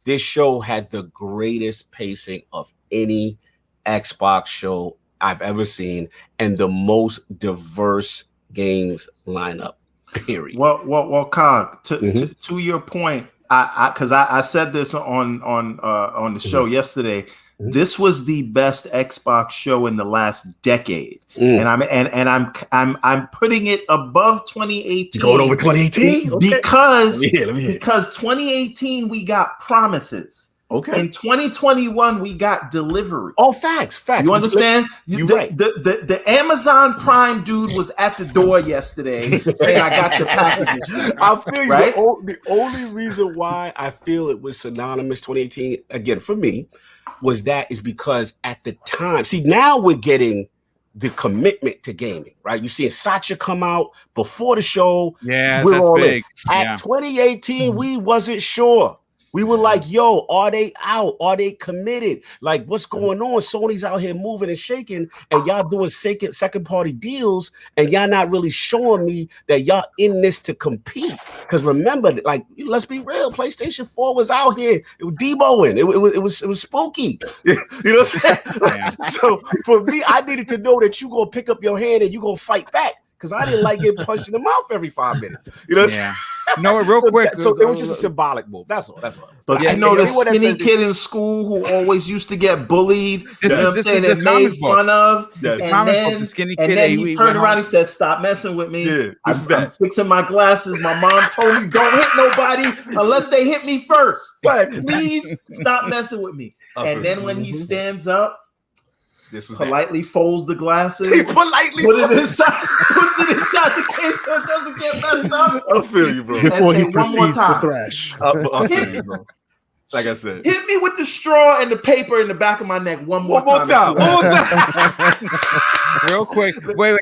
This show had the greatest pacing of any Xbox show I've ever seen, and the most diverse games lineup. Period. Well, Cog. To your point, because I said this on the show yesterday. This was the best Xbox show in the last decade, and I'm putting it above 2018. Going over 2018 because 2018 we got promises. Okay. In 2021 we got delivery. Oh, facts. You understand? You're right. The Amazon Prime dude was at the door yesterday saying, "I got your packages." I feel you. Right? The only reason why I feel it was synonymous 2018 again for me is because at the time, see, now we're getting the commitment to gaming, right? You see Satya come out before the show. Yeah, we're that's all big. At 2018, we wasn't sure. We were like, yo, are they out? Are they committed? Like, what's going on? Sony's out here moving and shaking, and y'all doing second party deals, and y'all not really showing me that y'all in this to compete. Because remember, like, let's be real, PlayStation 4 was out here. It was demoing. It was spooky. You know what I'm saying? So for me, I needed to know that you gonna pick up your hand and you gonna fight back. Because I didn't like getting punched in the mouth every 5 minutes. You know what I'm saying? No, real quick. So it was just a symbolic move. That's all. But the skinny kid in school who always used to get bullied, this is the made fun of. Yes. The skinny kid. And then he turned around and said, "Stop messing with me. Yeah, I'm fixing my glasses. My mom told me don't hit nobody unless they hit me first. Please stop messing with me." And then when he stands up, politely folds the glasses. He politely puts it inside the case so it doesn't get messed up. I feel you, bro. Before he proceeds to thrash. I feel you, bro. Like I said, hit me with the straw and the paper in the back of my neck one more time. Real quick. Wait.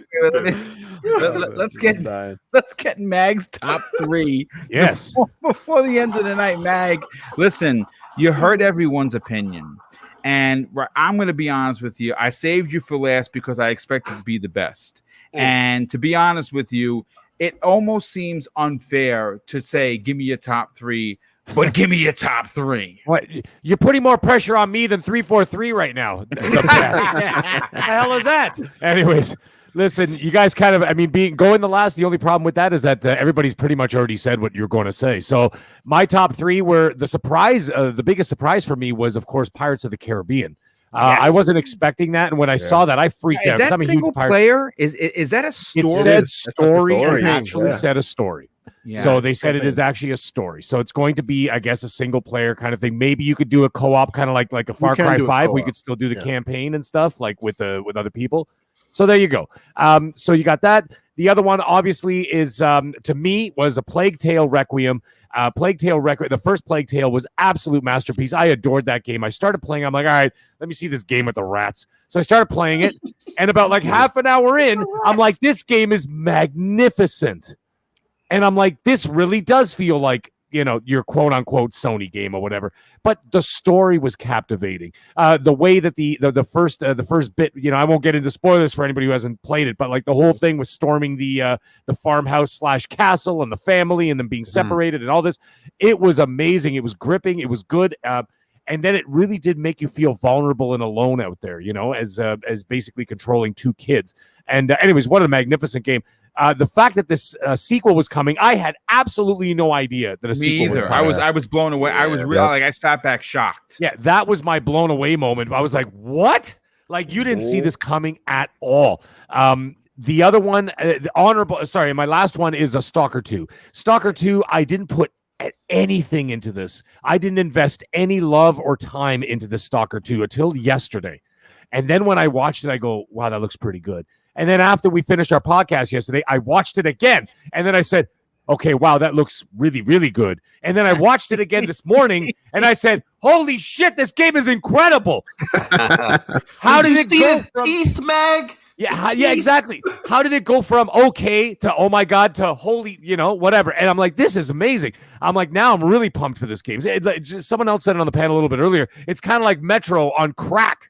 Let's get Mag's top 3. Yes. Before the end of the night, Mag. Listen. You heard everyone's opinion. And I'm going to be honest with you. I saved you for last because I expected to be the best. And to be honest with you, it almost seems unfair to say, give me your top 3, but give me your top 3. What? You're putting more pressure on me than 343 right now. The best. What the hell is that? Anyways, listen, you guys kind of, going the last, the only problem with that is that everybody's pretty much already said what you're going to say. So my top 3 were the surprise. The biggest surprise for me was, of course, Pirates of the Caribbean. I wasn't expecting that, and when I saw that, I freaked out. Is that single player? Is that a story? It said story, and story. actually said a story. Yeah. So they said it is actually a story. So it's going to be, I guess, a single player kind of thing. Maybe you could do a co-op, kind of like a Far Cry 5. We could still do the campaign and stuff like with other people. So there you go. So you got that. The other one, obviously, is to me was a Plague Tale Requiem. The first Plague Tale was absolute masterpiece. I adored that game. I started playing. I'm like, all right, let me see this game with the rats. So I started playing it, and about like half an hour in, I'm like, this game is magnificent. And I'm like, this really does feel like, your quote unquote Sony game or whatever. But the story was captivating. The way that the first bit, I won't get into spoilers for anybody who hasn't played it, but like the whole thing was storming the farmhouse / castle and the family and them being separated and all this. It was amazing. It was gripping. It was good. And then it really did make you feel vulnerable and alone out there, as basically controlling 2 kids. And anyways, what a magnificent game. The fact that this sequel was coming, I had absolutely no idea that a sequel was coming. I was blown away. I was really I sat back shocked. Yeah, that was my blown away moment. I was like, what? Like, you didn't see this coming at all. The other one, my last one is a Stalker 2. Stalker 2, I didn't put anything into this. I didn't invest any love or time into the Stalker 2 until yesterday. And then when I watched it, I go, wow, that looks pretty good. And then after we finished our podcast yesterday, I watched it again. And then I said, okay, wow, that looks really, really good. And then I watched it again this morning, and I said, holy shit, this game is incredible. How did it go from teeth, Mag? Yeah, exactly. How did it go from okay to oh my god to holy, whatever? And I'm like, this is amazing. I'm like, now I'm really pumped for this game. Someone else said it on the panel a little bit earlier. It's kind of like Metro on crack.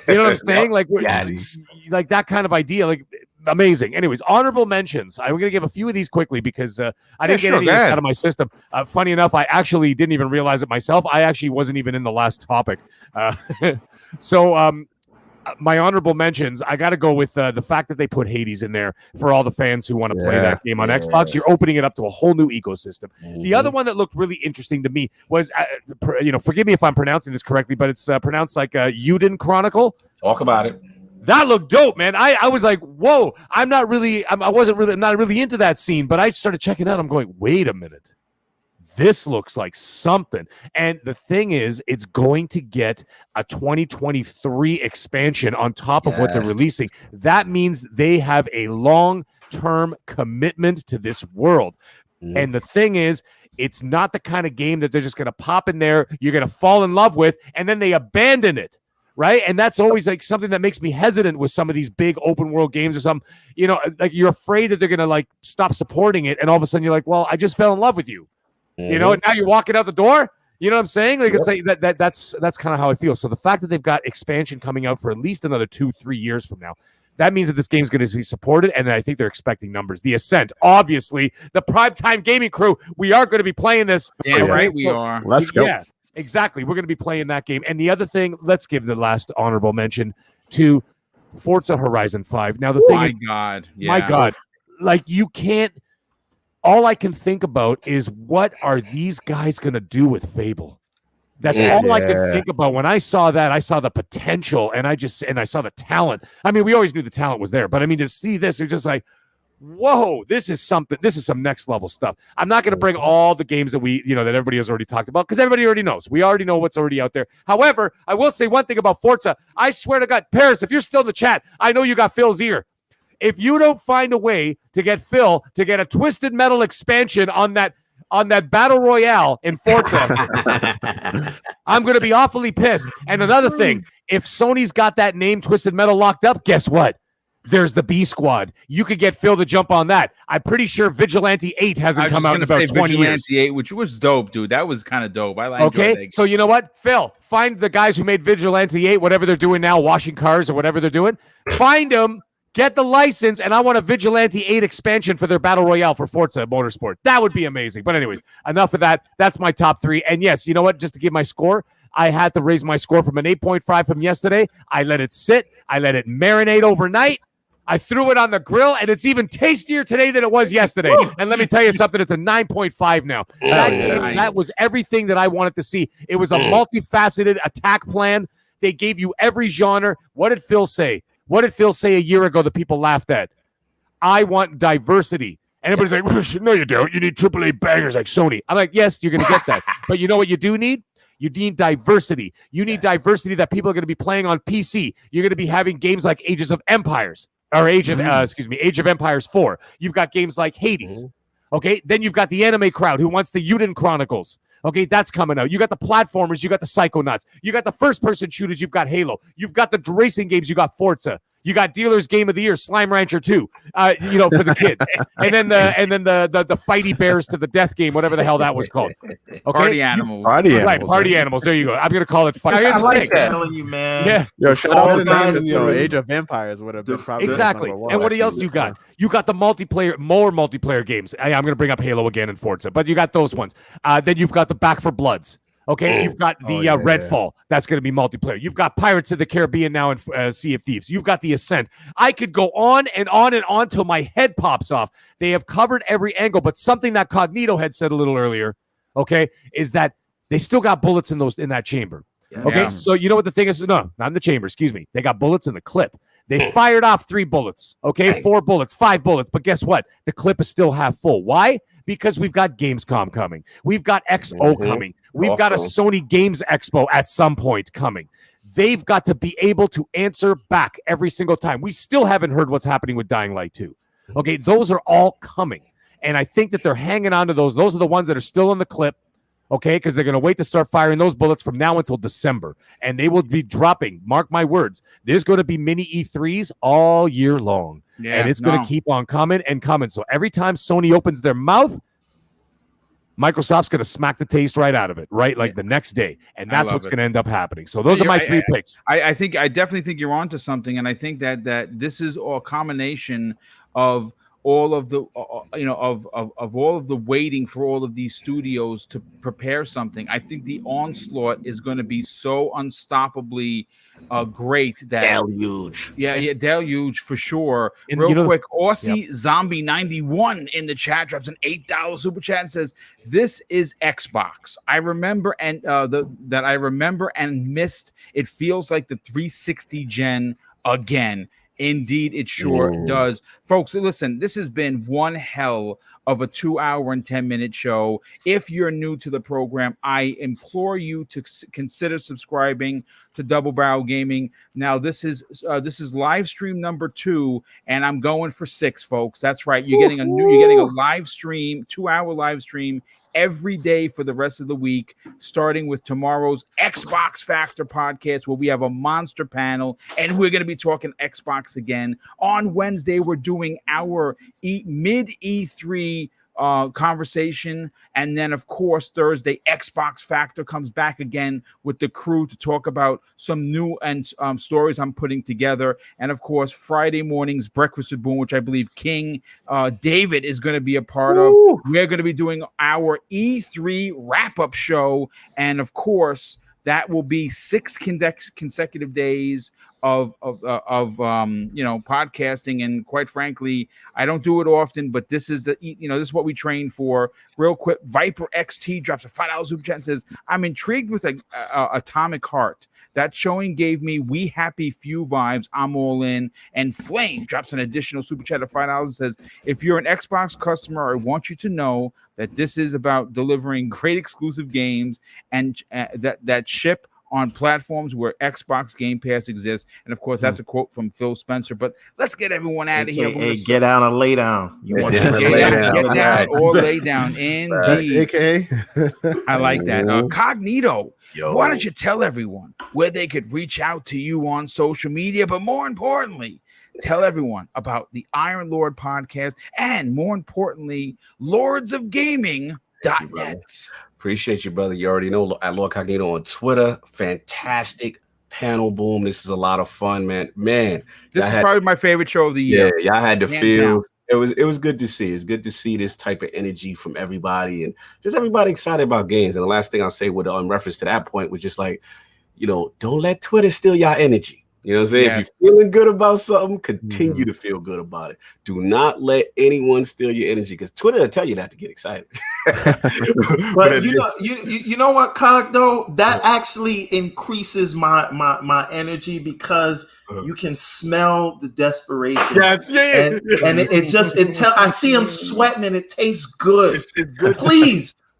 You know what I'm saying? Like that kind of idea. Like, amazing. Anyways, honorable mentions. I'm going to give a few of these quickly because I didn't get any of this out of my system. Funny enough, I actually didn't even realize it myself. I actually wasn't even in the last topic. My honorable mentions, I got to go with the fact that they put Hades in there for all the fans who want to play that game on Xbox. You're opening it up to a whole new ecosystem. The other one that looked really interesting to me was, forgive me if I'm pronouncing this correctly, but it's pronounced like Yuden Chronicle. Talk about it. That looked dope, man. I was like, whoa, I'm not really into that scene, but I started checking out. I'm going, wait a minute. This looks like something. And the thing is, it's going to get a 2023 expansion on top of what they're releasing. That means they have a long-term commitment to this world. And the thing is, it's not the kind of game that they're just going to pop in there, you're going to fall in love with, and then they abandon it. Right. And that's always like something that makes me hesitant with some of these big open world games or something, like you're afraid that they're going to like stop supporting it. And all of a sudden you're like, well, I just fell in love with you. And now you're walking out the door. You know what I'm saying? Like, it's like that's kind of how I feel. So the fact that they've got expansion coming out for at least another 2-3 years from now, that means that this game's going to be supported, and I think they're expecting numbers. The Ascent, obviously, the Primetime Gaming crew, we are going to be playing this. Yeah, right, we are. Let's go. Yeah, exactly. We're going to be playing that game. And the other thing, let's give the last honorable mention to Forza Horizon 5. Now, the thing is, my God, like you can't. All I can think about is what are these guys going to do with Fable? That's all I can think about. When I saw that, I saw the potential, and I saw the talent. I mean, we always knew the talent was there, but I mean, to see this, you're just like, whoa, this is something. This is some next level stuff. I'm not going to bring all the games that that everybody has already talked about because everybody already knows. We already know what's already out there. However, I will say one thing about Forza. I swear to God, Paris, if you're still in the chat, I know you got Phil's ear. If you don't find a way to get Phil to get a Twisted Metal expansion on that Battle Royale in Forza, I'm going to be awfully pissed. And another thing, if Sony's got that name Twisted Metal locked up, guess what? There's the B Squad. You could get Phil to jump on that. I'm pretty sure Vigilante 8 hasn't come out in about 20 years. Vigilante 8, which was dope, dude. That was kind of dope. I enjoyed Okay, that. so you know what? Phil, find the guys who made Vigilante 8, whatever they're doing now, washing cars or whatever they're doing. Find them, get the license, and I want a Vigilante 8 expansion for their Battle Royale for Forza Motorsport. That would be amazing. But anyways, enough of that. That's my top 3. And yes, you know what? Just to give my score, I had to raise my score from an 8.5 from yesterday. I let it sit. I let it marinate overnight. I threw it on the grill, and it's even tastier today than it was yesterday. And let me tell you something, it's a 9.5 now. That was everything that I wanted to see. It was a multifaceted attack plan. They gave you every genre. What did Phil say? What did Phil say a year ago that people laughed at? I want diversity. And everybody's like, no, you don't. You need AAA bangers like Sony. I'm like, yes, you're going to get that. But you know what you do need? You need diversity. You need diversity that people are going to be playing on PC. You're going to be having games like Age of Empires 4. You've got games like Hades. Okay, then you've got the anime crowd who wants the Yuden Chronicles. Okay, that's coming out. You got the platformers, you got the Psychonauts, you got the first-person shooters, you've got Halo, you've got the racing games, you got Forza. You got Dealer's Game of the Year, Slime Rancher 2, for the kids. And then the Fighty Bears to the Death game, whatever the hell that was called. Okay? Party Animals. Right, Party Animals. There you go. I'm going to call it Fight. I like that. Telling you, man. Yeah. Yo, shout All out the to guys names, that Age of Empires would have been probably Exactly. number 1. And what else you got? You got the more multiplayer games. I'm going to bring up Halo again and Forza, but you got those ones. Then you've got the Back for Bloods. Okay, you've got the Redfall. That's going to be multiplayer. You've got Pirates of the Caribbean now in Sea of Thieves. You've got the Ascent. I could go on and on and on till my head pops off. They have covered every angle, but something that Cognito had said a little earlier, okay, is that they still got bullets in that chamber. Okay, so you know what the thing is? No, not in the chamber. Excuse me. They got bullets in the clip. They fired off 3 bullets. Okay, 4 bullets, 5 bullets. But guess what? The clip is still half full. Why? Because we've got Gamescom coming. We've got XO coming. We've got a Sony Games Expo at some point coming. They've got to be able to answer back every single time. We still haven't heard what's happening with Dying Light 2. Okay, those are all coming. And I think that they're hanging on to those. Those are the ones that are still in the clip. Okay, because they're going to wait to start firing those bullets from now until December. And they will be dropping, mark my words, there's going to be mini E3s all year long. Yeah, and it's going to keep on coming and coming. So every time Sony opens their mouth, Microsoft's going to smack the taste right out of it, right? Like the next day. And that's what's going to end up happening. So those are my 3 picks. I definitely think you're onto something. And I think that this is a combination of all of the of all of the waiting for all of these studios to prepare something. I think the onslaught is going to be so unstoppably great that deluge. Yeah, deluge for sure. And real quick, Aussie Zombie 91 in the chat drops an $8 super chat and says, "This is Xbox. I remember and I remember and missed. It feels like the 360 gen again." Indeed, it sure does. Folks, listen, this has been one hell of a 2-hour and 10-minute show. If you're new to the program, I implore you to consider subscribing to Double Barrel Gaming. Now, this is live stream number 2, and I'm going for 6, folks. That's right. You're getting a live stream, 2-hour live stream every day for the rest of the week, starting with tomorrow's Xbox Factor podcast, where we have a monster panel, and we're going to be talking Xbox again. On Wednesday, we're doing our mid E3 conversation, and then of course Thursday Xbox Factor comes back again with the crew to talk about some new and stories I'm putting together. And of course Friday mornings Breakfast with Boom, which I believe King David is going to be a part of. We're going to be doing our E3 wrap-up show, and of course that will be 6 consecutive days of podcasting. And quite frankly, I don't do it often, but this is this is what we train for. Real quick, Viper XT drops a $5 super chat and says, "I'm intrigued with Atomic Heart. That showing gave me We Happy Few vibes. I'm all in." And Flame drops an additional super chat of $5 and says, "If you're an Xbox customer, I want you to know that this is about delivering great exclusive games and that ship on platforms where Xbox Game Pass exists." And of course, that's a quote from Phil Spencer. But let's get everyone out of here. Hey, get down or lay down. You want to get down or lay down. Indeed. AKA. I like that. Cognito, why don't you tell everyone where they could reach out to you on social media, but more importantly, tell everyone about the Iron Lord podcast and, more importantly, lordsofgaming.net. Appreciate you, brother. You already know at Lord Cognito on Twitter. Fantastic panel boom. This is a lot of fun, man. This is probably my favorite show of the year. Yeah, y'all had the Hands feel. down. It was good to see. It's good to see this type of energy from everybody and just everybody excited about games. And the last thing I'll say with reference to that point was just like, don't let Twitter steal y'all energy. You know what I'm saying? Yes. If you're feeling good about something, continue to feel good about it. Do not let anyone steal your energy because Twitter will tell you not to get excited. But you know what, Cog, though? That actually increases my energy because you can smell the desperation. Yes, yeah. And I see him sweating and it tastes good. It's good.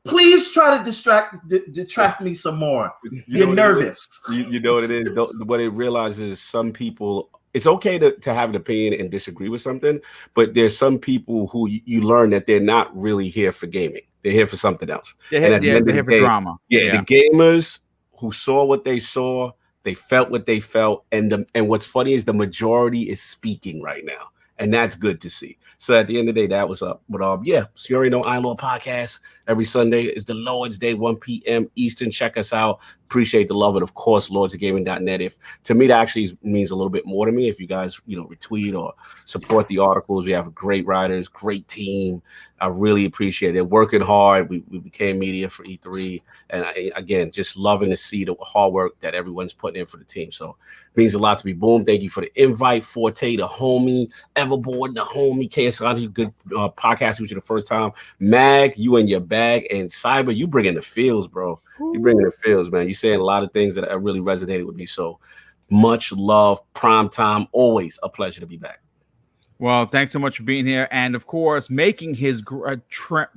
Please try to detract me some more. You're nervous. You know what it is? What it realizes some people, it's okay to have an opinion and disagree with something, but there's some people who you learn that they're not really here for gaming. They're here for something else. They're here for drama. Yeah, the gamers who saw what they saw, they felt what they felt, and what's funny is the majority is speaking right now. And that's good to see. So at the end of the day, that was up. But so you already know Iron Lord podcast. Every Sunday is the Lord's Day, 1 p.m. Eastern. Check us out. Appreciate the love. And of course, lordsofgaming.net. To me, that actually means a little bit more to me. If you guys, retweet or support the articles, we have great writers, great team. I really appreciate it. They're working hard. We became media for E3. And again, just loving to see the hard work that everyone's putting in for the team. So it means a lot to be boom. Thank you for the invite. Forte, the homie, Everborn, the homie, KSI, good podcast with you the first time. Mag, you and your bag, and Cyber, you bringing the feels, bro. You bringing the feels, man. You saying a lot of things that really resonated with me. So much love. Prime time. Always a pleasure to be back. Well, thanks so much for being here. And, of course, making his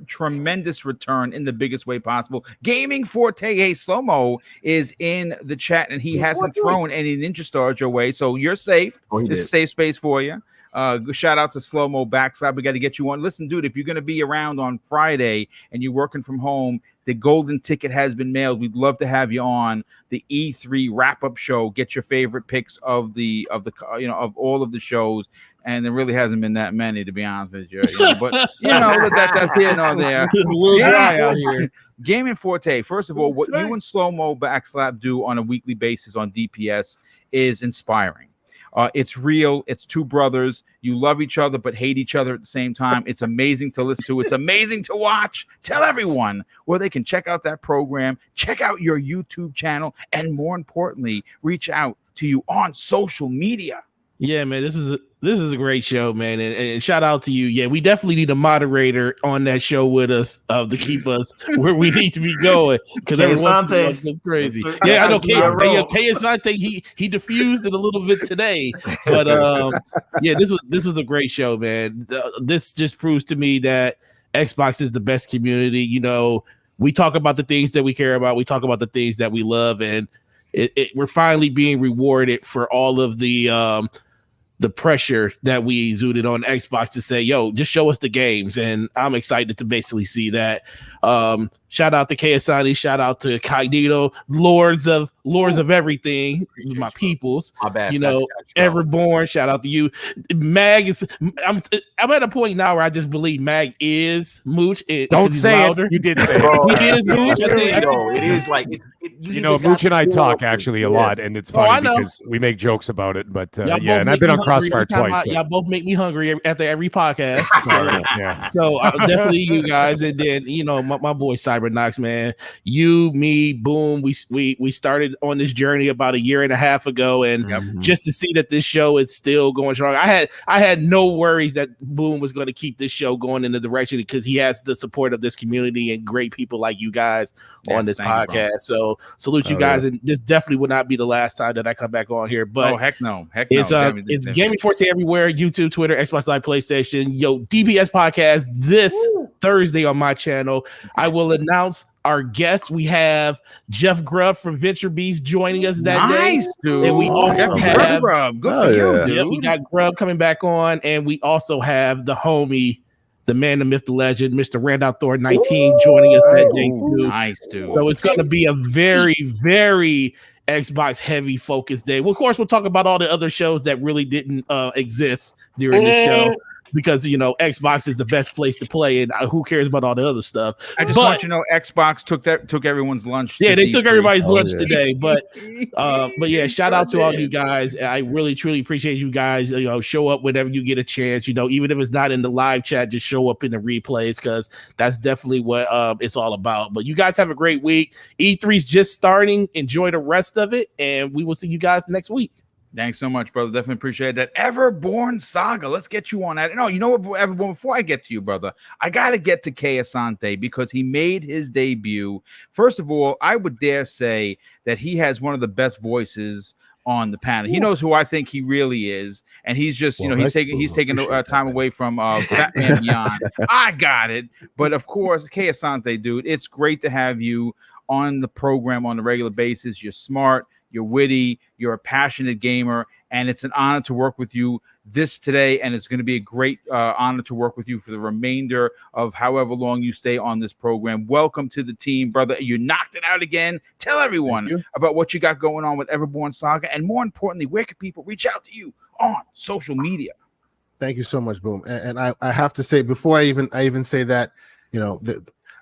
tremendous return in the biggest way possible. Gaming Forte, hey, Slow-Mo is in the chat, and he hasn't thrown any Ninja Stars your way, so you're safe. It's a safe space for you. Shout out to Slow-Mo backside. We got to get you on. Listen, dude, if you're going to be around on Friday and you're working from home, the golden ticket has been mailed. We'd love to have you on the E3 wrap-up show. Get your favorite picks of all of the shows. And there really hasn't been that many, to be honest with you. But that's here and on there. Gaming Forte. First of all, what you and Slow-Mo Backslap do on a weekly basis on DPS is inspiring. It's real. It's two brothers. You love each other, but hate each other at the same time. It's amazing to listen to. It's amazing to watch. Tell everyone where they can check out that program, check out your YouTube channel, and more importantly, reach out to you on social media. Yeah, man, this is a great show, man, and shout out to you. Yeah, we definitely need a moderator on that show with us to keep us where we need to be going because it's crazy. Yeah, I know. Asante, he diffused it a little bit today, but yeah, this was a great show, man. This just proves to me that Xbox is the best community. We talk about the things that we care about. We talk about the things that we love, and we're finally being rewarded for all of the pressure that we exuded on Xbox to say, yo, just show us the games. And I'm excited to basically see that. Shout out to KSI, shout out to Cognito, lords of everything, my peoples. My bad. Everborn, shout out to you. Mag is I'm at a point now where I just believe Mag is Mooch. Don't say it. You did say it. He is Mooch. It is like Mooch and I talk actually a lot, and it's funny because we make jokes about it. But and I've been on Crossfire twice. Y'all both make me hungry after every podcast. So definitely you guys, and then my boy Cybernox, man. You, me, boom. We started on this journey about a year and a half ago, and just to see that this show is still going strong. I had no worries that Boom was going to keep this show going in the direction because he has the support of this community and great people like you guys on this podcast. So salute you guys, and this definitely would not be the last time that I come back on here. But heck no, it's Gaming Forte everywhere: YouTube, Twitter, Xbox Live, PlayStation. DPS podcast this Thursday on my channel. I will announce our guests. We have Jeff Grubb from Venture Beast joining us that day. Dude. And we also have Grubb. Good for you, dude. We got Grubb coming back on, and we also have the homie, the man, the myth, the legend, Mr. Randolph Thor 19 joining us that day too. Nice, dude. So it's going to be a very, very Xbox heavy focus day. Well, of course, we'll talk about all the other shows that really didn't exist during this show. Because Xbox is the best place to play, and who cares about all the other stuff? I just want you to know, Xbox took everyone's lunch. Yeah, they took everybody's lunch today. But yeah, shout out to all you guys. I really truly appreciate you guys. Show up whenever you get a chance. Even if it's not in the live chat, just show up in the replays because that's definitely what it's all about. But you guys have a great week. E3's just starting. Enjoy the rest of it, and we will see you guys next week. Thanks so much, brother. Definitely appreciate that. Everborn Saga. Let's get you on that. No, you know what, Everborn, before I get to you, brother, I got to get to Kei Asante because he made his debut. First of all, I would dare say that he has one of the best voices on the panel. He knows who I think he really is, and he's just, he's taking time away from Batman Beyond. I got it. But of course, Kei Asante, dude, it's great to have you on the program on a regular basis. You're smart. You're witty, you're a passionate gamer, and it's an honor to work with you today, and it's going to be a great honor to work with you for the remainder of however long you stay on this program. Welcome to the team, brother. You knocked it out again. Tell everyone about what you got going on with Everborn Saga, and more importantly, where can people reach out to you on social media? Thank you so much, Boom. And I have to say, before I even say that,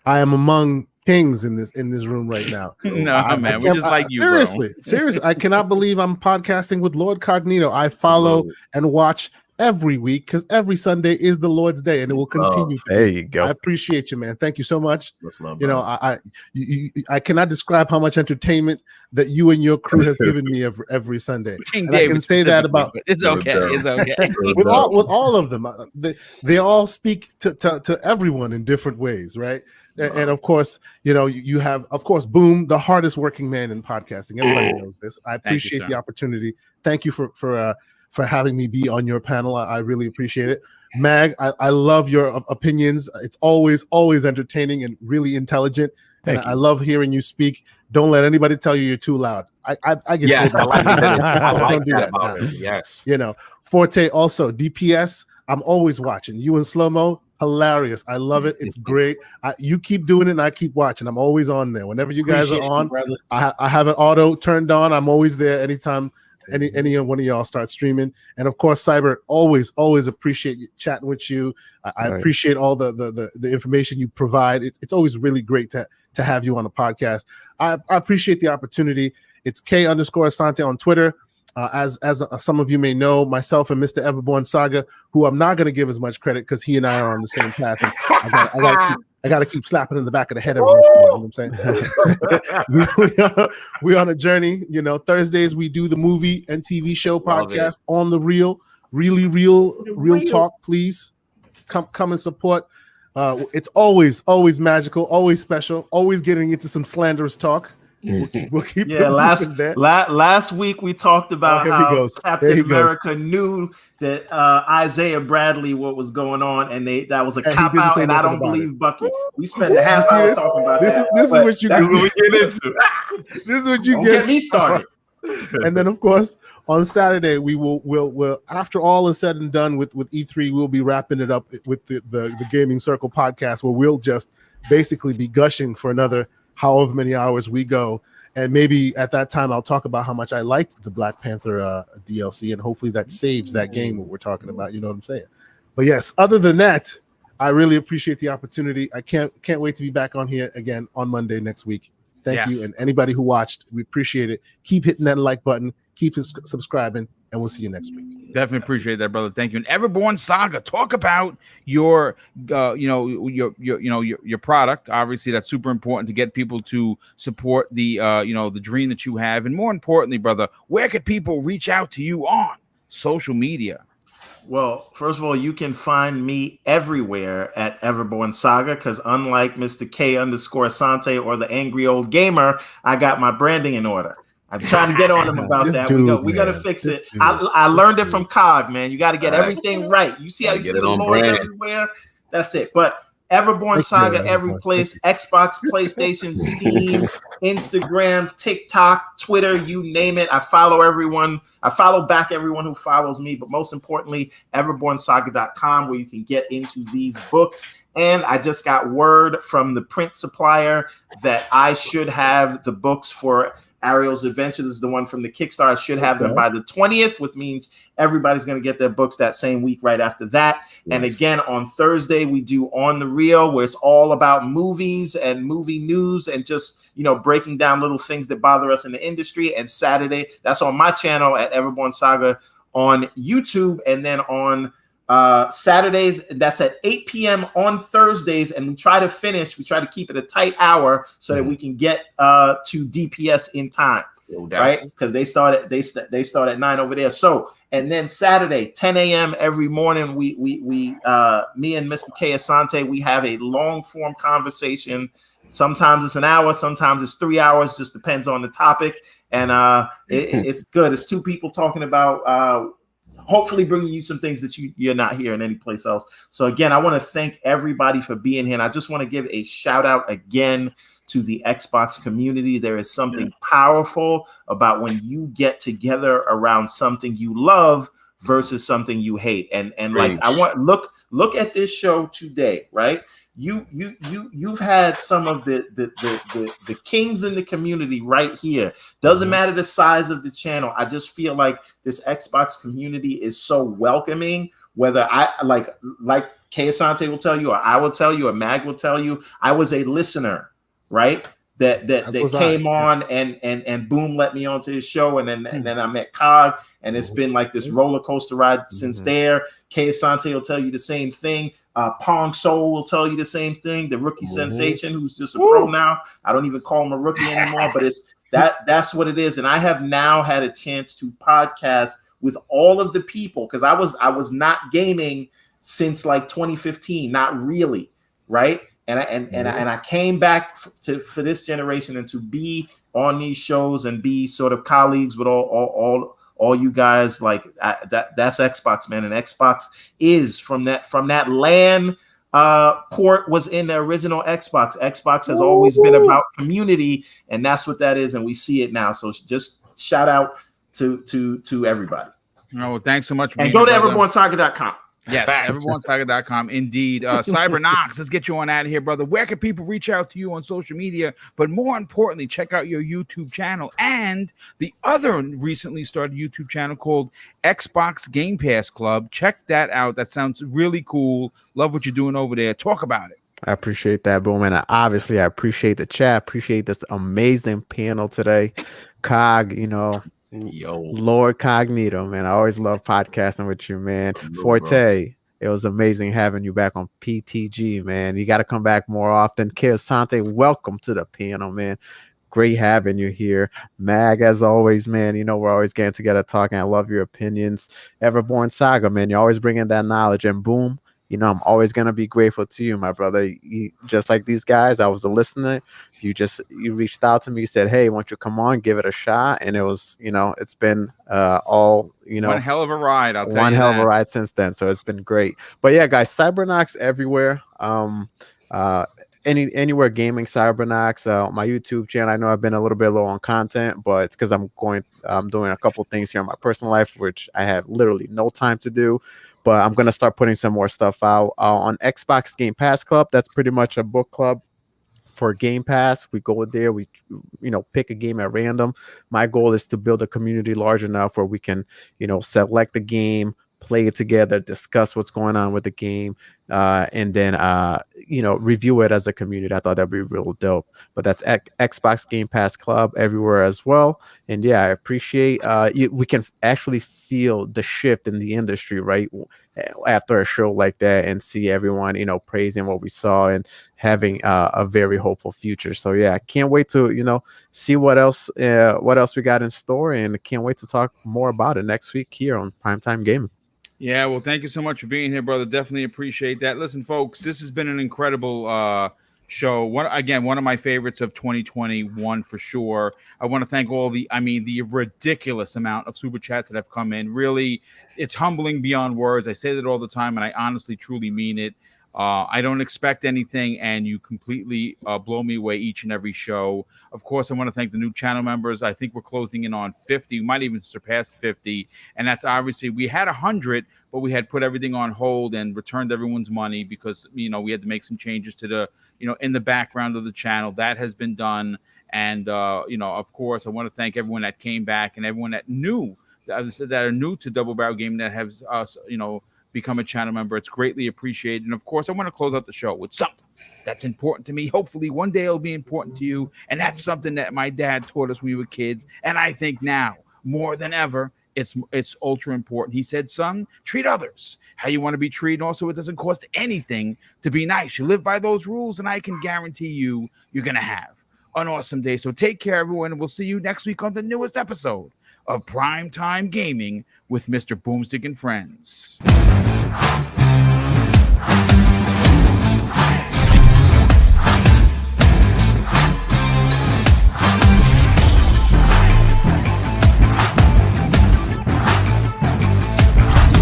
I am among kings in this room right now. No, man, we just like you, seriously. I cannot believe I'm podcasting with Lord Cognito. I follow and watch every week because every Sunday is the Lord's Day, and it will continue. There you go. I appreciate you, man. Thank you so much. I cannot describe how much entertainment that you and your crew has given me every Sunday. And I can say that about it's okay. It's okay. with all of them. They all speak to everyone in different ways, right? And of course, you have, of course, Boom, the hardest working man in podcasting. Everybody knows this. I appreciate the opportunity. Thank you for having me be on your panel. I really appreciate it. Mag, I love your opinions. It's always entertaining and really intelligent. And I love hearing you speak. Don't let anybody tell you you're too loud. I get told that. Don't do that. Yes. Forte also, DPS, I'm always watching. You in slow-mo, hilarious. I love it. It's great. You keep doing it and I keep watching. I'm always on there. Whenever you guys are on, I have an auto turned on. I'm always there anytime any one of y'all start streaming. And of course, Cyber, always appreciate chatting with you. I appreciate all the information you provide. It's always really great to have you on the podcast. I appreciate the opportunity. It's K_Asante on Twitter. As some of you may know, myself and Mr. Everborn Saga, who I'm not going to give as much credit because he and I are on the same path. And I got to keep slapping in the back of the head every once in a while. You know what I'm saying? We're on a journey. Thursdays we do the movie and TV show podcast on the real talk. Please come and support. It's always magical, always special, always getting into some slanderous talk. We'll keep last week we talked about how Captain America knew that Isaiah Bradley what was going on, and that was a cop out, and I don't believe Bucky. We spent a half hour talking about this. This is what you get into. This is what you get me started. And then, of course, on Saturday we'll after all is said and done with E3, we'll be wrapping it up with the Gaming Circle podcast, where we'll just basically be gushing for another however many hours we go, and maybe at that time I'll talk about how much I liked the Black Panther DLC, and hopefully that saves that game what we're talking about. You know what I'm saying? But yes, other than that, I really appreciate the opportunity. I can't wait to be back on here again on Monday next week. Thank you, and anybody who watched, we appreciate it. Keep hitting that like button, keep subscribing, and we'll see you next week. Definitely appreciate that, brother. Thank you. And Everborn Saga, talk about your your product. Obviously, that's super important to get people to support the the dream that you have. And more importantly, brother, where could people reach out to you on social media? Well, first of all, you can find me everywhere at Everborn Saga, because unlike Mr. K_Asante or the Angry Old Gamer, I got my branding in order. I'm trying to get on him about that. We got to fix it. I learned it from Cog, man. You got to get everything right. You see how you see the logos everywhere? That's it. But Everborn Saga every place: Xbox, PlayStation, Steam, Instagram, TikTok, Twitter, you name it. I follow everyone. I follow back everyone who follows me. But most importantly, everbornsaga.com, where you can get into these books. And I just got word from the print supplier that I should have the books for Ariel's Adventure. This is the one from the Kickstarter. Should have them by the 20th, which means everybody's going to get their books that same week right after that. Nice. And again, on Thursday, we do On the Reel, where it's all about movies and movie news and just, breaking down little things that bother us in the industry. And Saturday, that's on my channel at Everborn Saga on YouTube. And then on Saturdays, that's at 8 p.m. on Thursdays, and we try to keep it a tight hour so that we can get to DPS in time, right? Because they start at 9 over there. So, and then Saturday, 10 a.m. every morning, we me and Mr. K Asante, we have a long form conversation. Sometimes it's an hour, sometimes it's 3 hours, just depends on the topic, and it's good. It's two people talking about hopefully bringing you some things that you're not hearing any place else. So again, I want to thank everybody for being here. And I just want to give a shout out again to the Xbox community. There is something powerful about when you get together around something you love versus something you hate. And like, I want look at this show today, right? You've had some of the kings in the community right here. Doesn't matter the size of the channel. I just feel like this Xbox community is so welcoming. Whether I like Kay Asante will tell you, or I will tell you, or Mag will tell you, I was a listener, right? That came on and Boom let me onto his show, and then I met Cog, and it's been like this roller coaster ride since there. Kay Asante will tell you the same thing. Pong Soul will tell you the same thing. The rookie sensation, who's just a pro now. I don't even call him a rookie anymore, but it's that's what it is. And I have now had a chance to podcast with all of the people, because I was not gaming since like 2015, not really, right? And I came back for this generation, and to be on these shows and be sort of colleagues with all you guys, like that's Xbox, man. And Xbox is from that LAN port was in the original Xbox. Xbox has always been about community, and that's what that is, and we see it now. So just shout out to everybody. Oh, thanks so much. And go to everbornsaga.com. Yes, everbornsaga.com. Indeed. CyberKnox, let's get you on out of here, brother. Where can people reach out to you on social media? But more importantly, check out your YouTube channel and the other recently started YouTube channel called Xbox Game Pass Club. Check that out. That sounds really cool. Love what you're doing over there. Talk about it. I appreciate that, Boom. And obviously, I appreciate the chat. Appreciate this amazing panel today. Cog, Lord Cognito, man. I always love podcasting with you, man. Forte, it was amazing having you back on PTG, man. You got to come back more often. Kay Asante, welcome to the panel, man. Great having you here. Mag, as always, man, we're always getting together talking. I love your opinions. Everborn Saga, man, you're always bringing that knowledge. And Boom, I'm always going to be grateful to you, my brother. Just like these guys, I was a listener. You reached out to me, you said, hey, why don't you come on, give it a shot? And it was, it's been one hell of a ride. I'll tell you one hell of a ride since then. So it's been great. But yeah, guys, CyberKnox everywhere. Anywhere gaming, CyberKnox, my YouTube channel. I know I've been a little bit low on content, but it's because I'm doing a couple things here in my personal life, which I have literally no time to do. But I'm going to start putting some more stuff out on Xbox Game Pass Club. That's pretty much a book club for Game Pass. We go there, we pick a game at random. My goal is to build a community large enough where we can, select the game, play it together, discuss what's going on with the game, and then review it as a community. I thought that'd be real dope. But that's Xbox Game Pass Club everywhere as well. And yeah, I appreciate we can actually feel the shift in the industry right after a show like that, and see everyone praising what we saw and having a very hopeful future. So yeah, I can't wait to see what else we got in store, and I can't wait to talk more about it next week here on Primetime Gaming. Yeah, well, thank you so much for being here, brother. Definitely appreciate that. Listen, folks, this has been an incredible show. One of my favorites of 2021 for sure. I want to thank the ridiculous amount of super chats that have come in. Really, it's humbling beyond words. I say that all the time, and I honestly, truly mean it. I don't expect anything, and you completely blow me away each and every show. Of course, I want to thank the new channel members. I think we're closing in on 50. We might even surpass 50. And that's obviously, we had 100, but we had put everything on hold and returned everyone's money because, we had to make some changes to the, in the background of the channel. That has been done. And of course, I want to thank everyone that came back and everyone that are new to Double Barrel Gaming that has become a channel member. It's greatly appreciated. And of course, I want to close out the show with something that's important to me. Hopefully one day it'll be important to you. And that's something that my dad taught us when we were kids. And I think now more than ever, it's ultra important. He said, son, treat others how you want to be treated. Also, it doesn't cost anything to be nice. You live by those rules, and I can guarantee you're going to have an awesome day. So take care, everyone, and we'll see you next week on the newest episode of Primetime Gaming with Mr. Boomstick and Friends.